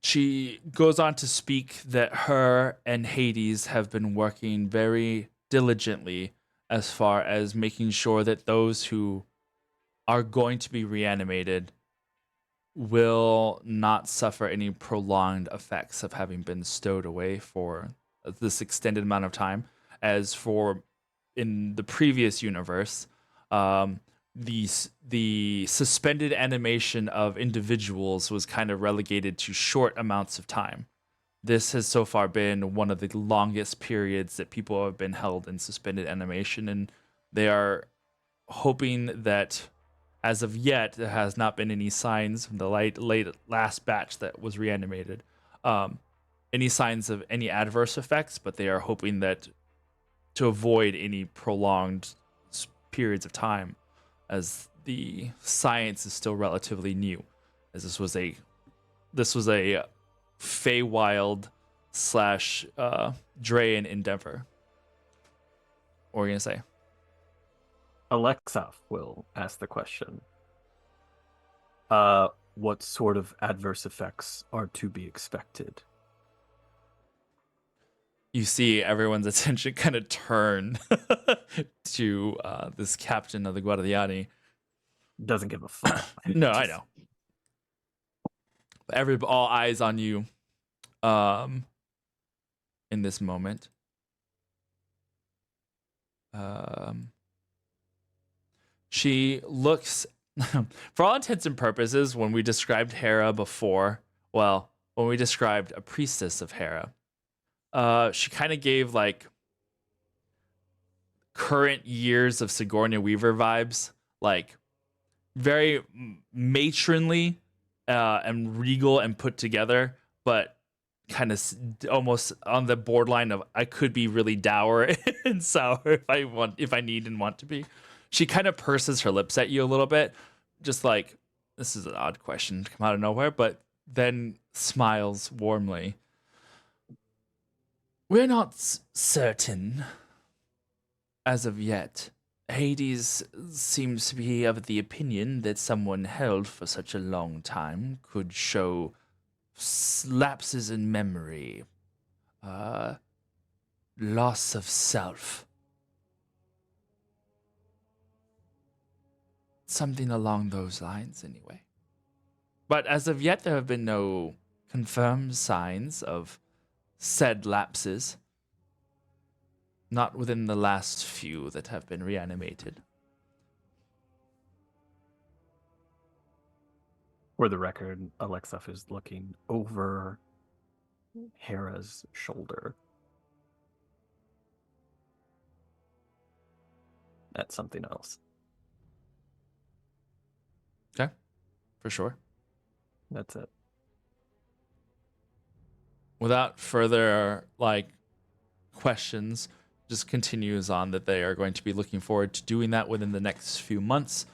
She goes on to speak that her and Hades have been working very diligently as far as making sure that those who are going to be reanimated will not suffer any prolonged effects of having been stowed away for this extended amount of time. As for in the previous universe, the suspended animation of individuals was kind of relegated to short amounts of time. This has so far been one of the longest periods that people have been held in suspended animation, and they are hoping that, as of yet, there has not been any signs from the last batch that was reanimated, any signs of any adverse effects, but they are hoping that to avoid any prolonged periods of time, as the science is still relatively new, as this was a Feywild / Drayan endeavor. What were you gonna say? Alexov will ask the question. What sort of adverse effects are to be expected? You see everyone's attention kind of turn to this captain of the Guardiani. Doesn't give a fuck. No, I know. All eyes on you in this moment. She looks, for all intents and purposes, when we described Hera before, well, when we described a priestess of Hera, she kind of gave like current years of Sigourney Weaver vibes, like very matronly and regal and put together, but kind of almost on the borderline of I could be really dour and sour if I need and want to be. She kind of purses her lips at you a little bit, just like, this is an odd question to come out of nowhere, but then smiles warmly. We're not certain as of yet. Hades seems to be of the opinion that someone held for such a long time could show lapses in memory, loss of self. Something along those lines, anyway. But as of yet, there have been no confirmed signs of said lapses. Not within the last few that have been reanimated. For the record, Alexaf is looking over Hera's shoulder at something else. Okay, for sure. That's it. Without further questions, just continues on that they are going to be looking forward to doing that within the next few months,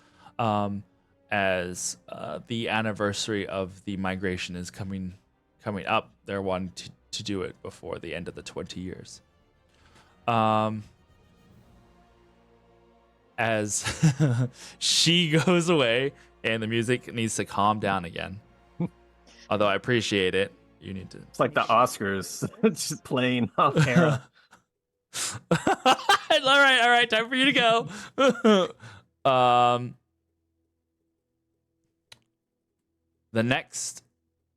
as the anniversary of the migration is coming up. They're wanting to do it before the end of the 20 years. As she goes away and the music needs to calm down again. Although I appreciate it. You need to. It's like the Oscars just playing off Hera. all right, time for you to go. The next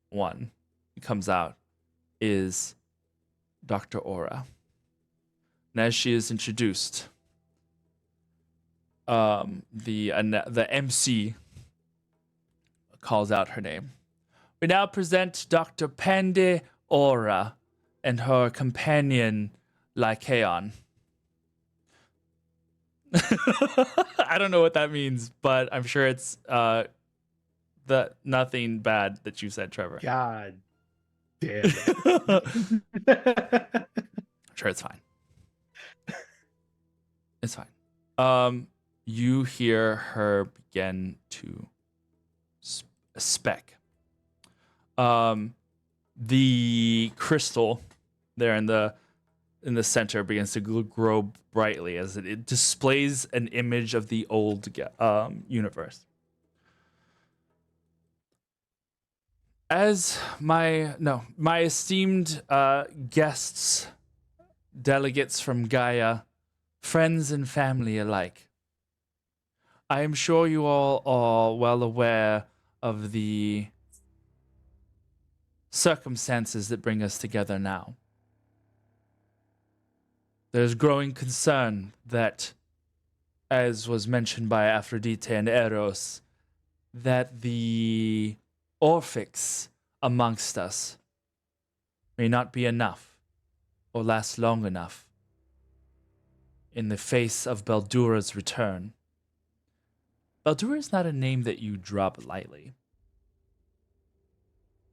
one comes out is Dr. Aura. And as she is introduced, the MC calls out her name. We now present Dr. Pande Aura and her companion Lycaon. I don't know what that means, but I'm sure it's nothing bad that you said, Trevor. God damn it. I'm sure it's fine. It's fine. You hear her begin to spec. The crystal there in the center begins to grow brightly as it displays an image of the old universe. As my esteemed guests, delegates from Gaia, friends and family alike, I am sure you all are well aware of the circumstances that bring us together now. There's growing concern that, as was mentioned by Aphrodite and Eros, that the Orphics amongst us may not be enough or last long enough in the face of Baldura's return. Baldura is not a name that you drop lightly,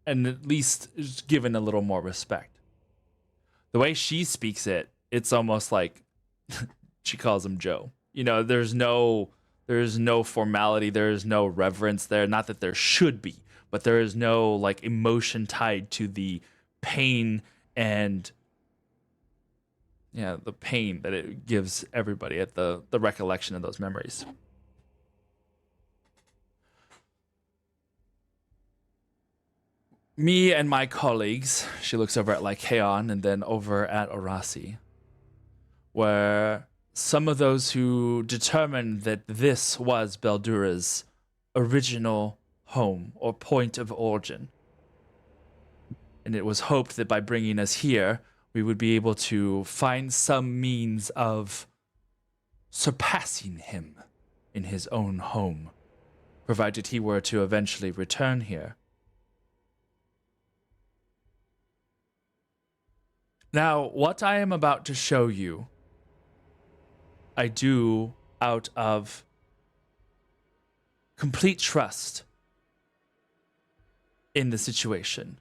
and at least is given a little more respect. The way she speaks it, it's almost like she calls him Joe. You know, there's no formality, there's no reverence there. Not that there should be, but there is no emotion tied to the pain and the pain that it gives everybody at the recollection of those memories. Me and my colleagues, she looks over at Lycaon and then over at Orasi, were some of those who determined that this was Baldura's original home or point of origin. And it was hoped that by bringing us here, we would be able to find some means of surpassing him in his own home, provided he were to eventually return here. Now, what I am about to show you, I do out of complete trust in the situation.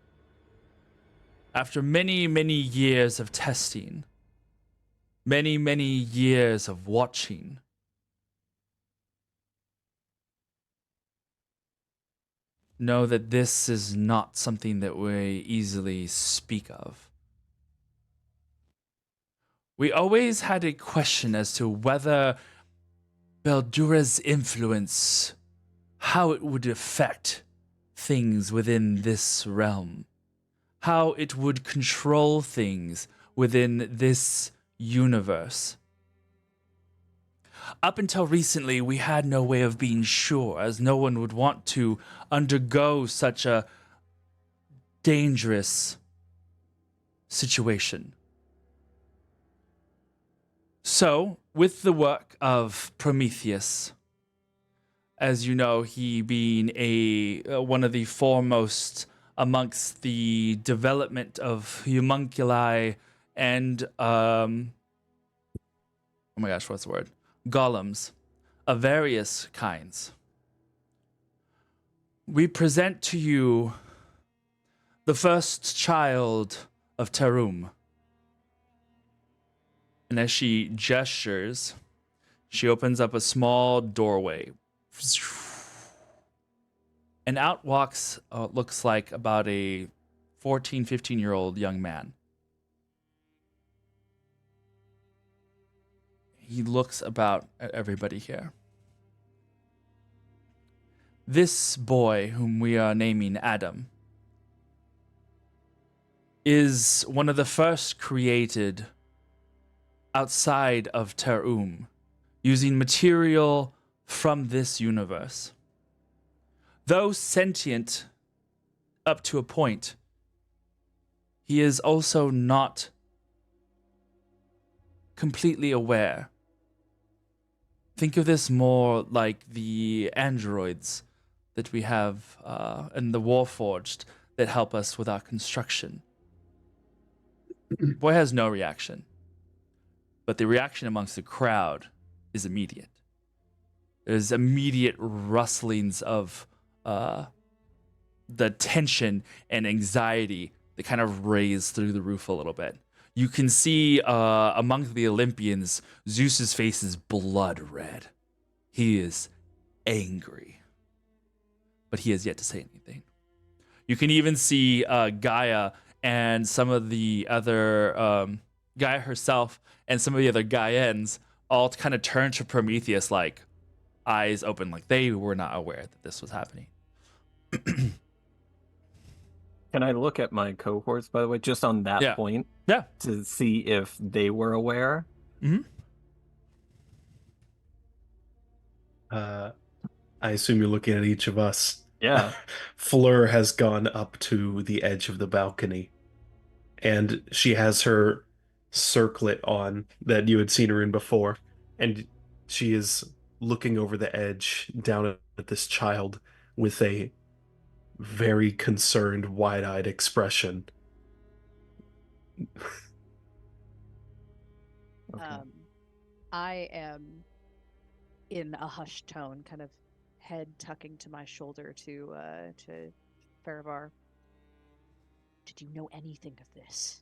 After many, many years of testing, many, many years of watching, know that this is not something that we easily speak of. We always had a question as to whether Baldura's influence, how it would affect things within this realm, how it would control things within this universe. Up until recently, we had no way of being sure, as no one would want to undergo such a dangerous situation. So, with the work of Prometheus, as you know, he being one of the foremost amongst the development of homunculi and oh my gosh, what's the word? Golems of various kinds. We present to you the first child of Tarum. And as she gestures, she opens up a small doorway. And out walks, looks like about a 14, 15-year-old young man. He looks about at everybody here. This boy, whom we are naming Adam, is one of the first created outside of Tarum, using material from this universe. Though sentient up to a point, he is also not completely aware. Think of this more like the androids that we have in the Warforged that help us with our construction. Boy has no reaction, but the reaction amongst the crowd is immediate. There's immediate rustlings of the tension and anxiety that kind of raise through the roof a little bit. You can see among the Olympians, Zeus's face is blood red. He is angry, but he has yet to say anything. You can even see Gaia and some of the other, Gaia herself and some of the other Gaians all kind of turn to Prometheus like eyes open, like they were not aware that this was happening. Can I look at my cohorts, by the way, just on that point? Yeah. To see if they were aware? Mm-hmm. I assume you're looking at each of us. Yeah. Fleur has gone up to the edge of the balcony, and she has her circlet on that you had seen her in before, and she is looking over the edge down at this child with a very concerned, wide-eyed expression. Okay. I am in a hushed tone, kind of head tucking to my shoulder to Farivar. Did you know anything of this?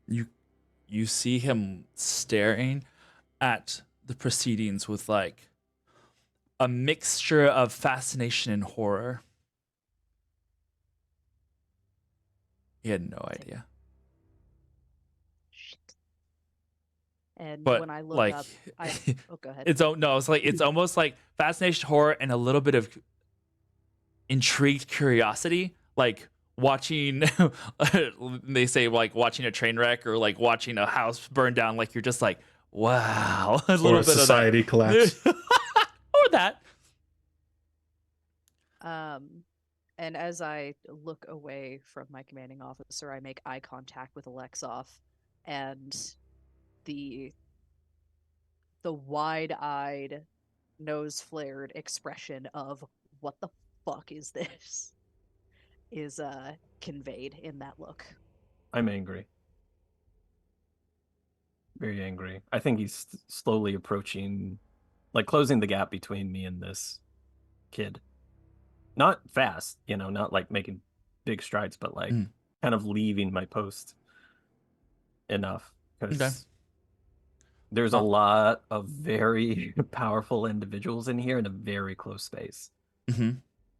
You see him staring at the proceedings with like a mixture of fascination and horror. He had no idea. Shit. And But when I look like, up, oh, go ahead. it's almost like fascination, horror, and a little bit of intrigued curiosity, like watching. They say like watching a train wreck or like watching a house burn down. Like you're just like, wow, a little Or a bit society of that. collapse. Or that. And as I look away from my commanding officer, I make eye contact with Alexov, and the wide-eyed, nose-flared expression of "what the fuck is this?" is conveyed in that look. I'm angry. Very angry. I think he's slowly approaching, like closing the gap between me and this kid. Not fast, not like making big strides, but like kind of leaving my post enough. Because there's a lot of very powerful individuals in here in a very close space. Mm-hmm.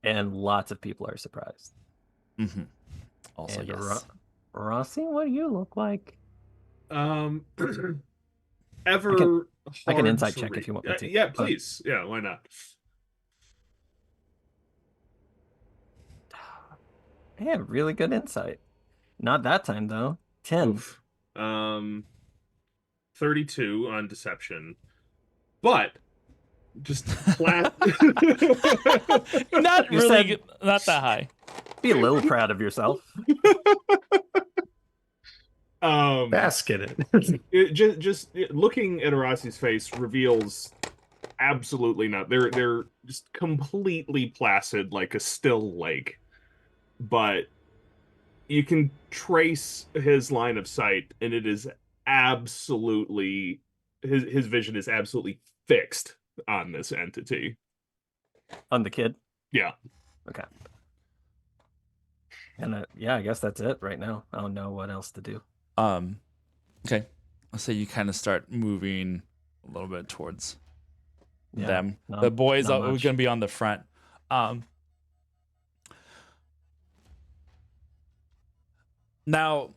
And lots of people are surprised. Mm-hmm. Also, and yes. Rossi, what do you look like? Ever I can hard insight to check read. if you want me to. Yeah, please. Yeah, why not? I have really good insight. Not that time though. 10. Oof. 32 on deception. But just flat. Not You really, said- not that high. Be a little proud of yourself. Bask in it. Looking at Arasi's face reveals absolutely not. They're just completely placid like a still lake. But you can trace his line of sight, and it is absolutely his vision is absolutely fixed on this entity. On the kid. Yeah. Okay. And yeah, I guess that's it right now. I don't know what else to do. Okay. I'll say you kind of start moving a little bit towards Yeah, them. not- The boys not are going much. to be on the front. Now,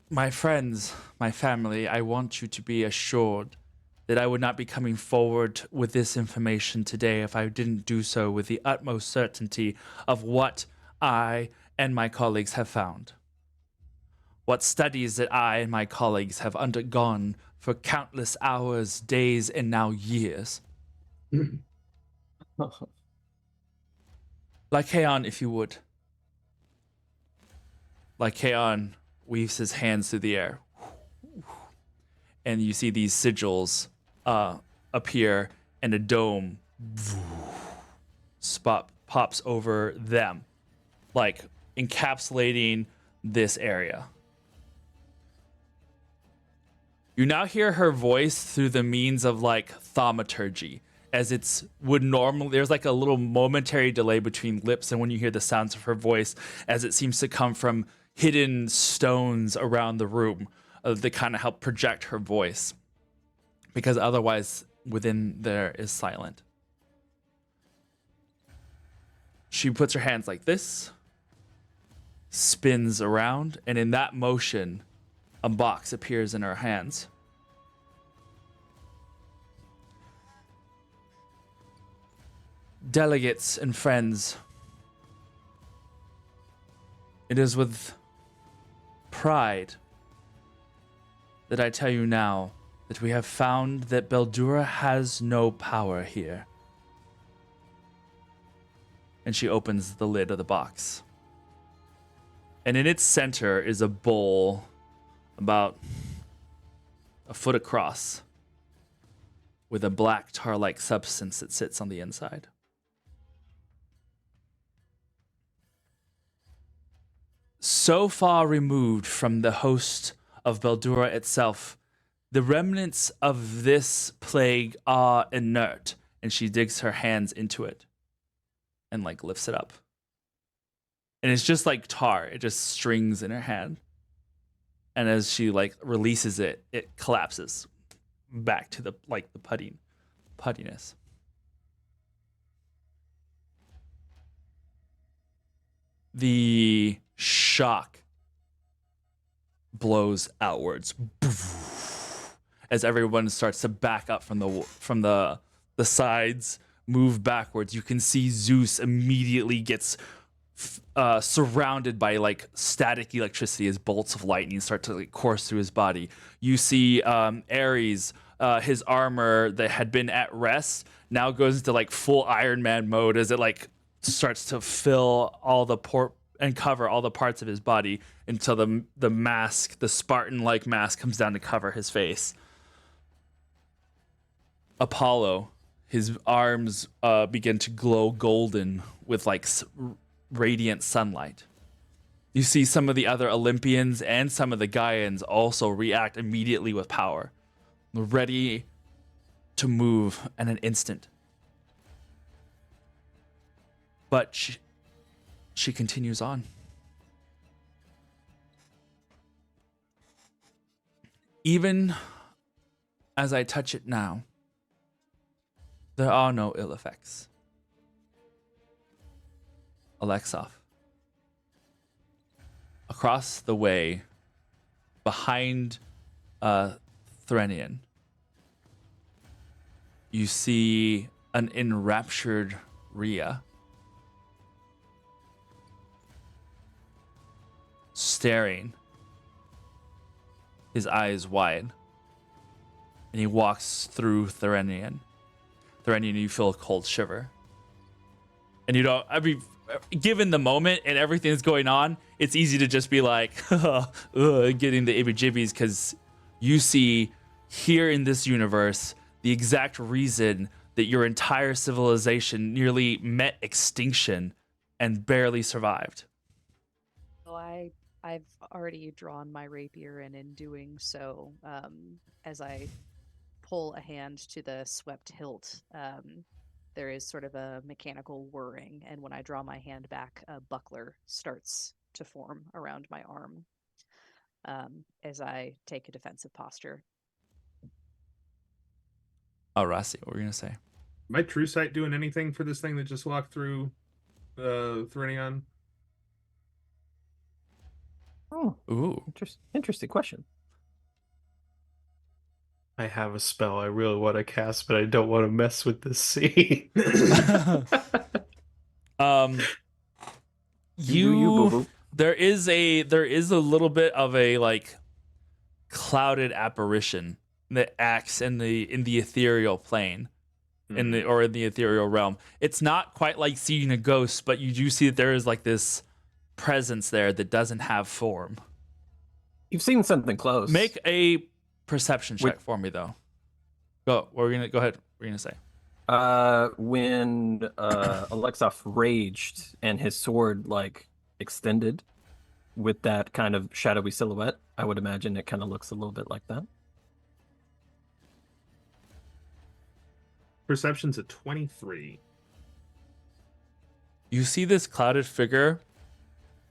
my friends, my family, I want you to be assured that I would not be coming forward with this information today if I didn't do so with the utmost certainty of what I and my colleagues have found. What studies that I and my colleagues have undergone for countless hours, days, and now years. Lycaon, if you would. Lycaon weaves his hands through the air. And you see these sigils appear, and a dome spot pops over them, like encapsulating this area. You now hear her voice through the means of like thaumaturgy, as it's would normally. There's like a little momentary delay between lips and when you hear the sounds of her voice, as it seems to come from hidden stones around the room that kind of help project her voice, because otherwise within there is silent. She puts her hands like this, spins around, and in that motion, a box appears in her hands. Delegates and friends, it is with pride that I tell you now that we have found that Beldura has no power here. And she opens the lid of the box. And in its center is a bowl about a foot across with a black tar-like substance that sits on the inside. So far removed from the host of Beldura itself, the remnants of this plague are inert, and she digs her hands into it and like lifts it up. And it's just like tar. It just strings in her hand. And as she like releases it, it collapses back to the like the puttiness. The shock blows outwards as everyone starts to back up from the sides, move backwards. You can see Zeus immediately gets surrounded by like static electricity as bolts of lightning start to like course through his body. You see Ares, his armor that had been at rest now goes into like full Iron Man mode as it like starts to fill all the and cover all the parts of his body until the mask, the Spartan-like mask, comes down to cover his face. Apollo, his arms begin to glow golden with like radiant sunlight. You see some of the other Olympians and some of the Gaians also react immediately with power, ready to move in an instant. But she continues on. Even as I touch it now, there are no ill effects. Alexov. Across the way, behind Threnian, you see an enraptured Rhea staring, his eyes wide, and he walks through Therenian. Therenian, you feel a cold shiver. And you know, I mean, given the moment and everything that's going on, it's easy to just be like, getting the ibby-jibbies, because you see here in this universe the exact reason that your entire civilization nearly met extinction and barely survived. So I've already drawn my rapier, and in doing so, as I pull a hand to the swept hilt, there is sort of a mechanical whirring, and when I draw my hand back, a buckler starts to form around my arm as I take a defensive posture. Oh, Rossi, what were you gonna say? My true sight doing anything for this thing that just walked through Threnion? Oh, Ooh. interesting question. I have a spell I really want to cast, but I don't want to mess with this scene. You boo-boo. There is a little bit of a like clouded apparition that acts in the ethereal plane, in the ethereal realm. It's not quite like seeing a ghost, but you do see that there is like this presence there that doesn't have form. You've seen something close. Make a perception check for me though. Go. Go ahead. What were you gonna say? When Alexov raged and his sword like extended with that kind of shadowy silhouette, I would imagine it kind of looks a little bit like that. Perception's at 23. You see this clouded figure,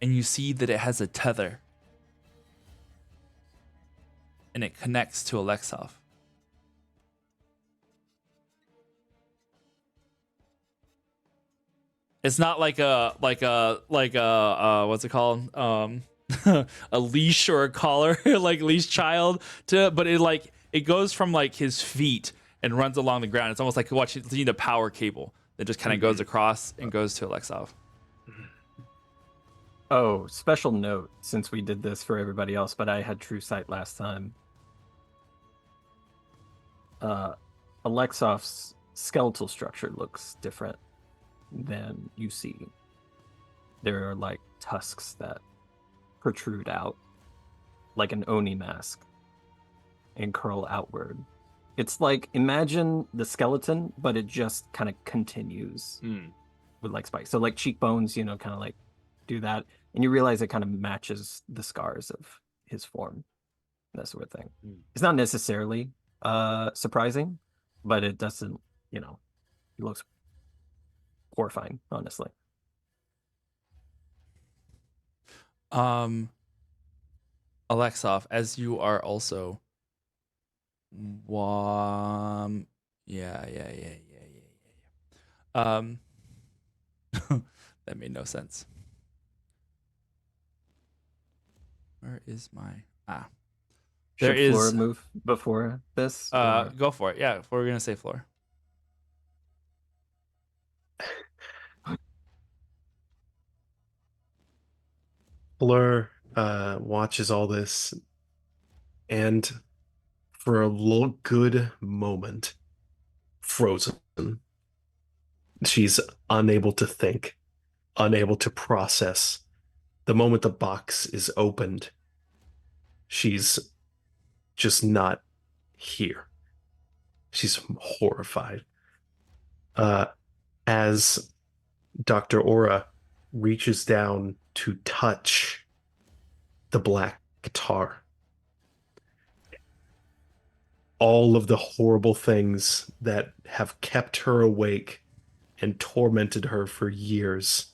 and you see that it has a tether, and it connects to Alexov. It's not like a what's it called? A leash or a collar, like leash child but it goes from like his feet and runs along the ground. It's almost like seeing a power cable that just kind of goes across and goes to Alexov. Oh, special note, since we did this for everybody else, but I had true sight last time. Alexov's skeletal structure looks different than you see. There are like tusks that protrude out like an Oni mask and curl outward. It's like, imagine the skeleton, but it just kind of continues with like spikes. So like cheekbones, kind of like do that. And you realize it kind of matches the scars of his form, that sort of thing. It's not necessarily surprising, but it doesn't, it looks horrifying, honestly. Alexov, as you are also yeah. That made no sense. Where is my Should Flora move before this? Go for it. Yeah, we're gonna say Flora. Fleur watches all this, and for a good moment, frozen. She's unable to think, unable to process. The moment the box is opened, she's just not here. She's horrified. As Dr. Aura reaches down to touch the black guitar, all of the horrible things that have kept her awake and tormented her for years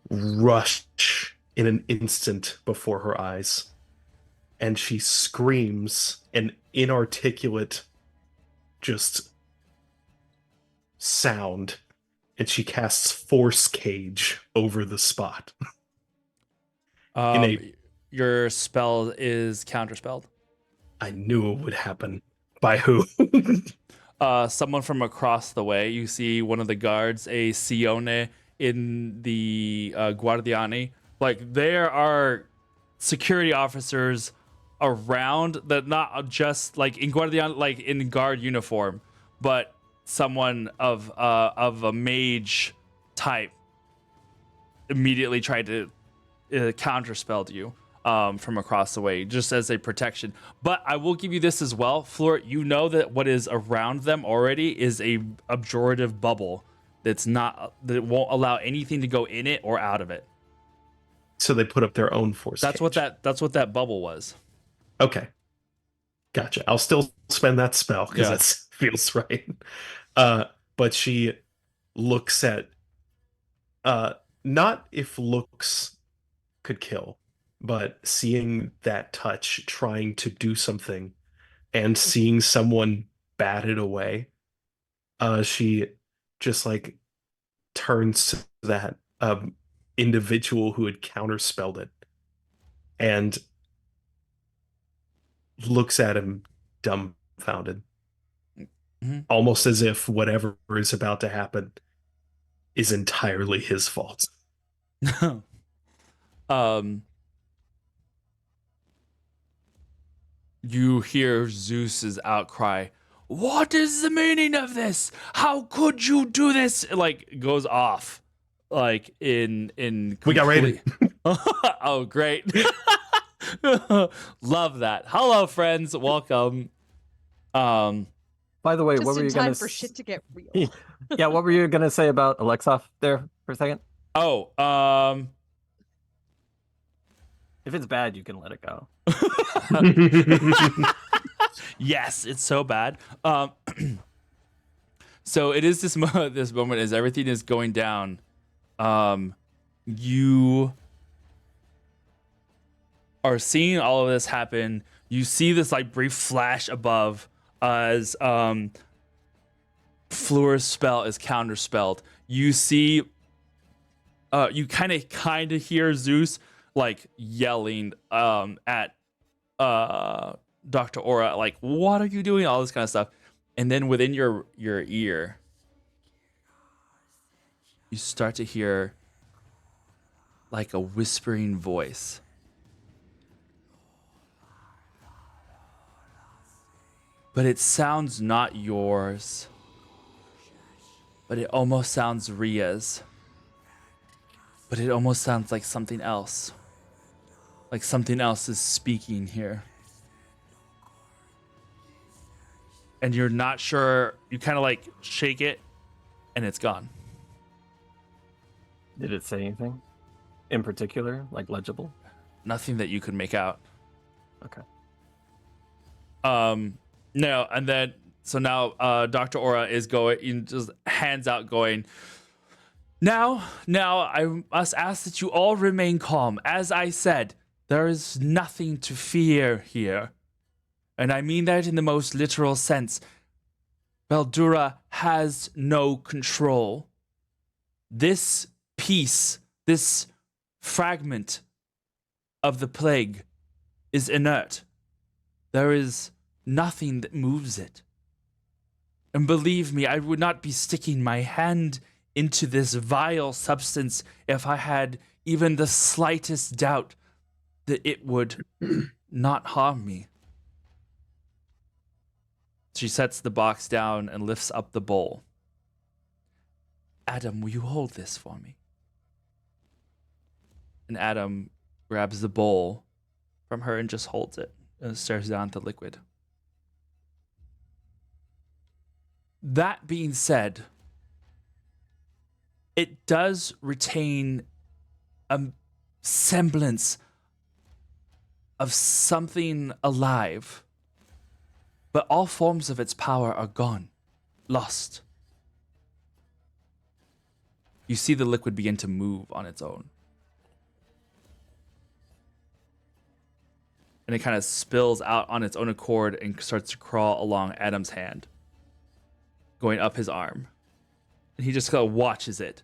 rush in an instant before her eyes, and she screams an inarticulate just sound, and she casts Force Cage over the spot. Your spell is counterspelled. I knew it would happen. By who? Someone from across the way. You see one of the guards, a Sione in the Guardiani, Like there are security officers around that, not just like in Guardian, like in guard uniform, but someone of a mage type immediately tried to counterspell you from across the way, just as a protection. But I will give you this as well, Floor. You know that what is around them already is a abjurative bubble that won't allow anything to go in it or out of it. So they put up their own force. That's cage. what that bubble was. Okay. Gotcha. I'll still spend that spell because Yeah. that feels right. But she looks at not if looks could kill, but seeing that touch trying to do something and seeing someone bat it away, she just like turns to that individual who had counterspelled it and looks at him dumbfounded. Mm-hmm. Almost as if whatever is about to happen is entirely his fault. You hear Zeus's outcry. What is the meaning of this? How could you do this? It, like, goes off. Like in We got raided. Oh, great. Love that. Hello, friends. Welcome. By the way, Just what were in you time gonna for shit to get real. Yeah, what were you gonna say about Alexov there for a second? Oh, If it's bad, you can let it go. yes, it's so bad. So it is this moment as everything is going down. You are seeing all of this happen. You see this like brief flash above as Fleur's spell is counterspelled. You see, you kind of hear Zeus like yelling at Dr. Aura, like, what are you doing? All this kind of stuff. And then within your ear, you start to hear like a whispering voice. But it sounds not yours. But it almost sounds Ria's. But it almost sounds like something else. Like something else is speaking here. And you're not sure. You kind of like shake it and it's gone. Did it say anything in particular, like legible? Nothing that you could make out. Okay. No, and then so now Dr. Aura is going, just hands out going, Now I must ask that you all remain calm. As I said, there is nothing to fear here. And I mean that in the most literal sense. Baldura has no control. This piece, this fragment of the plague is inert. There is nothing that moves it. And believe me, I would not be sticking my hand into this vile substance if I had even the slightest doubt that it would not harm me. She sets the box down and lifts up the bowl. Adam, will you hold this for me? And Adam grabs the bowl from her and just holds it and stares down at the liquid. That being said, it does retain a semblance of something alive, but all forms of its power are gone, lost. You see the liquid begin to move on its own. And it kind of spills out on its own accord and starts to crawl along Adam's hand, going up his arm. And he just kind of watches it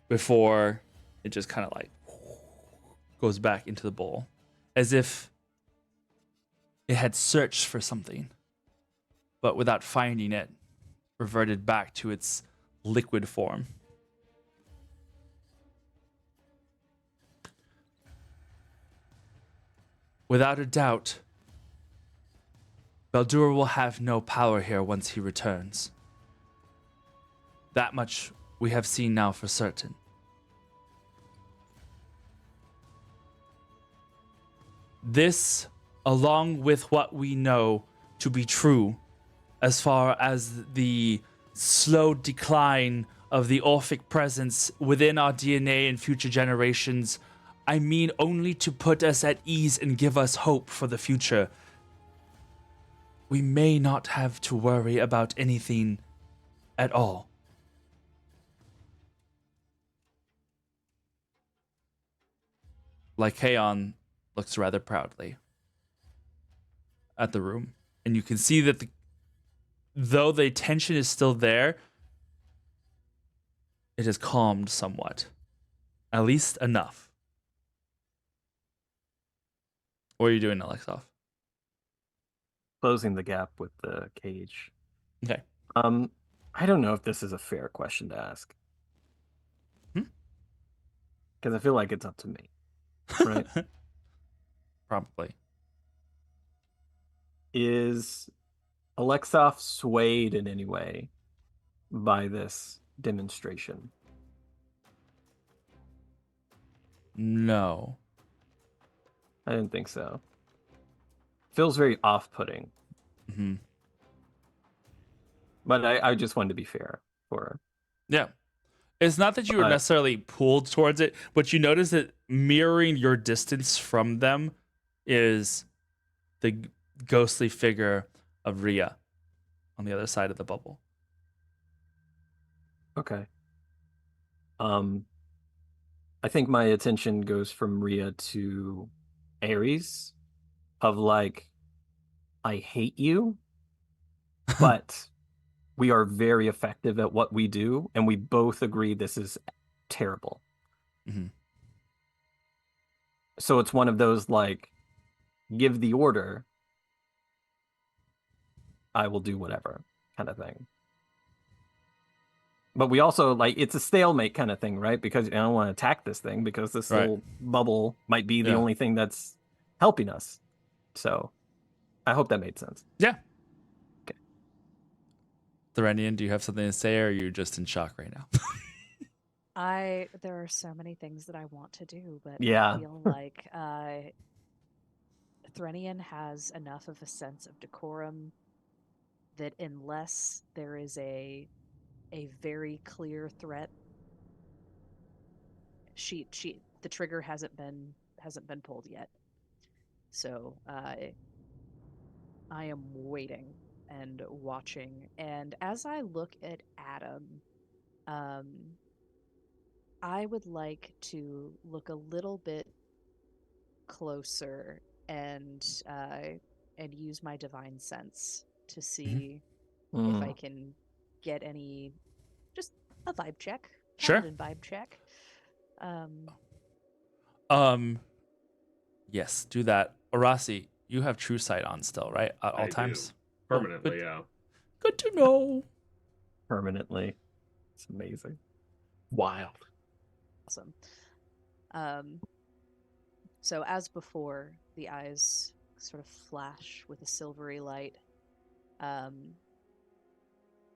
before it just kind of like goes back into the bowl, as if it had searched for something, but without finding it, reverted back to its liquid form. Without a doubt, Baldur will have no power here once he returns. That much we have seen now for certain. This, along with what we know to be true, as far as the slow decline of the Orphic presence within our DNA in future generations, I mean only to put us at ease and give us hope for the future. We may not have to worry about anything at all. Lycaon looks rather proudly at the room, and you can see that though the tension is still there, it has calmed somewhat. At least enough. What are you doing, Alexov? Closing the gap with the cage. Okay. I don't know if this is a fair question to ask. Because I feel like it's up to me. Right? Probably. Is Alexov swayed in any way by this demonstration? No. I didn't think so. Feels very off-putting. Mm-hmm. But I just wanted to be fair for her. Yeah. It's not that you were necessarily pulled towards it, but you notice that mirroring your distance from them is the ghostly figure of Rhea on the other side of the bubble. Okay. I think my attention goes from Rhea to Ares, of like, I hate you, but we are very effective at what we do, and we both agree this is terrible. Mm-hmm. So it's one of those like, give the order, I will do whatever kind of thing. But we also like, it's a stalemate kind of thing, right? Because I don't want to attack this thing because this little bubble might be the only thing that's helping us. So I hope that made sense. Yeah. Okay. Thorenian, do you have something to say, or are you just in shock right now? There are so many things that I want to do, but Yeah. I feel like Threnian has enough of a sense of decorum that unless there is a very clear threat, the trigger hasn't been pulled yet. So I am waiting and watching, and as I look at Adam, I would like to look a little bit closer and use my divine sense to see if I can get any, just a vibe check, Sure. paladin vibe check. Yes, do that. Arasi, you have true sight on still, right? At all I times? do. Permanently, good. yeah. Good to know. Permanently. It's amazing. Wild. Awesome. So as before, the eyes sort of flash with a silvery light.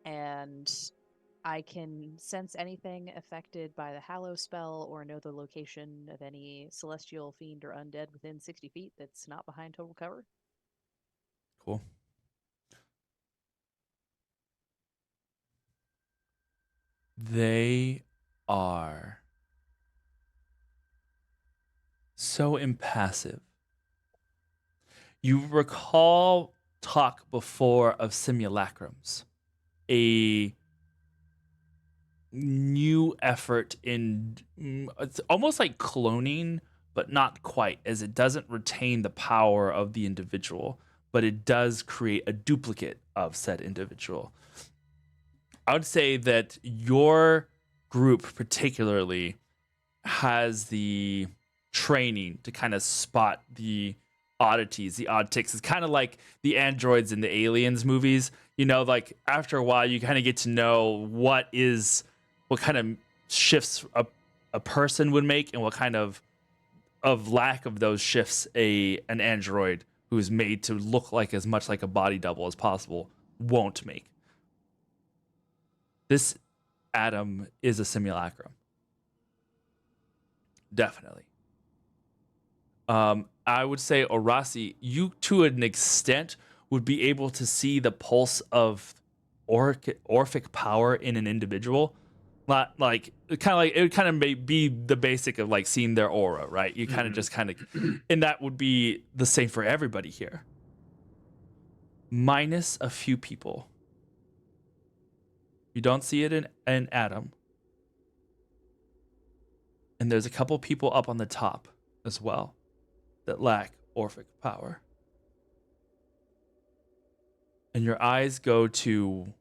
And I can sense anything affected by the Hallow spell or know the location of any celestial fiend or undead within 60 feet that's not behind total cover. Cool. They are so impassive. You recall talk before of simulacrums, a new effort in, it's almost like cloning, but not quite, as it doesn't retain the power of the individual, but it does create a duplicate of said individual. I would say that your group particularly has the training to kind of spot the oddities, the odd ticks. It's kind of like the androids in the Aliens movies. You know, like after a while, you kind of get to know what kind of shifts a person would make and what kind of of lack of those shifts, an android who's made to look like as much like a body double as possible won't make. This Adam is a simulacrum. Definitely. I would say, Orasi, you to an extent would be able to see the pulse of Orphic power in an individual. Not like it would kind of may be the basic of like seeing their aura, right? You kind of just kind of, and that would be the same for everybody here. Minus a few people. You don't see it in Adam. And there's a couple people up on the top as well that lack Orphic power. And your eyes go to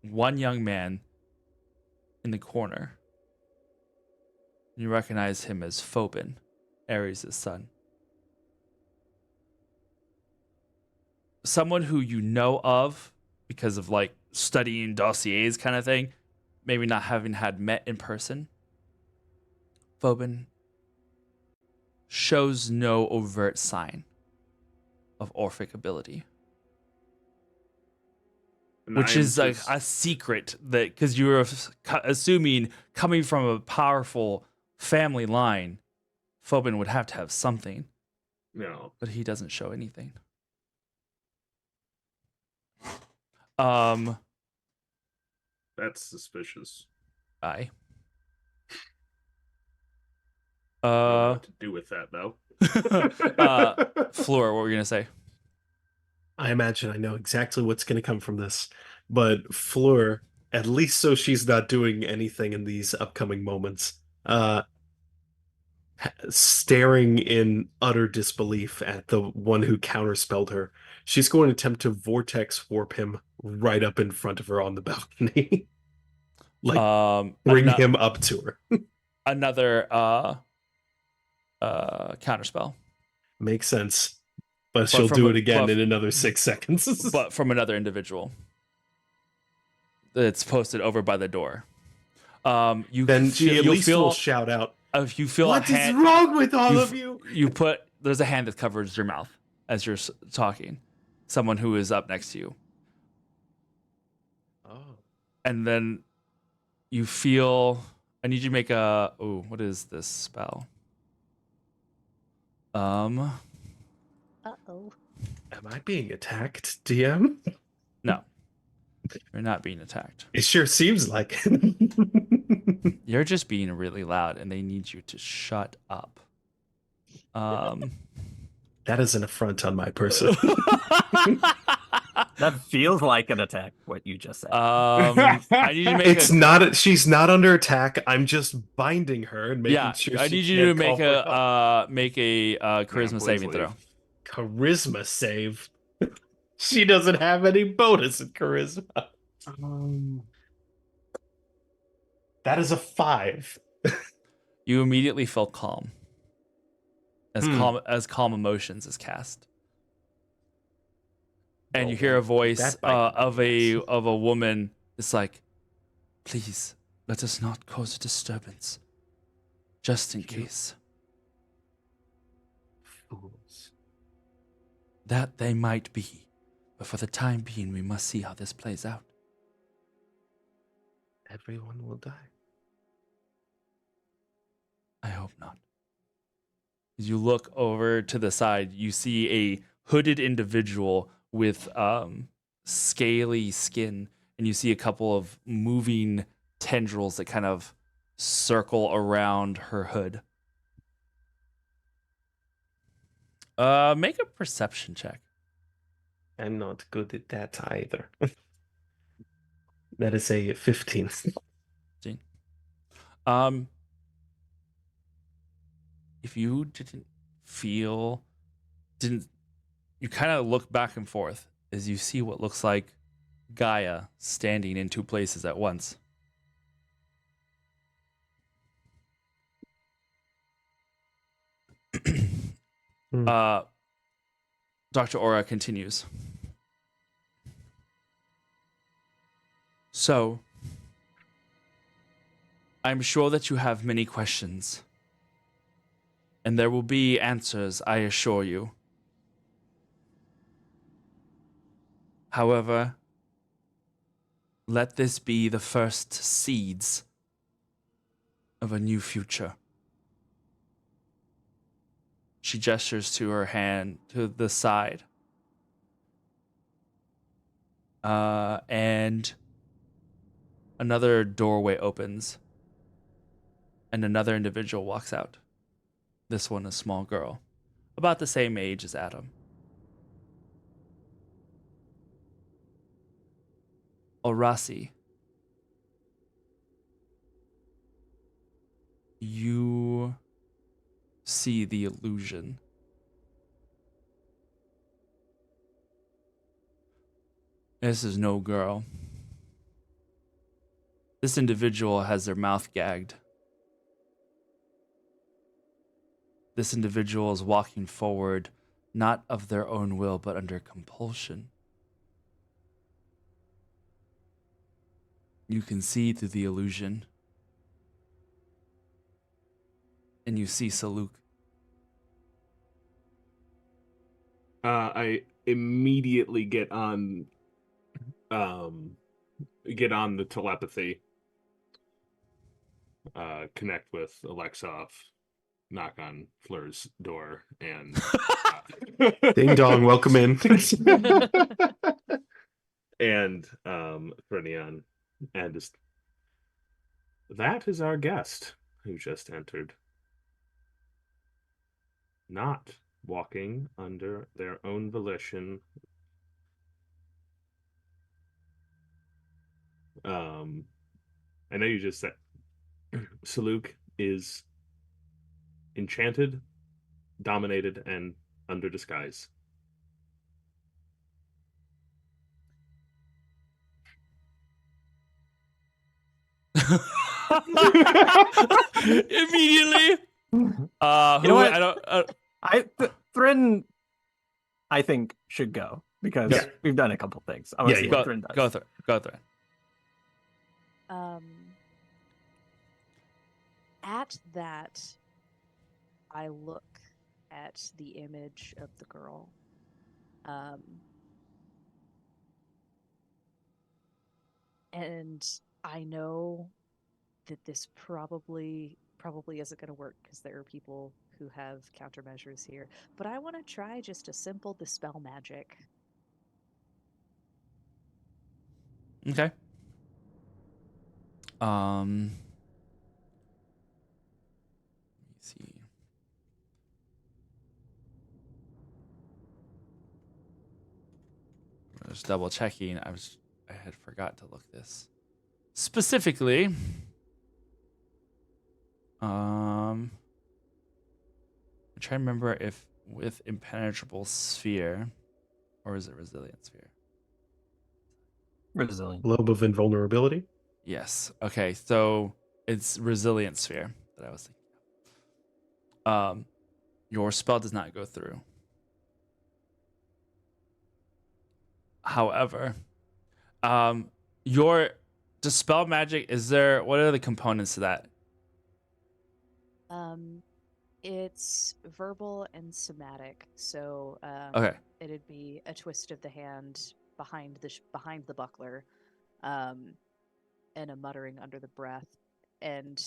one young man in the corner. You recognize him as Phobin, Ares' son. Someone who you know of because of like studying dossiers kind of thing, maybe not having had met in person. Phobin shows no overt sign of Orphic ability. And Which I am is like just- a secret that, because you're assuming coming from a powerful family line, Phobin would have to have something, no. but he doesn't show anything. That's suspicious. I. I don't know what to do with that though. Floor, what were you gonna say? I imagine I know exactly what's going to come from this, but Fleur, at least so she's not doing anything in these upcoming moments, staring in utter disbelief at the one who counterspelled her, she's going to attempt to vortex warp him right up in front of her on the balcony. Like, bring him up to her. Another counterspell. Makes sense. But she'll do it again in another 6 seconds. But from another individual. That's posted over by the door. She at least will shout out, if you feel "What is wrong with all of you?" There's a hand that covers your mouth as you're talking. Someone who is up next to you. Oh. And then you feel, I need you to make what is this spell? Uh-oh. Am I being attacked, DM? No. You're not being attacked. It sure seems like it. You're just being really loud and they need you to shut up. That is an affront on my person. That feels like an attack, what you just said. I need you to make She's not under attack. I'm just binding her and making sure I she need you to can't make a charisma please saving leave. throw. charisma save. She doesn't have any bonus in charisma. That is a 5. You immediately feel calm. As calm emotions is cast. And you hear a voice of a woman. It's like, please, let us not cause a disturbance. Just in case. Fools. That they might be. But for the time being, we must see how this plays out. Everyone will die. I hope not. As you look over to the side, you see a hooded individual with scaly skin, and you see a couple of moving tendrils that kind of circle around her hood. Make a perception check. I'm not good at that either. That is a 15. If you you kind of look back and forth as you see what looks like Gaia standing in two places at once. Dr. Aura continues. So, I'm sure that you have many questions. And there will be answers, I assure you. However, let this be the first seeds of a new future. She gestures to her hand to the side. And another doorway opens. And another individual walks out. This one, a small girl, about the same age as Adam. Orasi, you see the illusion. This is no girl. This individual has their mouth gagged. This individual is walking forward, not of their own will, but under compulsion. You can see through the illusion. And you see Saluk. I immediately get on the telepathy. Connect with Alexov, knock on Fleur's door, and Ding dong, welcome in. and Fernion, and just that is our guest who just entered. Not walking under their own volition. I know you just said Saluk is enchanted, dominated, and under disguise. Immediately. You know what? I don't. Thrin, I think, should go because Yeah. we've done a couple things. I want to see what Thrin does. Go through. At that, I look at the image of the girl. And I know that this probably isn't going to work because there are people who have countermeasures here. But I want to try just a simple dispel magic. Okay. Let me see. I was double checking. I had forgot to look this specifically. I'm trying to remember if with impenetrable sphere or is it resilient sphere? Resilient. Globe of invulnerability. Yes. Okay. So it's resilient sphere that I was thinking. Your spell does not go through. However, your dispel magic, what are the components to that? It's verbal and somatic. So Okay. it'd be a twist of the hand behind the buckler, and a muttering under the breath. And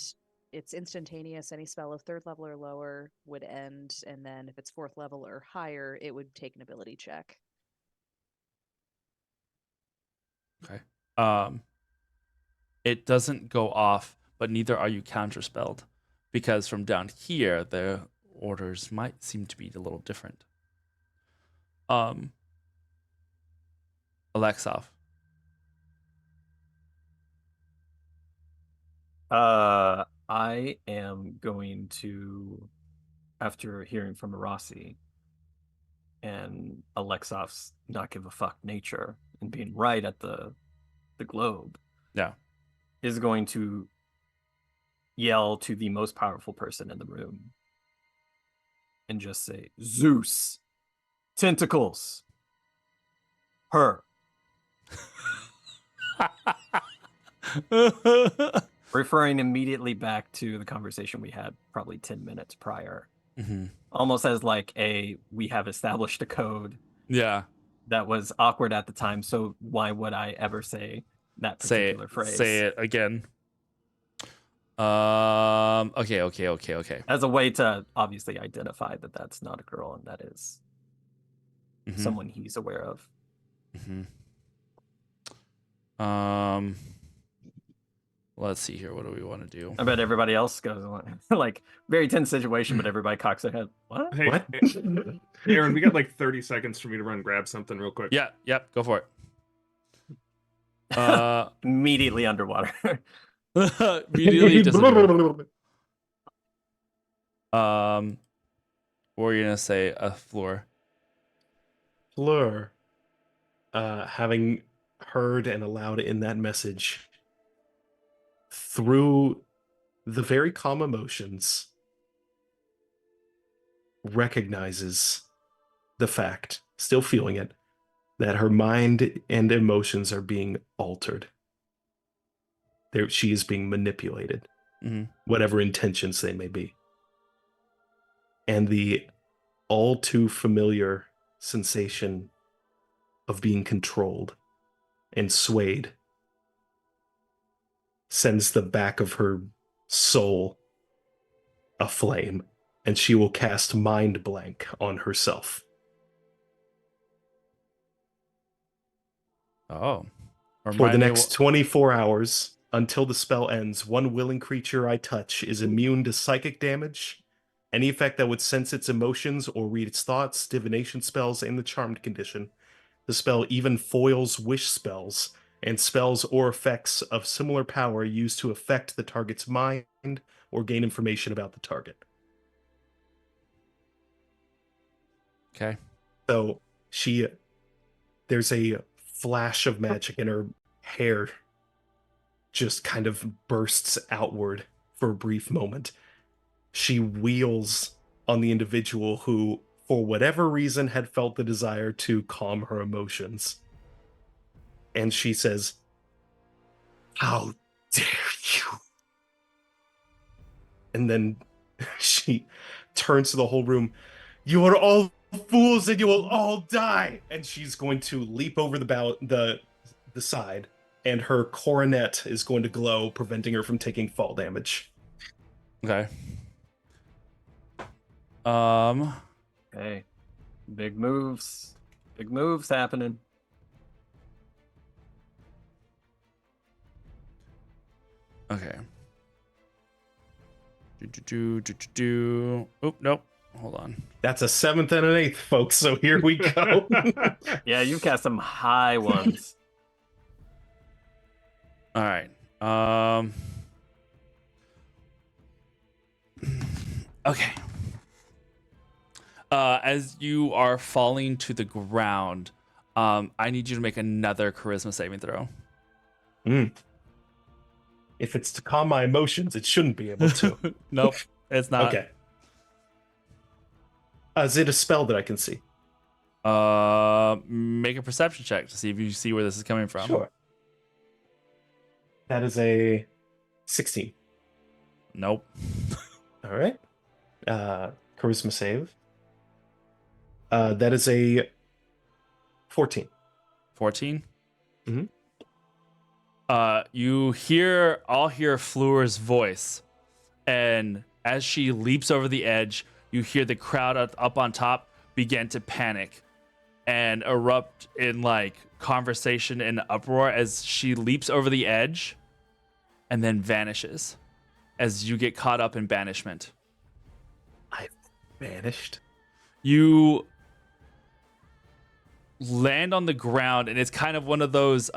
it's instantaneous. Any spell of 3rd level or lower would end, and then if it's 4th level or higher, it would take an ability check. Okay. It doesn't go off, but neither are you counterspelled, because from down here the orders might seem to be a little different. Alexov. I am going to, after hearing from Arasi and Alexov's not give a fuck nature and being right at the globe, Yeah. is going to yell to the most powerful person in the room and just say, Zeus, tentacles, her. Referring immediately back to the conversation we had probably 10 minutes prior almost as like we have established a code Yeah. that was awkward at the time, so why would I ever say that particular phrase? Say it again. Okay. As a way to obviously identify that that's not a girl and that is someone he's aware of. Let's see here. What do we want to do? I bet everybody else goes like very tense situation, but everybody cocks their head. What? Hey, What? Aaron, we got like 30 seconds for me to run grab something real quick. Yeah, yep, go for it. Immediately underwater. Immediately disappear. What were you gonna say? Floor. Fleur, having heard and allowed in that message, through the very calm emotions, recognizes the fact, still feeling it, that her mind and emotions are being altered. She is being manipulated, whatever intentions they may be. And the all too familiar sensation of being controlled and swayed sends the back of her soul aflame, and she will cast Mind Blank on herself. Oh. For the next 24 hours, until the spell ends, one willing creature I touch is immune to psychic damage, any effect that would sense its emotions or read its thoughts, divination spells, and the charmed condition. The spell even foils wish spells and spells or effects of similar power used to affect the target's mind or gain information about the target. Okay. So there's a flash of magic and her hair just kind of bursts outward for a brief moment. She wheels on the individual who, for whatever reason, had felt the desire to calm her emotions. And she says, "How dare you?" And then she turns to the whole room. "You are all fools and you will all die." And she's going to leap over the side, and her coronet is going to glow, preventing her from taking fall damage. Okay. Hey, big moves happening. Okay. Oh, nope. Hold on. That's a 7th and an 8th, folks. So here we go. Yeah, you've cast some high ones. All right. Okay. As you are falling to the ground, I need you to make another charisma saving throw. If it's to calm my emotions, it shouldn't be able to. Nope, it's not. Okay. Is it a spell that I can see? Make a perception check to see if you see where this is coming from. Sure. That is a 16. Nope. All right. Charisma save. That is a 14. 14? Mm-hmm. I'll hear Fleur's voice, and as she leaps over the edge, you hear the crowd up on top begin to panic and erupt in like conversation and uproar as she leaps over the edge and then vanishes as you get caught up in banishment. I've vanished. You land on the ground, and it's kind of one of those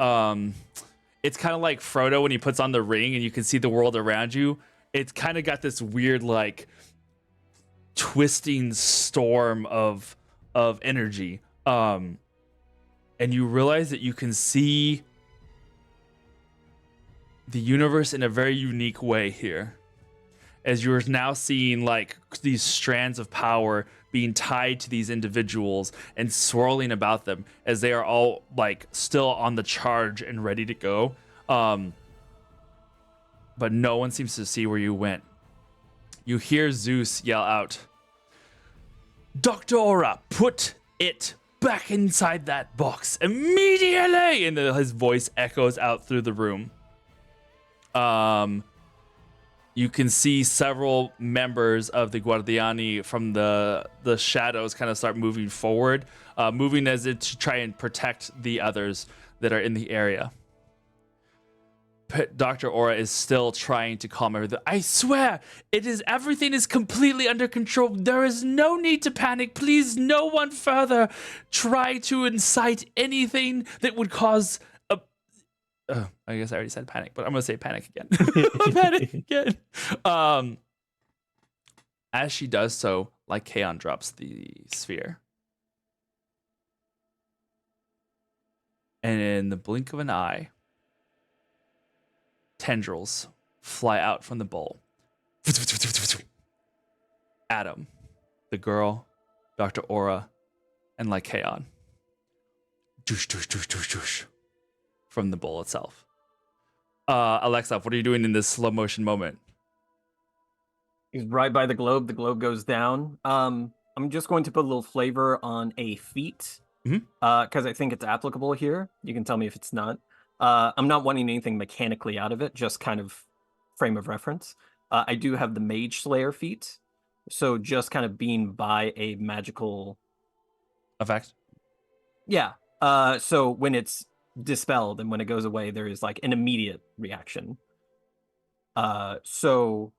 it's kind of like Frodo when he puts on the ring and you can see the world around you. It's kind of got this weird like twisting storm of energy, and you realize that you can see the universe in a very unique way here, as you're now seeing like these strands of power being tied to these individuals and swirling about them as they are all like still on the charge and ready to go. But no one seems to see where you went. You hear Zeus yell out, Dr. Aura, put it back inside that box immediately! And his voice echoes out through the room. You can see several members of the Guardiani from the shadows kind of start moving forward, moving as if to try and protect the others that are in the area. Dr. Aura is still trying to calm everything. I swear, everything is completely under control. There is no need to panic. Please, no one further try to incite anything that would cause a... I guess I already said panic, but I'm going to say panic again. Panic again. As she does so, like Kaon drops the sphere. And in the blink of an eye, tendrils fly out from the bowl. Adam, the girl, Dr. Aura, and Lycaon. Doosh, doosh, doosh, doosh, doosh. From the bowl itself. Alexa, what are you doing in this slow motion moment? He's right by the globe. The globe goes down. I'm just going to put a little flavor on a feat. Because I think it's applicable here. You can tell me if it's not. I'm not wanting anything mechanically out of it, just kind of frame of reference. I do have the Mage Slayer feat, so just kind of being by a magical effect. Yeah. So when it's dispelled and when it goes away, there is like an immediate reaction. So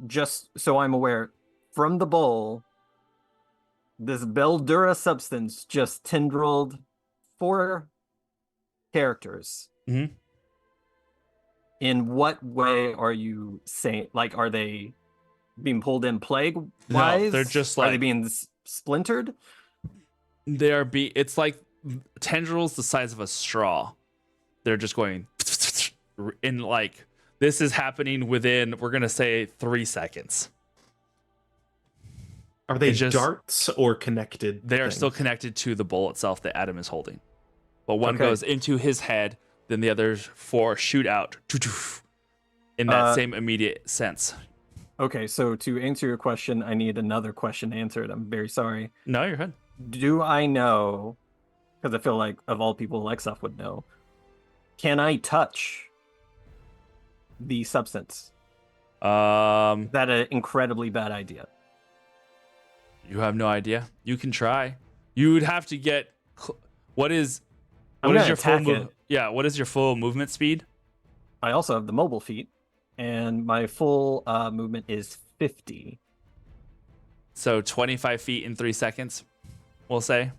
just so I'm aware, from the bowl, this Beldura substance just tendrilled 4 characters. Mm-hmm. In what way are you saying? Like, are they being pulled in plague-wise? No, they're just like... Are they being splintered? It's like tendrils the size of a straw. They're just going in like... This is happening within, we're going to say, 3 seconds. Are they darts or connected? They are still connected to the bowl itself that Adam is holding. But one goes into his head, then the other 4 shoot out in that same immediate sense. Okay, so to answer your question, I need another question answered. I'm very sorry. No, you're good. Do I know, because I feel like of all people, Lexoff would know, can I touch the substance? Is that an incredibly bad idea? You have no idea. You can try. You would have to get... What is your full move? Yeah, what is your full movement speed? I also have the mobile feat, and my full movement is 50. So 25 feet in 3 seconds, we'll say.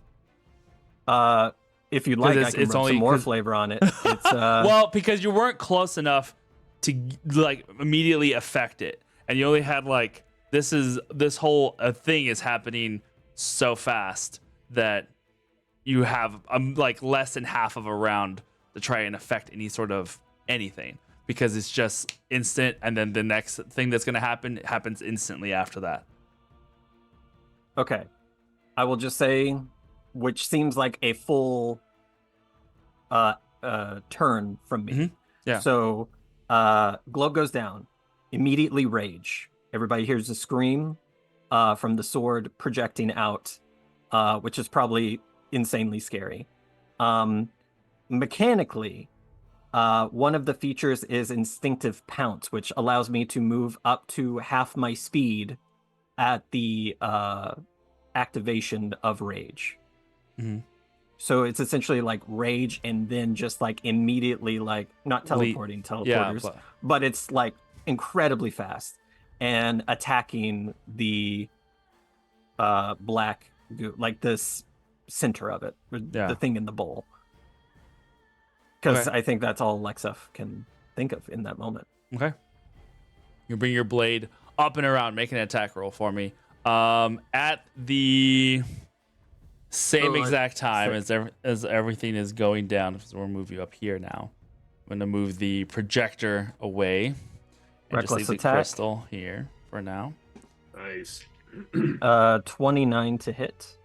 If you'd like, I can rub some more flavor on it. It's well, because you weren't close enough to like immediately affect it, and you only had like this whole thing is happening so fast that you have like less than half of a round to try and affect any sort of anything, because it's just instant, and then the next thing that's going to happen happens instantly after that. Okay. I will just say, which seems like a full turn from me. Mm-hmm. Yeah. So globe goes down. Immediately rage. Everybody hears a scream from the sword projecting out, which is probably insanely scary. Mechanically, one of the features is instinctive pounce, which allows me to move up to half my speed at the activation of rage. Mm-hmm. So it's essentially like rage and then just like immediately like not teleporters, but it's like incredibly fast and attacking the black goo, like this center of it, the thing in the bowl. Because I think that's all Lexoff can think of in that moment. Okay. You bring your blade up and around, make an attack roll for me. At the same exact time as everything is going down, so we'll move you up here now. I'm going to move the projector away. And Reckless just leave attack. The crystal here for now. Nice. 29 to hit.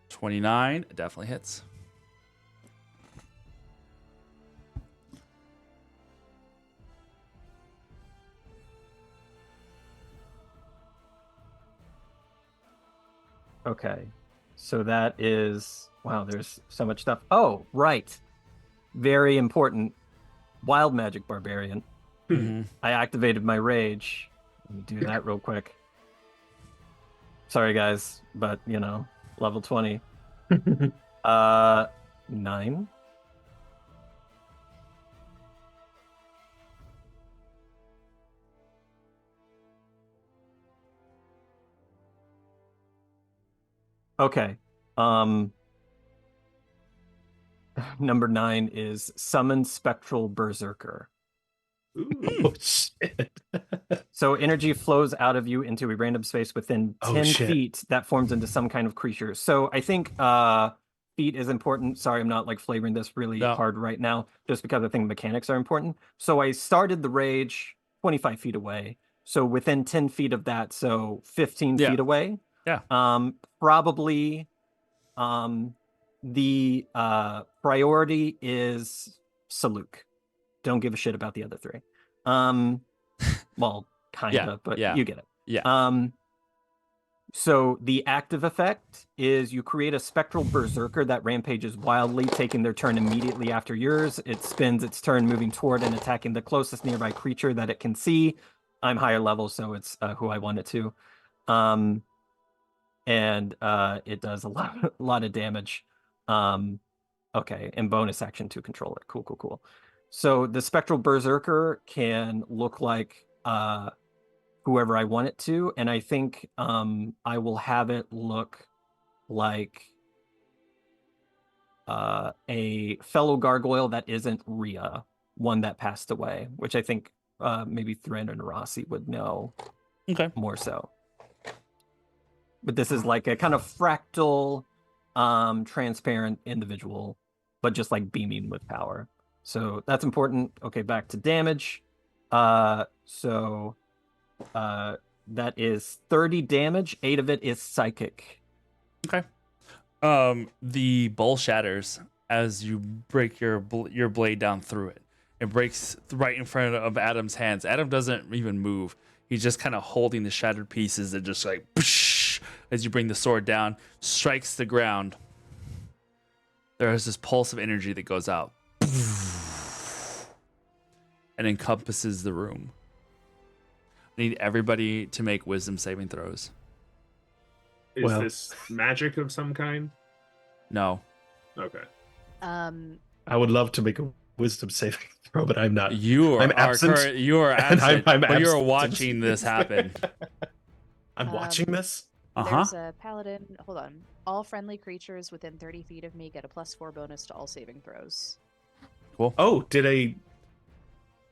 29 definitely hits. Okay. So that is wow, there's so much stuff. Oh, right. Very important. Wild magic barbarian. Mhm. I activated my rage. Let me do that real quick. Sorry guys, but level 20. 9. Okay. Number 9 is Summon Spectral Berserker. Ooh. Oh shit. So energy flows out of you into a random space within Oh, 10 shit. feet that forms into some kind of creature. So I think feet is important. Sorry, I'm not like flavoring this really No. hard right now, just because I think mechanics are important. So I started the rage 25 feet away. So within 10 feet of that, so 15 Yeah. feet away. Yeah. Probably the priority is Saluk. Don't give a shit about the other 3. Well, kinda, Yeah, but yeah, you get it. yeah. So the active effect is you create a spectral berserker that rampages wildly, taking their turn immediately after yours. It spends its turn moving toward and attacking the closest nearby creature that it can see. I'm higher level, so it's who I want it to. And it does a lot of damage. Okay, and bonus action to control it. Cool. So the spectral berserker can look like whoever I want it to, and I think I will have it look like a fellow gargoyle that isn't Rhea, one that passed away, which I think maybe Thrin and Rossi would know Okay. more so. But this is like a kind of fractal, transparent individual, but just like beaming with power. So that's important. Okay, back to damage. So that is 30 damage. 8 of it is psychic. Okay. The bowl shatters as you break your blade down through it. It breaks right in front of Adam's hands. Adam doesn't even move. He's just kind of holding the shattered pieces and just like as you bring the sword down, strikes the ground. There is this pulse of energy that goes out and encompasses the room. I need everybody to make wisdom saving throws. Is Well. this magic of some kind? No. Okay. I would love to make a wisdom saving throw, but I'm not. You I'm are absent. you are and absent, I'm but you're absent. watching this happen. I'm watching this. There's a paladin. Hold on. All friendly creatures within 30 feet of me get a +4 bonus to all saving throws. Cool. Oh, did a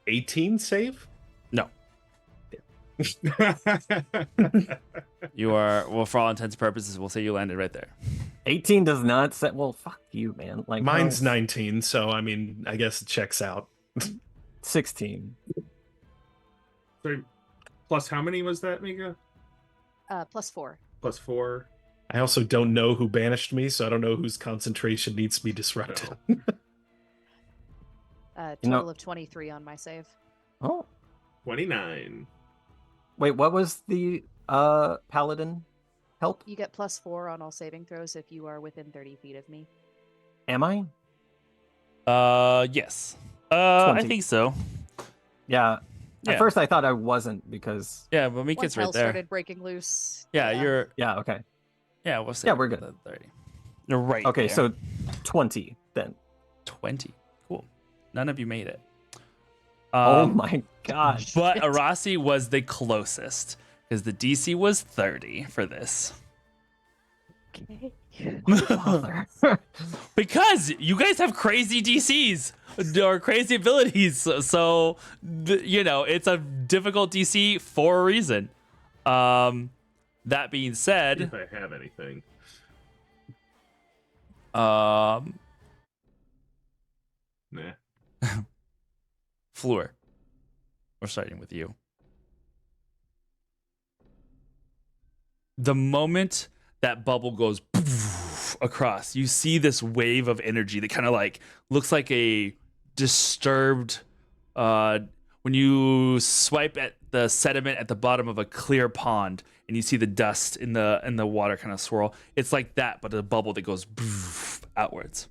18 save? No. You are, well, for all intents and purposes, we'll say you landed right there. 18 does not set. Well, fuck you, man. Like Mine's how- 19, so I mean, I guess it checks out. 16. So, plus how many was that, Mika? +4. +4. I also don't know who banished me, so I don't know whose concentration needs to be disrupted. Total of 23 on my save. Oh, 29. wait, what was the paladin help? You get +4 on all saving throws if you are within 30 feet of me. Am I? Yes. I 20. think so. Yeah. Yeah. At first I thought I wasn't because Yeah, but Once Mika's right hell there. started breaking loose. Yeah, you're. yeah, okay. Yeah, we'll say. Yeah, we're good. 30. You're right. Okay, there. so 20 then. 20. Cool. None of you made it. Oh my gosh. But Arasi was the closest because the DC was 30 for this. Okay. Father. Because you guys have crazy DCs or crazy abilities, so it's a difficult DC for a reason. That being said, If I have anything. Nah. Fleur, we're starting with you. The moment that bubble goes across, you see this wave of energy that kind of like looks like a disturbed when you swipe at the sediment at the bottom of a clear pond and you see the dust in the water kind of swirl. It's like that, but a bubble that goes outwards.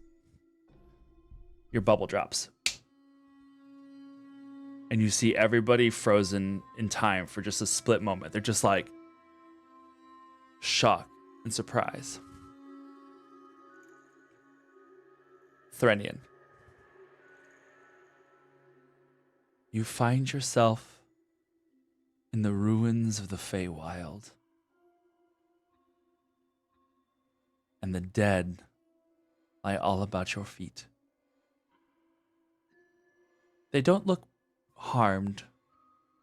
Your bubble drops. And you see everybody frozen in time for just a split moment. They're just like shock and surprise. Threnian. You find yourself in the ruins of the Feywild. And the dead lie all about your feet. They don't look harmed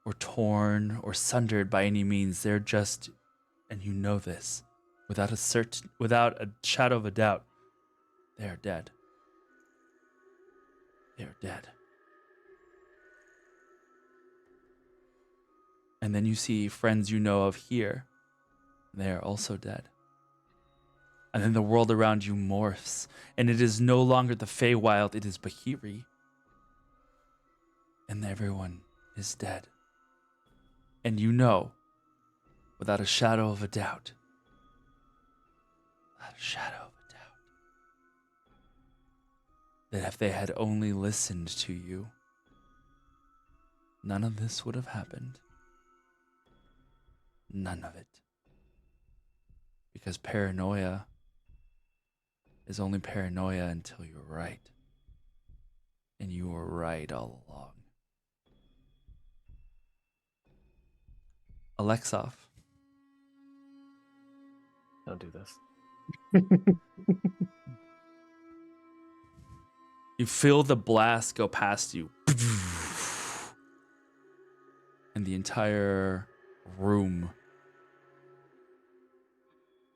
or torn or sundered by any means. They're just, and you know this, without a shadow of a doubt, they are dead. They are dead. And then you see friends you know of here. They are also dead. And then the world around you morphs, and it is no longer the Feywild, it is Bahiri. And everyone is dead. And you know, without a shadow of a doubt, that if they had only listened to you, none of this would have happened. None of it. Because paranoia is only paranoia until you're right. And you were right all along. Alexov. Don't do this. You feel the blast go past you. And the entire room,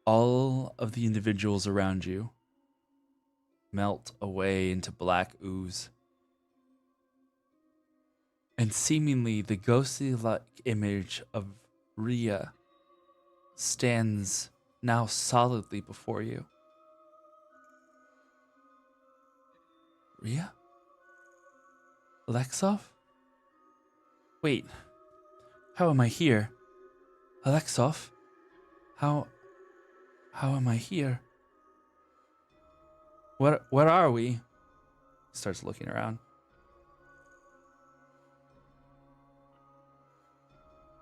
all of the individuals around you, melt away into black ooze. And seemingly the ghostly-like image of Rhea stands now solidly before you. Rhea? Alexov? Wait, how am I here? Alexov? How am I here? Where are we? He starts looking around.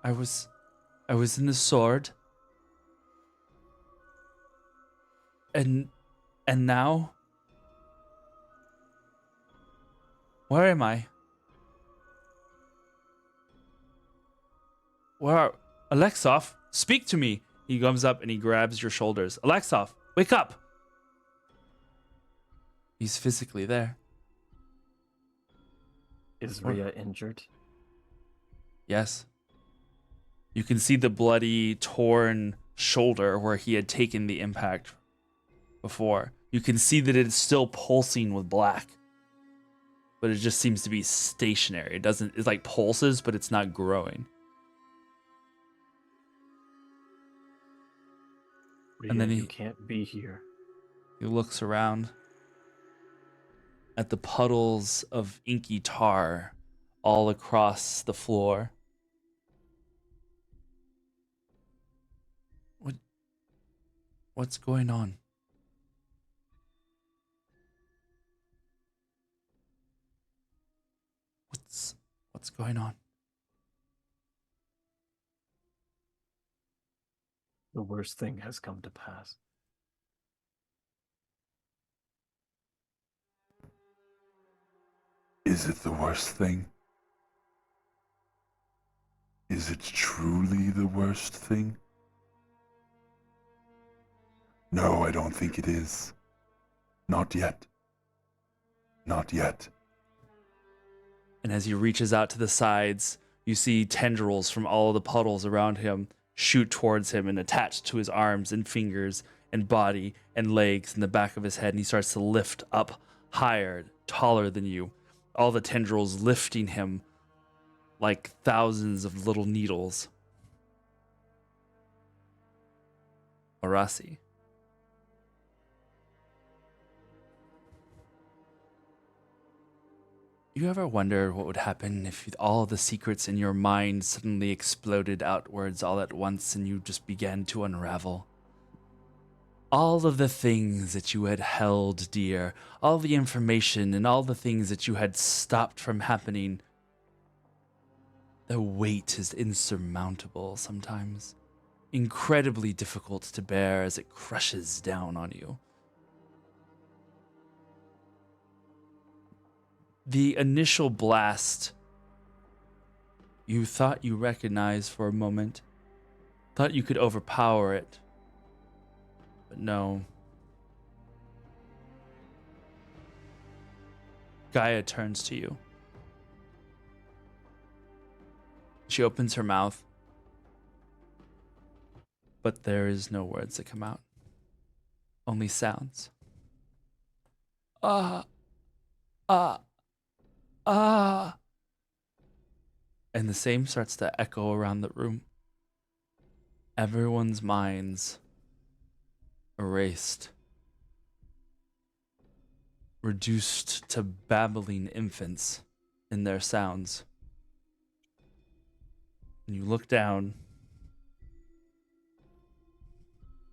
I was in the sword. And now? Where am I? Alexov, speak to me. He comes up and he grabs your shoulders. Alexov, wake up. He's physically there. Is Rhea injured? Yes. You can see the bloody, torn shoulder where he had taken the impact before. You can see that it's still pulsing with black. But it just seems to be stationary. It's like pulses, but it's not growing. Rhea, And then you can't be here. He looks around at the puddles of inky tar all across the floor. What's going on? What's going on? The worst thing has come to pass. Is it the worst thing? Is it truly the worst thing? No, I don't think it is. Not yet. Not yet. And as he reaches out to the sides, you see tendrils from all of the puddles around him shoot towards him and attach to his arms and fingers and body and legs and the back of his head. And he starts to lift up higher, taller than you. All the tendrils lifting him like thousands of little needles. Arasi. You ever wonder what would happen if all the secrets in your mind suddenly exploded outwards all at once and you just began to unravel? All of the things that you had held dear, all the information and all the things that you had stopped from happening, the weight is insurmountable sometimes, incredibly difficult to bear as it crushes down on you. The initial blast, you thought you recognized for a moment, thought you could overpower it, but no. Gaia turns to you. She opens her mouth, but there is no words that come out, only sounds. Ah, ah. Ah! And the same starts to echo around the room. Everyone's minds erased, reduced to babbling infants in their sounds. And you look down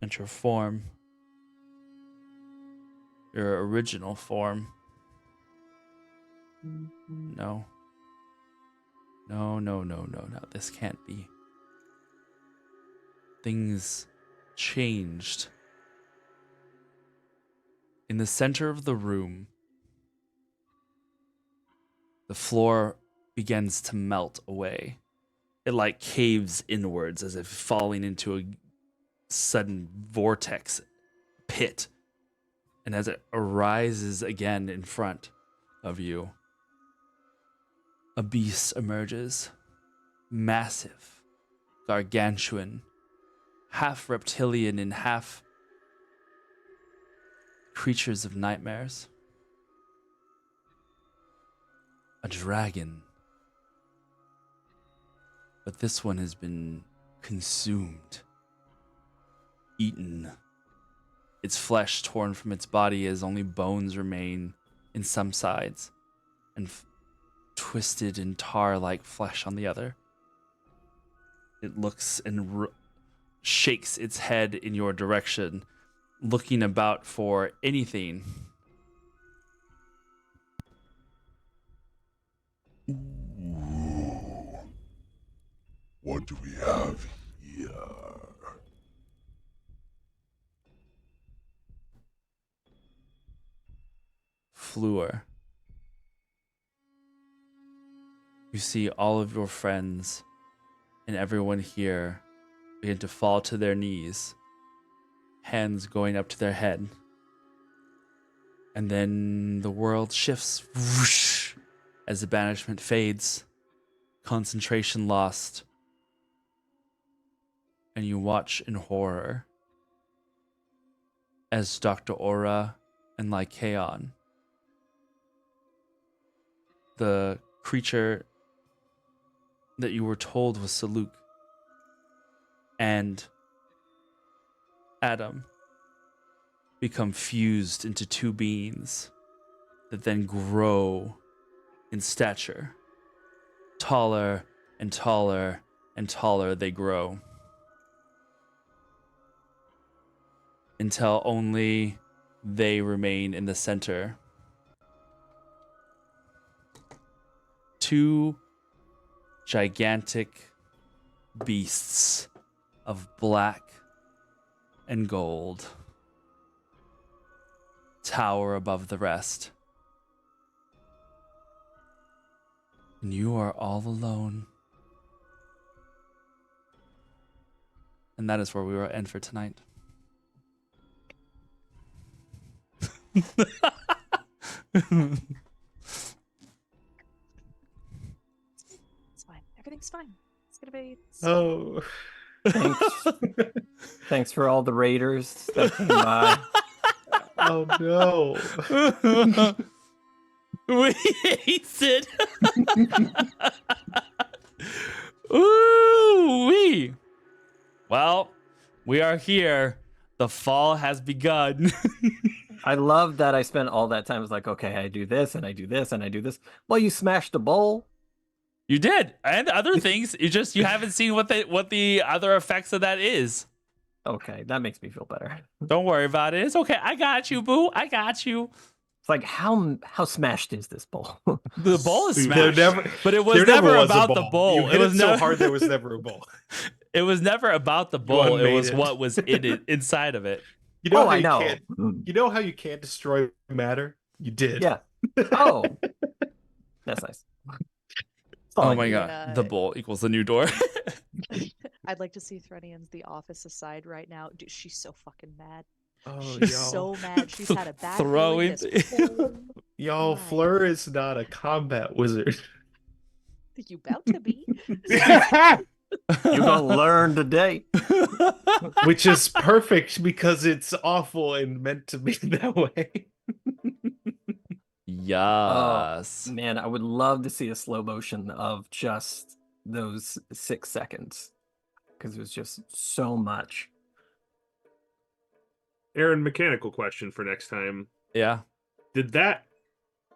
at your form, your original form. No. No, this can't be. Things changed. In the center of the room, the floor begins to melt away. It like caves inwards as if falling into a sudden vortex pit. And as it arises again in front of you, a beast emerges, massive, gargantuan, half reptilian and half creatures of nightmares. A dragon. But this one has been consumed, eaten, its flesh torn from its body as only bones remain in some sides, and twisted and tar-like flesh on the other. It looks and shakes its head in your direction, looking about for anything. Ooh. What do we have here? Fleur. You see all of your friends and everyone here begin to fall to their knees, hands going up to their head. And then the world shifts whoosh, as the banishment fades, concentration lost, and you watch in horror as Dr. Aura and Lycaon, the creature that you were told was Saluk, and Adam become fused into two beings that then grow in stature. Taller and taller and taller they grow, until only they remain in the center. Two gigantic beasts of black and gold tower above the rest. And you are all alone. And that is where we will end for tonight. It's fine. Everything's fine. It's gonna be. Oh. Thanks. Thanks for all the raiders that came by. Oh no. We hasted. Ooh-wee. Well, we are here. The fall has begun. I love that I spent all that time. I was like, okay, I do this and I do this and I do this. Well, you smashed the bowl. You did, and other things. You haven't seen what the other effects of that is. Okay, that makes me feel better. Don't worry about it. It's okay. I got you, boo. I got you. It's like how smashed is this bowl? The bowl is There smashed, never- but it was there never was a about the bowl. You hit It was so never hard there was never a bowl. It was never about the bowl. It unmade was it. what was in it inside of it. You know Oh, how I you know. can't. You know how you can't destroy matter? You did. Yeah. Oh, that's nice. That's all Oh I my need. god, the bowl equals the new door. I'd like to see Threnian's The Office aside right now. Dude, she's so fucking mad. Oh, She's yo. so mad. She's had a bad Throwing feeling this whole Yo, time. Fleur is not a combat wizard. You about to be? You're gonna learn today. Which is perfect because it's awful and meant to be that way. Yes. Man, I would love to see a slow motion of just those 6 seconds because it was just so much. Aaron, mechanical question for next time. Yeah. Did that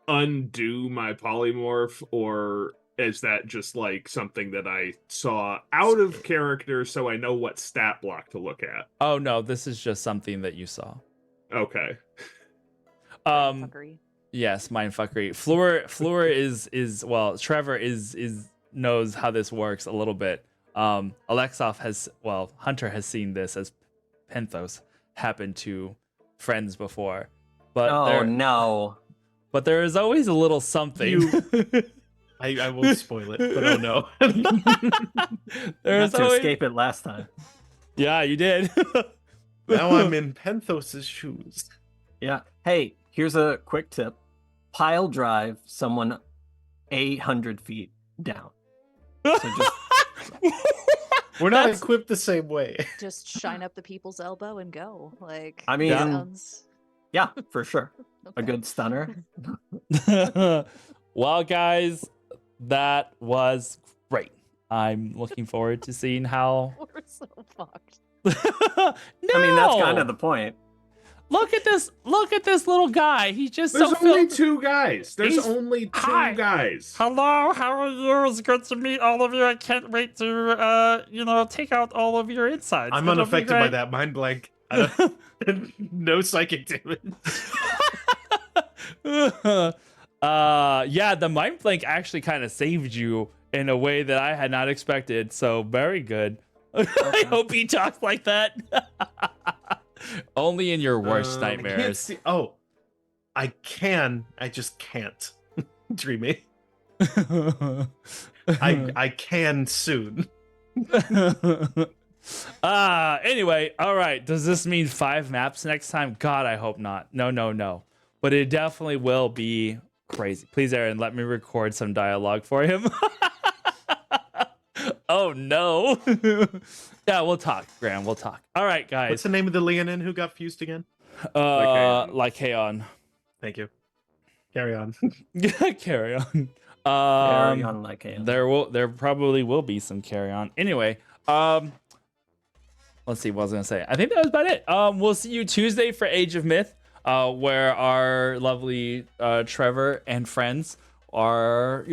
undo my polymorph, or is that just like something that I saw out of character so I know what stat block to look at? Oh no, this is just something that you saw. Okay. Fuckery. Yes, mindfuckery. Fleur is well, Trevor is knows how this works a little bit. Hunter has seen this as Penthos happen to friends before. But No. But there is always a little something. I won't spoil it, but oh no. There Got is to always... escape it last time. Yeah, you did. Now I'm in Penthos's shoes. Yeah. Hey, here's a quick tip. Pile drive someone 800 feet down. So just We're not That's- equipped the same way. Just shine up the people's elbow and go. Like, I mean, sounds... yeah, for sure. A okay. good stunner. Well, guys, that was great. I'm looking forward to seeing how. We're so fucked. No! I mean, that's kind of the point. Look at this! Look at this little guy. He's just There's so only filled. two guys. There's He's- only two Hi. guys. Hello, how are you? It's good to meet all of you. I can't wait to, take out all of your insides. I'm It'll be unaffected by great. that. Mind blank. I don't- no psychic damage. Yeah, the mind blank actually kind of saved you in a way that I had not expected. So very good. I hope he talks like that. Only in your worst I can't nightmares. see. Oh, I can. I just can't. Dreamy. I can soon. Anyway, all right. Does this mean 5 maps next time? God, I hope not. No. But it definitely will be crazy. Please, Aaron, let me record some dialogue for him. Oh no. Yeah, we'll talk, Graham. We'll talk. All right, What's guys. the name of the Leonin who got fused again? Lycaon. Thank you. Carry on. Carry on. Carry on like a. There probably will be some carry on. Anyway, let's see what I was gonna say. I think that was about it. We'll see you Tuesday for Age of Myth, where our lovely Trevor and friends are,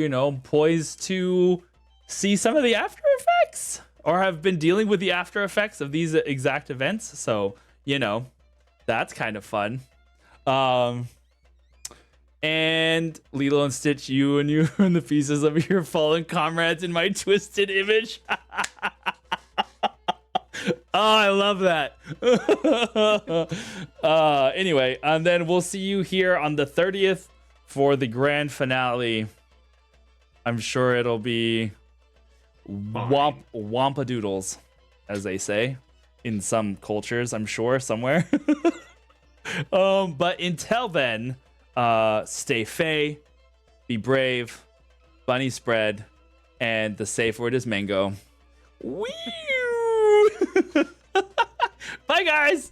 poised to see some of the after effects, or have been dealing with the after effects of these exact events. So, that's kind of fun. And Lilo and Stitch, you and the pieces of your fallen comrades in my twisted image. Oh, I love that. Anyway, and then we'll see you here on the 30th for the grand finale. I'm sure it'll be wampadoodles, as they say in some cultures, I'm sure, somewhere. But until then, stay fey, be brave, bunny spread, and the safe word is mango. Wee! Bye, guys!